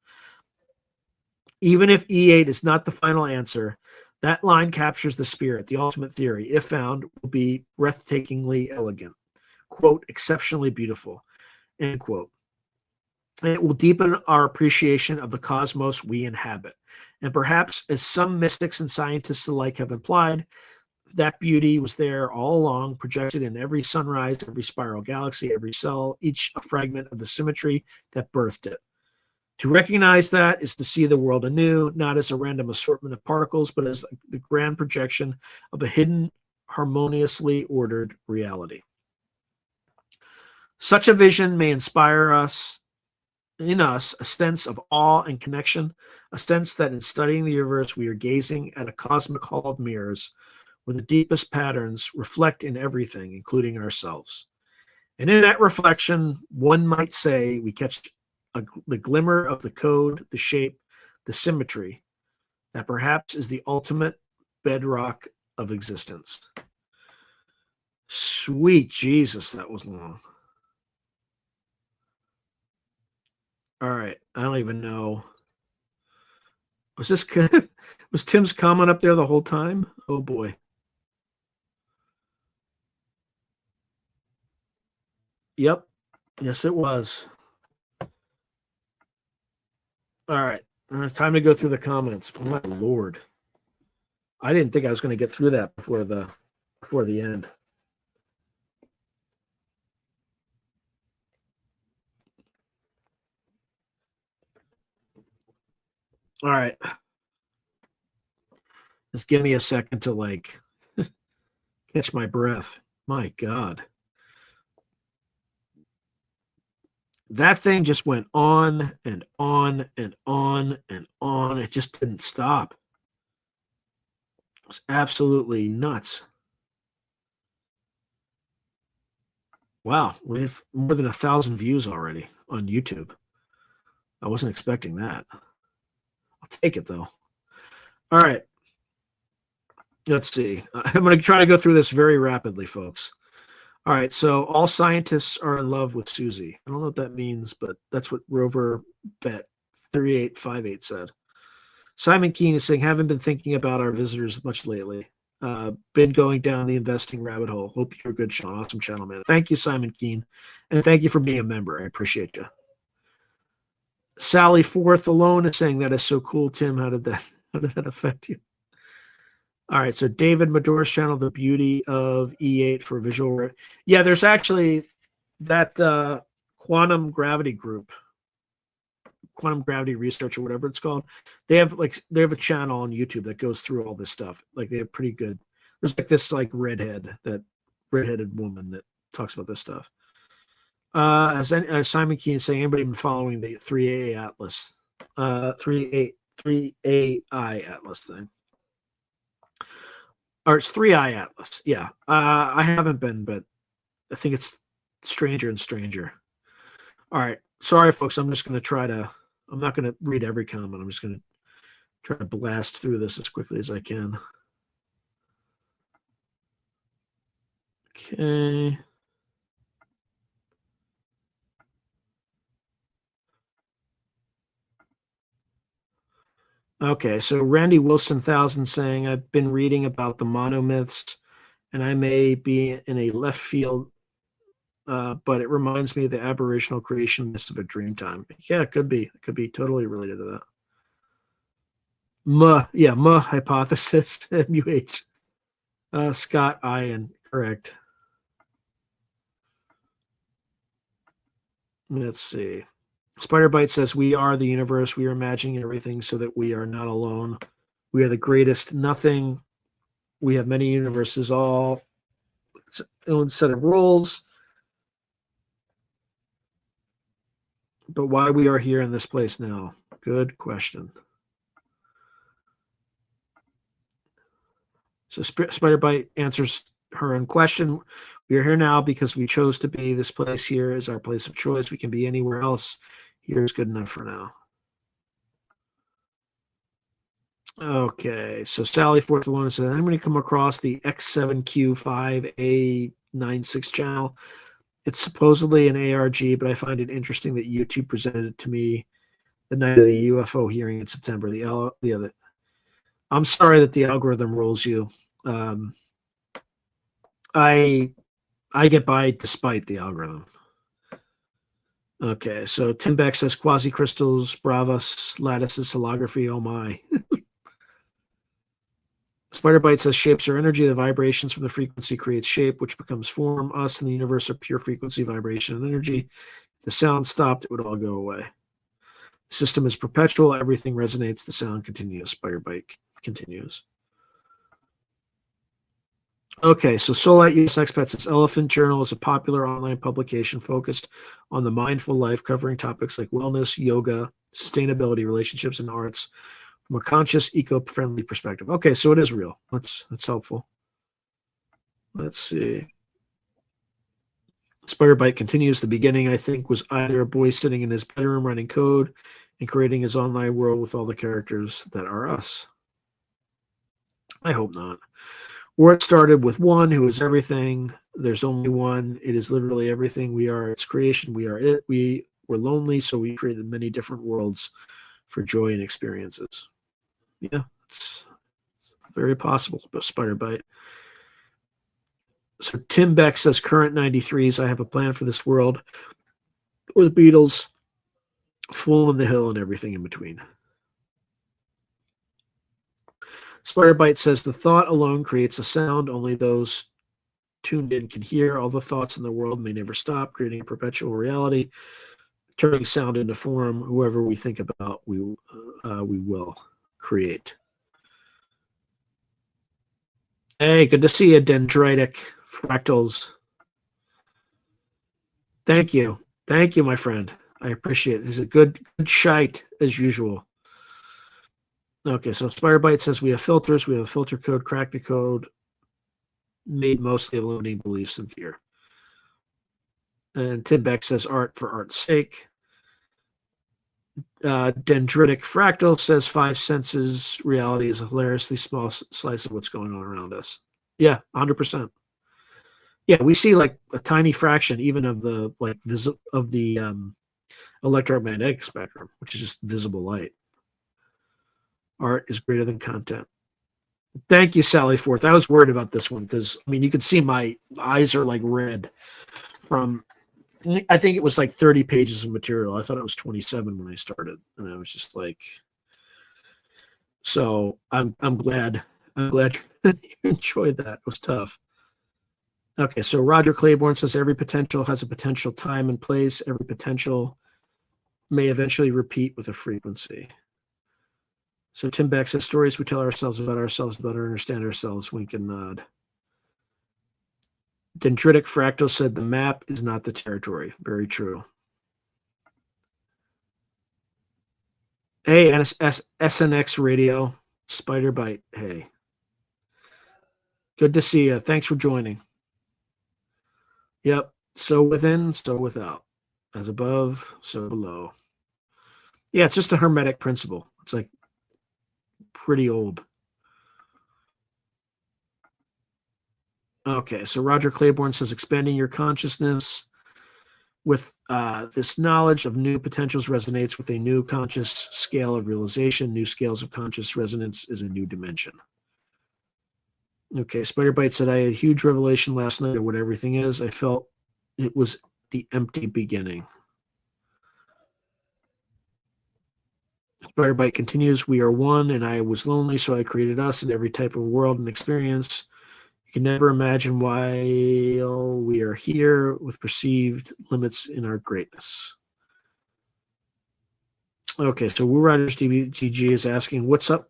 Even if E8 is not the final answer, that line captures the spirit. The ultimate theory, if found, will be breathtakingly elegant. Quote, exceptionally beautiful, end quote. And it will deepen our appreciation of the cosmos we inhabit. And perhaps, as some mystics and scientists alike have implied, that beauty was there all along, projected in every sunrise, every spiral galaxy, every cell, each a fragment of the symmetry that birthed it. To recognize that is to see the world anew, not as a random assortment of particles, but as the grand projection of a hidden, harmoniously ordered reality. Such a vision may inspire in us a sense of awe and connection, a sense that in studying the universe we are gazing at a cosmic hall of mirrors where the deepest patterns reflect in everything, including ourselves. And in that reflection, one might say we catch the glimmer of the code, the shape, the symmetry that perhaps is the ultimate bedrock of existence. Sweet Jesus, that was long. All right, I don't even know. Was this good? Was Tim's comment up there the whole time? Oh boy. Yep. Yes, it was. All right. Time to go through the comments. Oh, my Lord. I didn't think I was going to get through that before the end. All right. Just give me a second to like catch my breath. My God. That thing just went on and on and on and on. It just didn't stop. It was absolutely nuts. Wow, we have more than 1,000 views already on YouTube. I wasn't expecting that. I'll take it though. All right. Let's see. I'm going to try to go through this very rapidly, folks. All right. So all scientists are in love with Susie. I don't know what that means, but that's what Rover Bet 3858 said. Simon Keene is saying, haven't been thinking about our visitors much lately. Been going down the investing rabbit hole. Hope you're good, Sean. Awesome channel, man. Thank you, Simon Keene. And thank you for being a member. I appreciate you. Sally Forth alone is saying, that is so cool, Tim. How did that affect you? All right, so David Mador's channel, The Beauty of E8 for visual. Yeah, there's actually that quantum gravity group, quantum gravity research or whatever it's called. They have a channel on YouTube that goes through all this stuff. Like they have pretty good. There's like this redheaded woman that talks about this stuff. As Simon Keene is saying, anybody been following the 3A Atlas, 3AI Atlas thing? Or it's 3I Atlas. Yeah. I haven't been, but I think it's stranger and stranger. All right. Sorry, folks. I'm not going to read every comment. I'm just going to try to blast through this as quickly as I can. Okay. Okay, so Randy Wilson 1000 saying, I've been reading about the monomyths, and I may be in a left field, but it reminds me of the aberrational creation myths of a dream time. Yeah, it could be. It could be totally related to that. M hypothesis, MUH. Scott Ian, correct. Let's see. Spiderbite says, we are the universe. We are imagining everything so that we are not alone. We are the greatest nothing. We have many universes, all own set of rules. But why we are here in this place now? Good question. So Spiderbite answers her own question. We are here now because we chose to be. This place here is our place of choice. We can be anywhere else. Here is good enough for now. Okay, so Sally Forth Alone says, I'm going to come across the X7Q5A96 channel. It's supposedly an ARG, but I find it interesting that YouTube presented it to me the night of the UFO hearing in September. I'm sorry that the algorithm rules you. I get by despite the algorithm. Okay, so Tim Beck says quasi-crystals, bravas, lattices, holography. Oh my. Spiderbite says shapes are energy. The vibrations from the frequency creates shape, which becomes form. Us and the universe are pure frequency, vibration, and energy. If the sound stopped, it would all go away. The system is perpetual. Everything resonates. The sound continues. Spiderbite continues. Okay, so Solite US Expat says Elephant Journal is a popular online publication focused on the mindful life, covering topics like wellness, yoga, sustainability, relationships, and arts from a conscious, eco-friendly perspective. Okay, so it is real. That's helpful. Let's see. Spiderbite continues. The beginning, I think, was either a boy sitting in his bedroom writing code and creating his online world with all the characters that are us. I hope not. Or it started with one who is everything. There's only one. It is literally everything. We are its creation. We are it. We were lonely, so we created many different worlds for joy and experiences. Yeah, it's very possible, but spider bite. So Tim Beck says, current 93s, I have a plan for this world, or the Beatles, Fool in the Hill, and everything in between. Spider Bite says, the thought alone creates a sound only those tuned in can hear. All the thoughts in the world may never stop, creating a perpetual reality, turning sound into form. Whoever we think about, we will create. Hey, good to see you, Dendritic Fractals. Thank you. Thank you, my friend. I appreciate it. This is a good shite, as usual. Okay, so Spider says we have filters. We have a filter code, crack the code, made mostly of limiting beliefs and fear. And Tim Beck says art for art's sake. Dendritic Fractal says 5 senses reality is a hilariously small slice of what's going on around us. Yeah, 100%. Yeah, we see like a tiny fraction even of the electromagnetic spectrum, which is just visible light. Art is greater than content. Thank you, Sally Forth. I was worried about this one because, I mean, you can see my eyes are like red from, I think it was like 30 pages of material. I thought it was 27 when I started. And I was just like, so I'm glad you enjoyed that. It was tough. Okay, so Roger Claiborne says every potential has a potential time and place. Every potential may eventually repeat with a frequency. So Tim Beck says stories we tell ourselves to better understand ourselves. Wink and nod. Dendritic Fractal said the map is not the territory. Very true. Hey, SNX Radio, Spider Bite. Hey, good to see you. Thanks for joining. Yep. So within, so without. As above, so below. Yeah, it's just a hermetic principle. It's like pretty old. Okay, so Roger Claiborne says expanding your consciousness with this knowledge of new potentials resonates with a new conscious scale of realization. New scales of conscious resonance is a new dimension. Okay, Spider Bite said, I had a huge revelation last night of what everything is. I felt it was the empty beginning. Spider Bite continues, we are one, and I was lonely, so I created us in every type of world and experience. You can never imagine why we are here with perceived limits in our greatness. Okay, so Woo Riders DBGG is asking, what's up,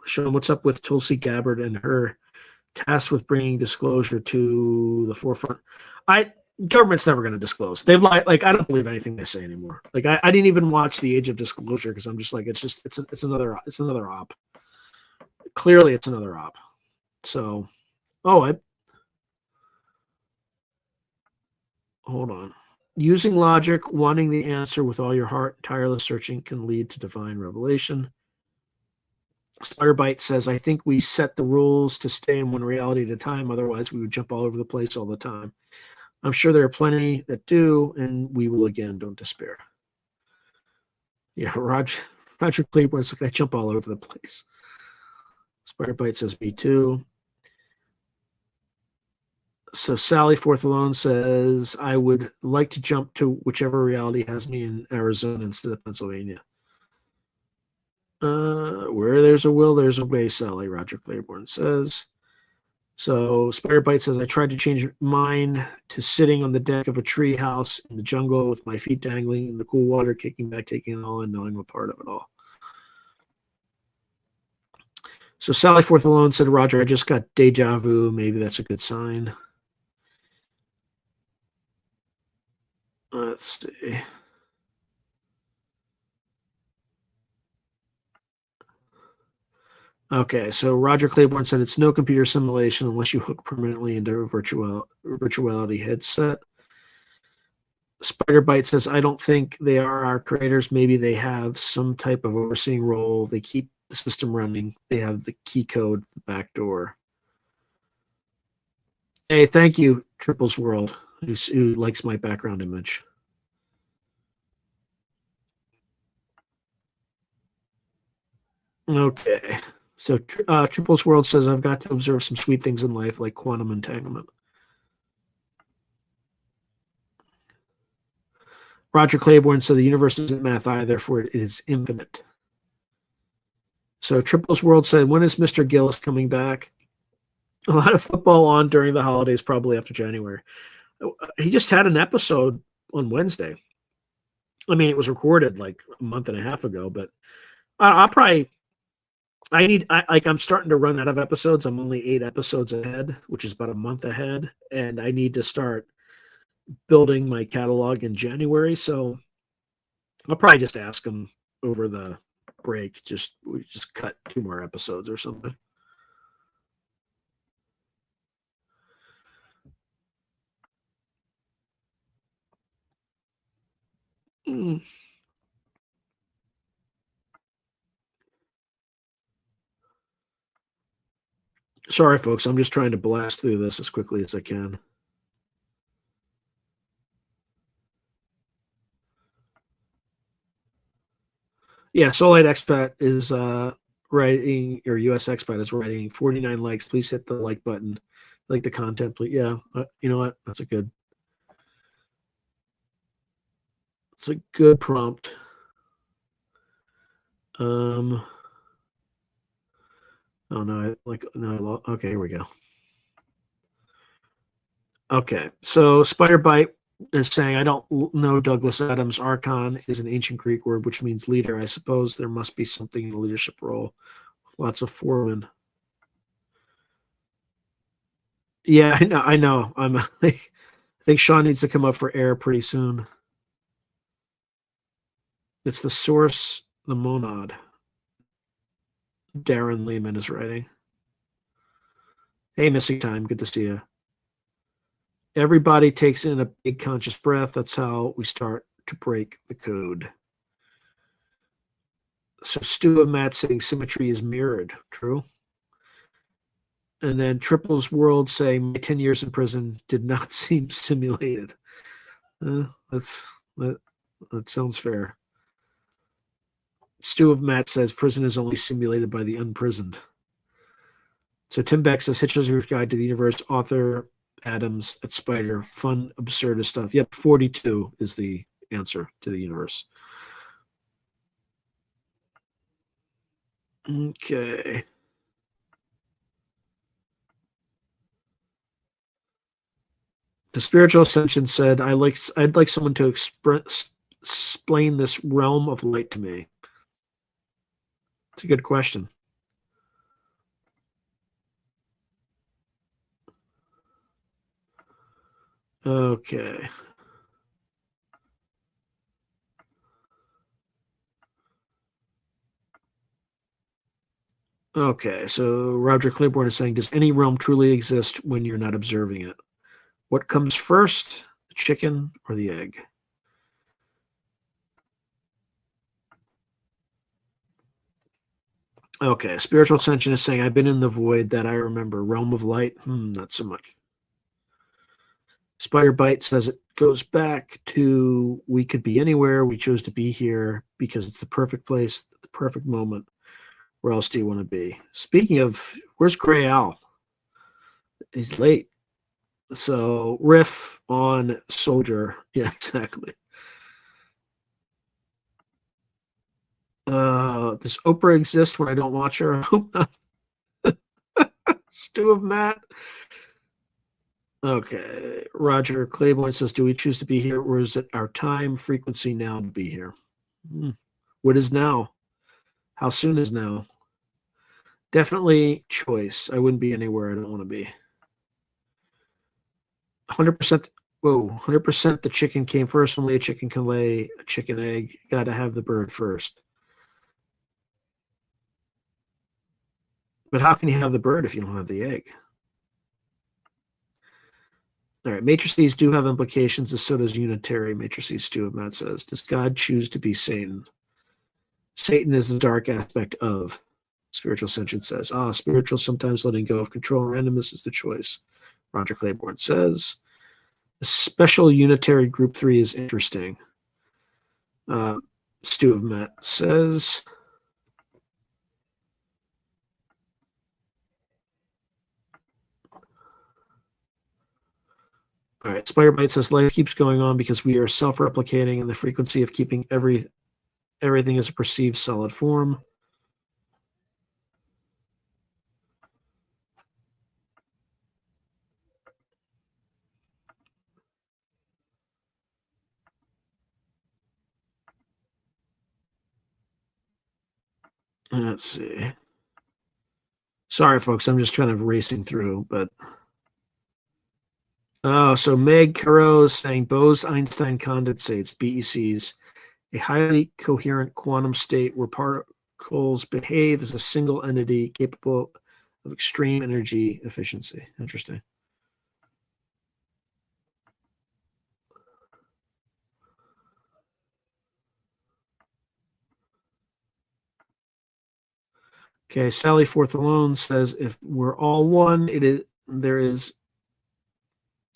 Sean, what's up with Tulsi Gabbard and her tasked with bringing disclosure to the forefront? Government's never going to disclose. They've like I don't believe anything they say anymore. Like I didn't even watch The Age of Disclosure because I'm just like it's another op. Clearly, it's another op. So, hold on. Using logic, wanting the answer with all your heart, tireless searching can lead to divine revelation. Spider says, I think we set the rules to stay in one reality at a time. Otherwise, we would jump all over the place all the time. I'm sure there are plenty that do, and we will again. Don't despair. Yeah, Roger Claiborne's like, I jump all over the place. Spider says, me too. So Sally Forth Alone says, I would like to jump to whichever reality has me in Arizona instead of Pennsylvania. Where there's a will, there's a way, Sally, Roger Claiborne says. So Spider says, I tried to change mine to sitting on the deck of a tree house in the jungle with my feet dangling in the cool water, kicking back, taking it all in, knowing I'm a part of it all. So Sally Forth Alone said, Roger, I just got deja vu. Maybe that's a good sign. Let's see. Okay, so Roger Claiborne said it's no computer simulation unless you hook permanently into a virtuality headset. Spider says, I don't think they are our creators. Maybe they have some type of overseeing role. They keep the system running. They have the key code, the back door. Hey, thank you, Triples World, who likes my background image. Okay. So Triples World says, I've got to observe some sweet things in life like quantum entanglement. Roger Claiborne said the universe isn't math either, for it is infinite. So Triples World said, when is Mr. Gillis coming back? A lot of football on during the holidays, probably after January. He just had an episode on Wednesday. I mean, it was recorded like a month and a half ago, but I'll probably. I'm starting to run out of episodes. I'm only 8 episodes ahead, which is about a month ahead, and I need to start building my catalog in January. So I'll probably just ask him over the break. We just cut 2 more episodes or something. Mm. Sorry, folks. I'm just trying to blast through this as quickly as I can. Yeah, Solite Expat is writing, or US Expat is writing 49 likes. Please hit the like button. Like the content, please. Yeah, you know what? It's a good prompt. Oh no, no. Okay, here we go. Okay, so Spider Bite is saying, I don't know Douglas Adams. Archon is an ancient Greek word which means leader. I suppose there must be something in a leadership role with lots of foremen. Yeah, I know. I think Sean needs to come up for air pretty soon. It's the source, the monad. Darren Lehman is writing. Hey, missing time. Good to see you. Everybody takes in a big conscious breath. That's how we start to break the code. So Stu of Matt saying symmetry is mirrored. True. And then Triples World saying my 10 years in prison did not seem simulated. That sounds fair. Stu of Matt says prison is only simulated by the unprisoned. So Tim Beck says Hitchhiker's Guide to the Universe, author Adams at Spider. Fun, absurdist stuff. Yep, 42 is the answer to the universe. Okay. The spiritual ascension said, I'd like someone to explain this realm of light to me. It's a good question. Okay. Okay, so Roger Claiborne is saying, does any realm truly exist when you're not observing it? What comes first, the chicken or the egg? Okay, spiritual ascension is saying, I've been in the void that I remember. Realm of light? Not so much. Spider Bite says it goes back to we could be anywhere. We chose to be here because it's the perfect place, the perfect moment. Where else do you want to be? Speaking of, where's Gray Owl? He's late. So riff on Soldier. Yeah, exactly. Does Oprah exist when I don't watch her? I hope not. Stu of Matt. Okay. Roger Claiborne says, do we choose to be here or is it our time frequency now to be here? What is now? How soon is now? Definitely choice. I wouldn't be anywhere I don't want to be. 100%. Whoa, 100% the chicken came first. Only a chicken can lay a chicken egg. Got to have the bird first. But how can you have the bird if you don't have the egg? All right, matrices do have implications, as so does unitary matrices too, Matt says. Does God choose to be Satan? Satan is the dark aspect of. Spiritual Ascension says. Spiritual, sometimes letting go of control. Randomness is the choice. Roger Claiborne says. The special unitary group 3 is interesting. Stu of Matt says. All right. Spider Bite says life keeps going on because we are self-replicating and the frequency of keeping everything as a perceived solid form. Let's see. Sorry, folks. I'm just kind of racing through, but oh, so Meg Caro is saying Bose-Einstein condensates (BECs), a highly coherent quantum state where particles behave as a single entity capable of extreme energy efficiency. Interesting. Okay, Sally Forth Alone says if we're all one, there is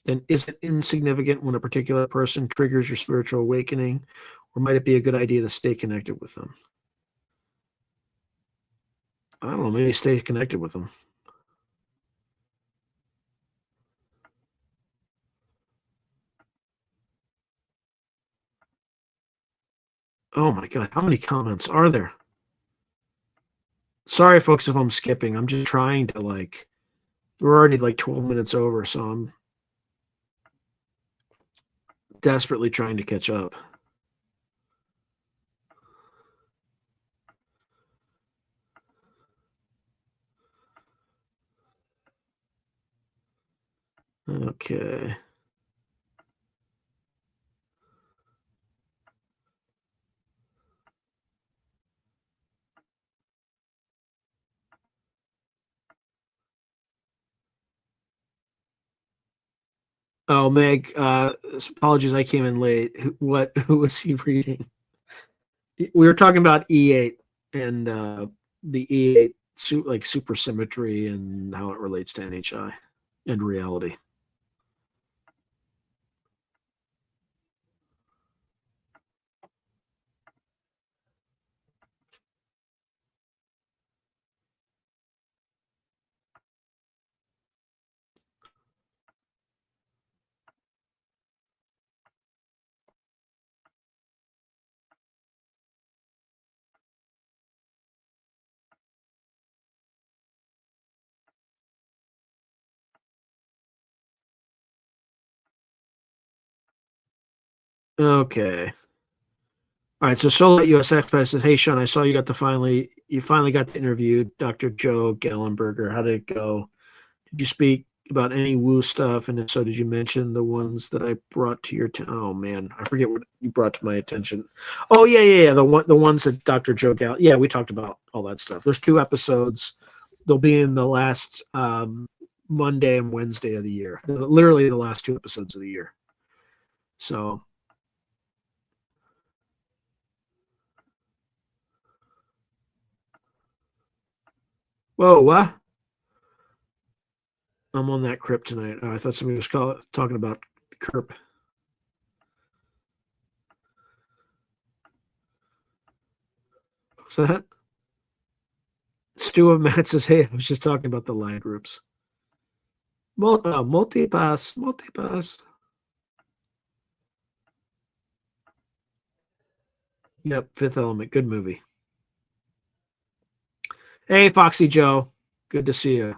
then is it insignificant when a particular person triggers your spiritual awakening, or might it be a good idea to stay connected with them? I don't know, maybe stay connected with them. Oh my god, how many comments are there? Sorry, folks, if I'm skipping. I'm just trying to we're already like 12 minutes over, so I'm desperately trying to catch up. Okay. Oh, Meg, apologies, I came in late. Who was he reading? We were talking about E8 and the E8 supersymmetry and how it relates to NHI and reality. Okay. All right, so Solar US Express says, "Hey Sean, I saw you finally got to interview Dr. Joe Gallenberger. How did it go? Did you speak about any woo stuff? And if so, did you mention the ones that I brought to your oh man, I forget what you brought to my attention. Oh yeah. The ones that Dr. Joe Gall. Yeah, we talked about all that stuff. There's 2 episodes. They'll be in the last Monday and Wednesday of the year. Literally the last 2 episodes of the year. So, whoa, what? I'm on that crypt tonight. Oh, I thought somebody was talking about Kerp. So that Stu of Matt says, "Hey, I was just talking about the line groups. Multipass. Yep, Fifth Element, good movie. Hey, Foxy Joe, good to see you.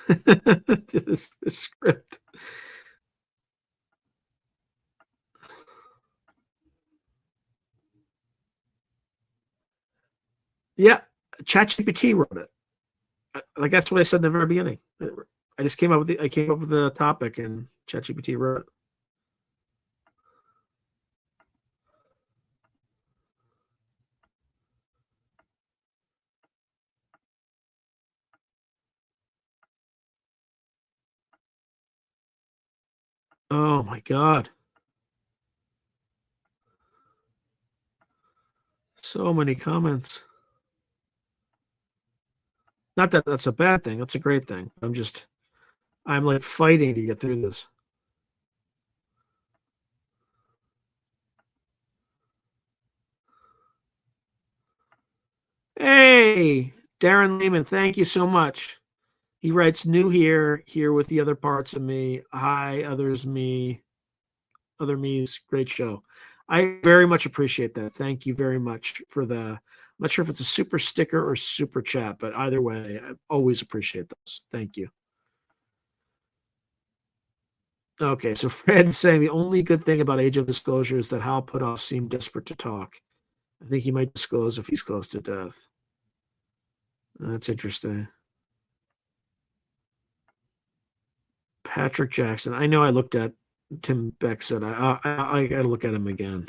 this script. Yeah, ChatGPT wrote it. Like that's what I said in the very beginning. I came up with the topic and ChatGPT wrote it. Oh my god. So many comments. Not that that's a bad thing. That's a great thing. I'm like fighting to get through this. Hey, Darren Lehman, thank you so much. He writes, new here with the other parts of me. Hi, other me's, great show. I very much appreciate that. Thank you very much for the. I'm not sure if it's a super sticker or super chat, but either way, I always appreciate those. Thank you. Okay, so Fred's saying the only good thing about Age of Disclosure is that Hal Puthoff seemed desperate to talk. I think he might disclose if he's close to death. That's interesting. Patrick Jackson. I know I looked at Tim Beck said I got to look at him again.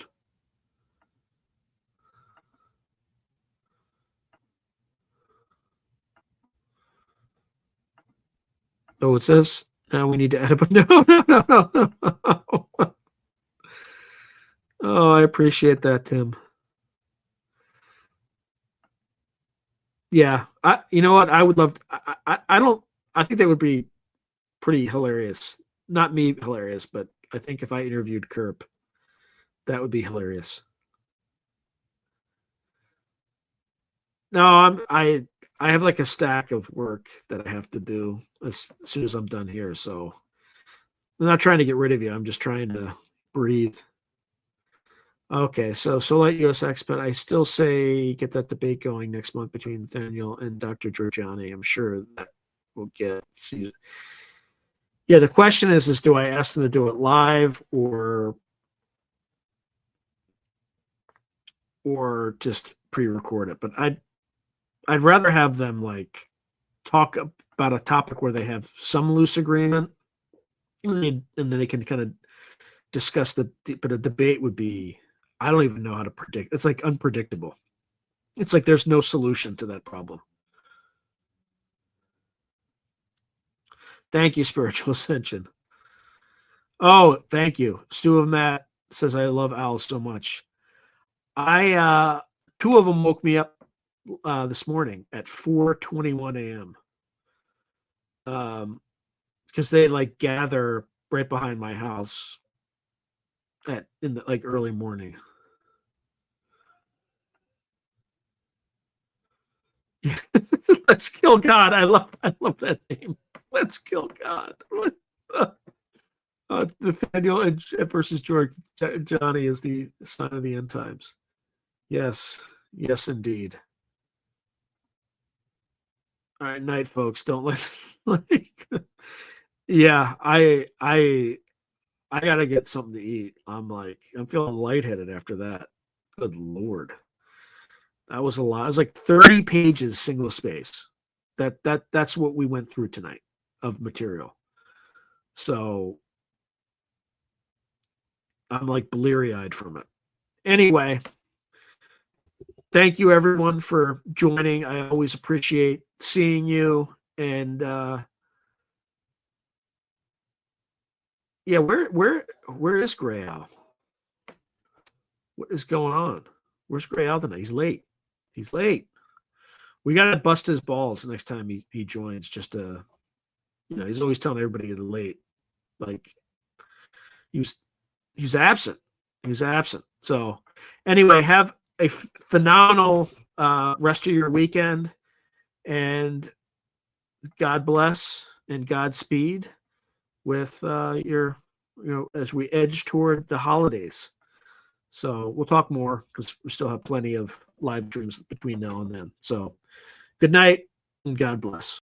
Oh, it says now we need to edit, but no. Oh, I appreciate that, Tim. Yeah, you know what? I would love. I don't. I think that would be pretty hilarious. Not me hilarious, but I think if I interviewed Kerp, that would be hilarious. No, I have like a stack of work that I have to do as soon as I'm done here. So I'm not trying to get rid of you. I'm just trying to breathe. Okay, so Solite USX, but I still say get that debate going next month between Nathaniel and Dr. Giorgiani. I'm sure that will get. Yeah, the question is do I ask them to do it live or just pre-record it? But I'd rather have them like talk about a topic where they have some loose agreement, and then they can kind of discuss but a debate would be I don't even know how to predict. It's like unpredictable. It's like there's no solution to that problem. Thank you, Spiritual Ascension. Oh, thank you. Stu of Matt says I love Al so much. I two of them woke me up this morning at 4:21 a.m. Because they like gather right behind my house in the like early morning. Let's kill God. I love that name. Let's kill God. Nathaniel versus George Johnny is the sign of the end times. Yes, yes, indeed. All right, night, folks. Don't let like. Yeah, I gotta get something to eat. I'm feeling lightheaded after that. Good Lord. That was a lot. It was like 30 pages single space. That's what we went through tonight of material. So I'm like bleary eyed from it. Anyway, thank you everyone for joining. I always appreciate seeing you. And yeah, where is Gray Al? What is going on? Where's Gray Al tonight? He's late. He's late. We gotta bust his balls the next time he joins. Just to he's always telling everybody he's late. Like he was he's absent. He was absent. So anyway, have a phenomenal rest of your weekend, and God bless and Godspeed with your as we edge toward the holidays. So we'll talk more because we still have plenty of live streams between now and then. So good night and God bless.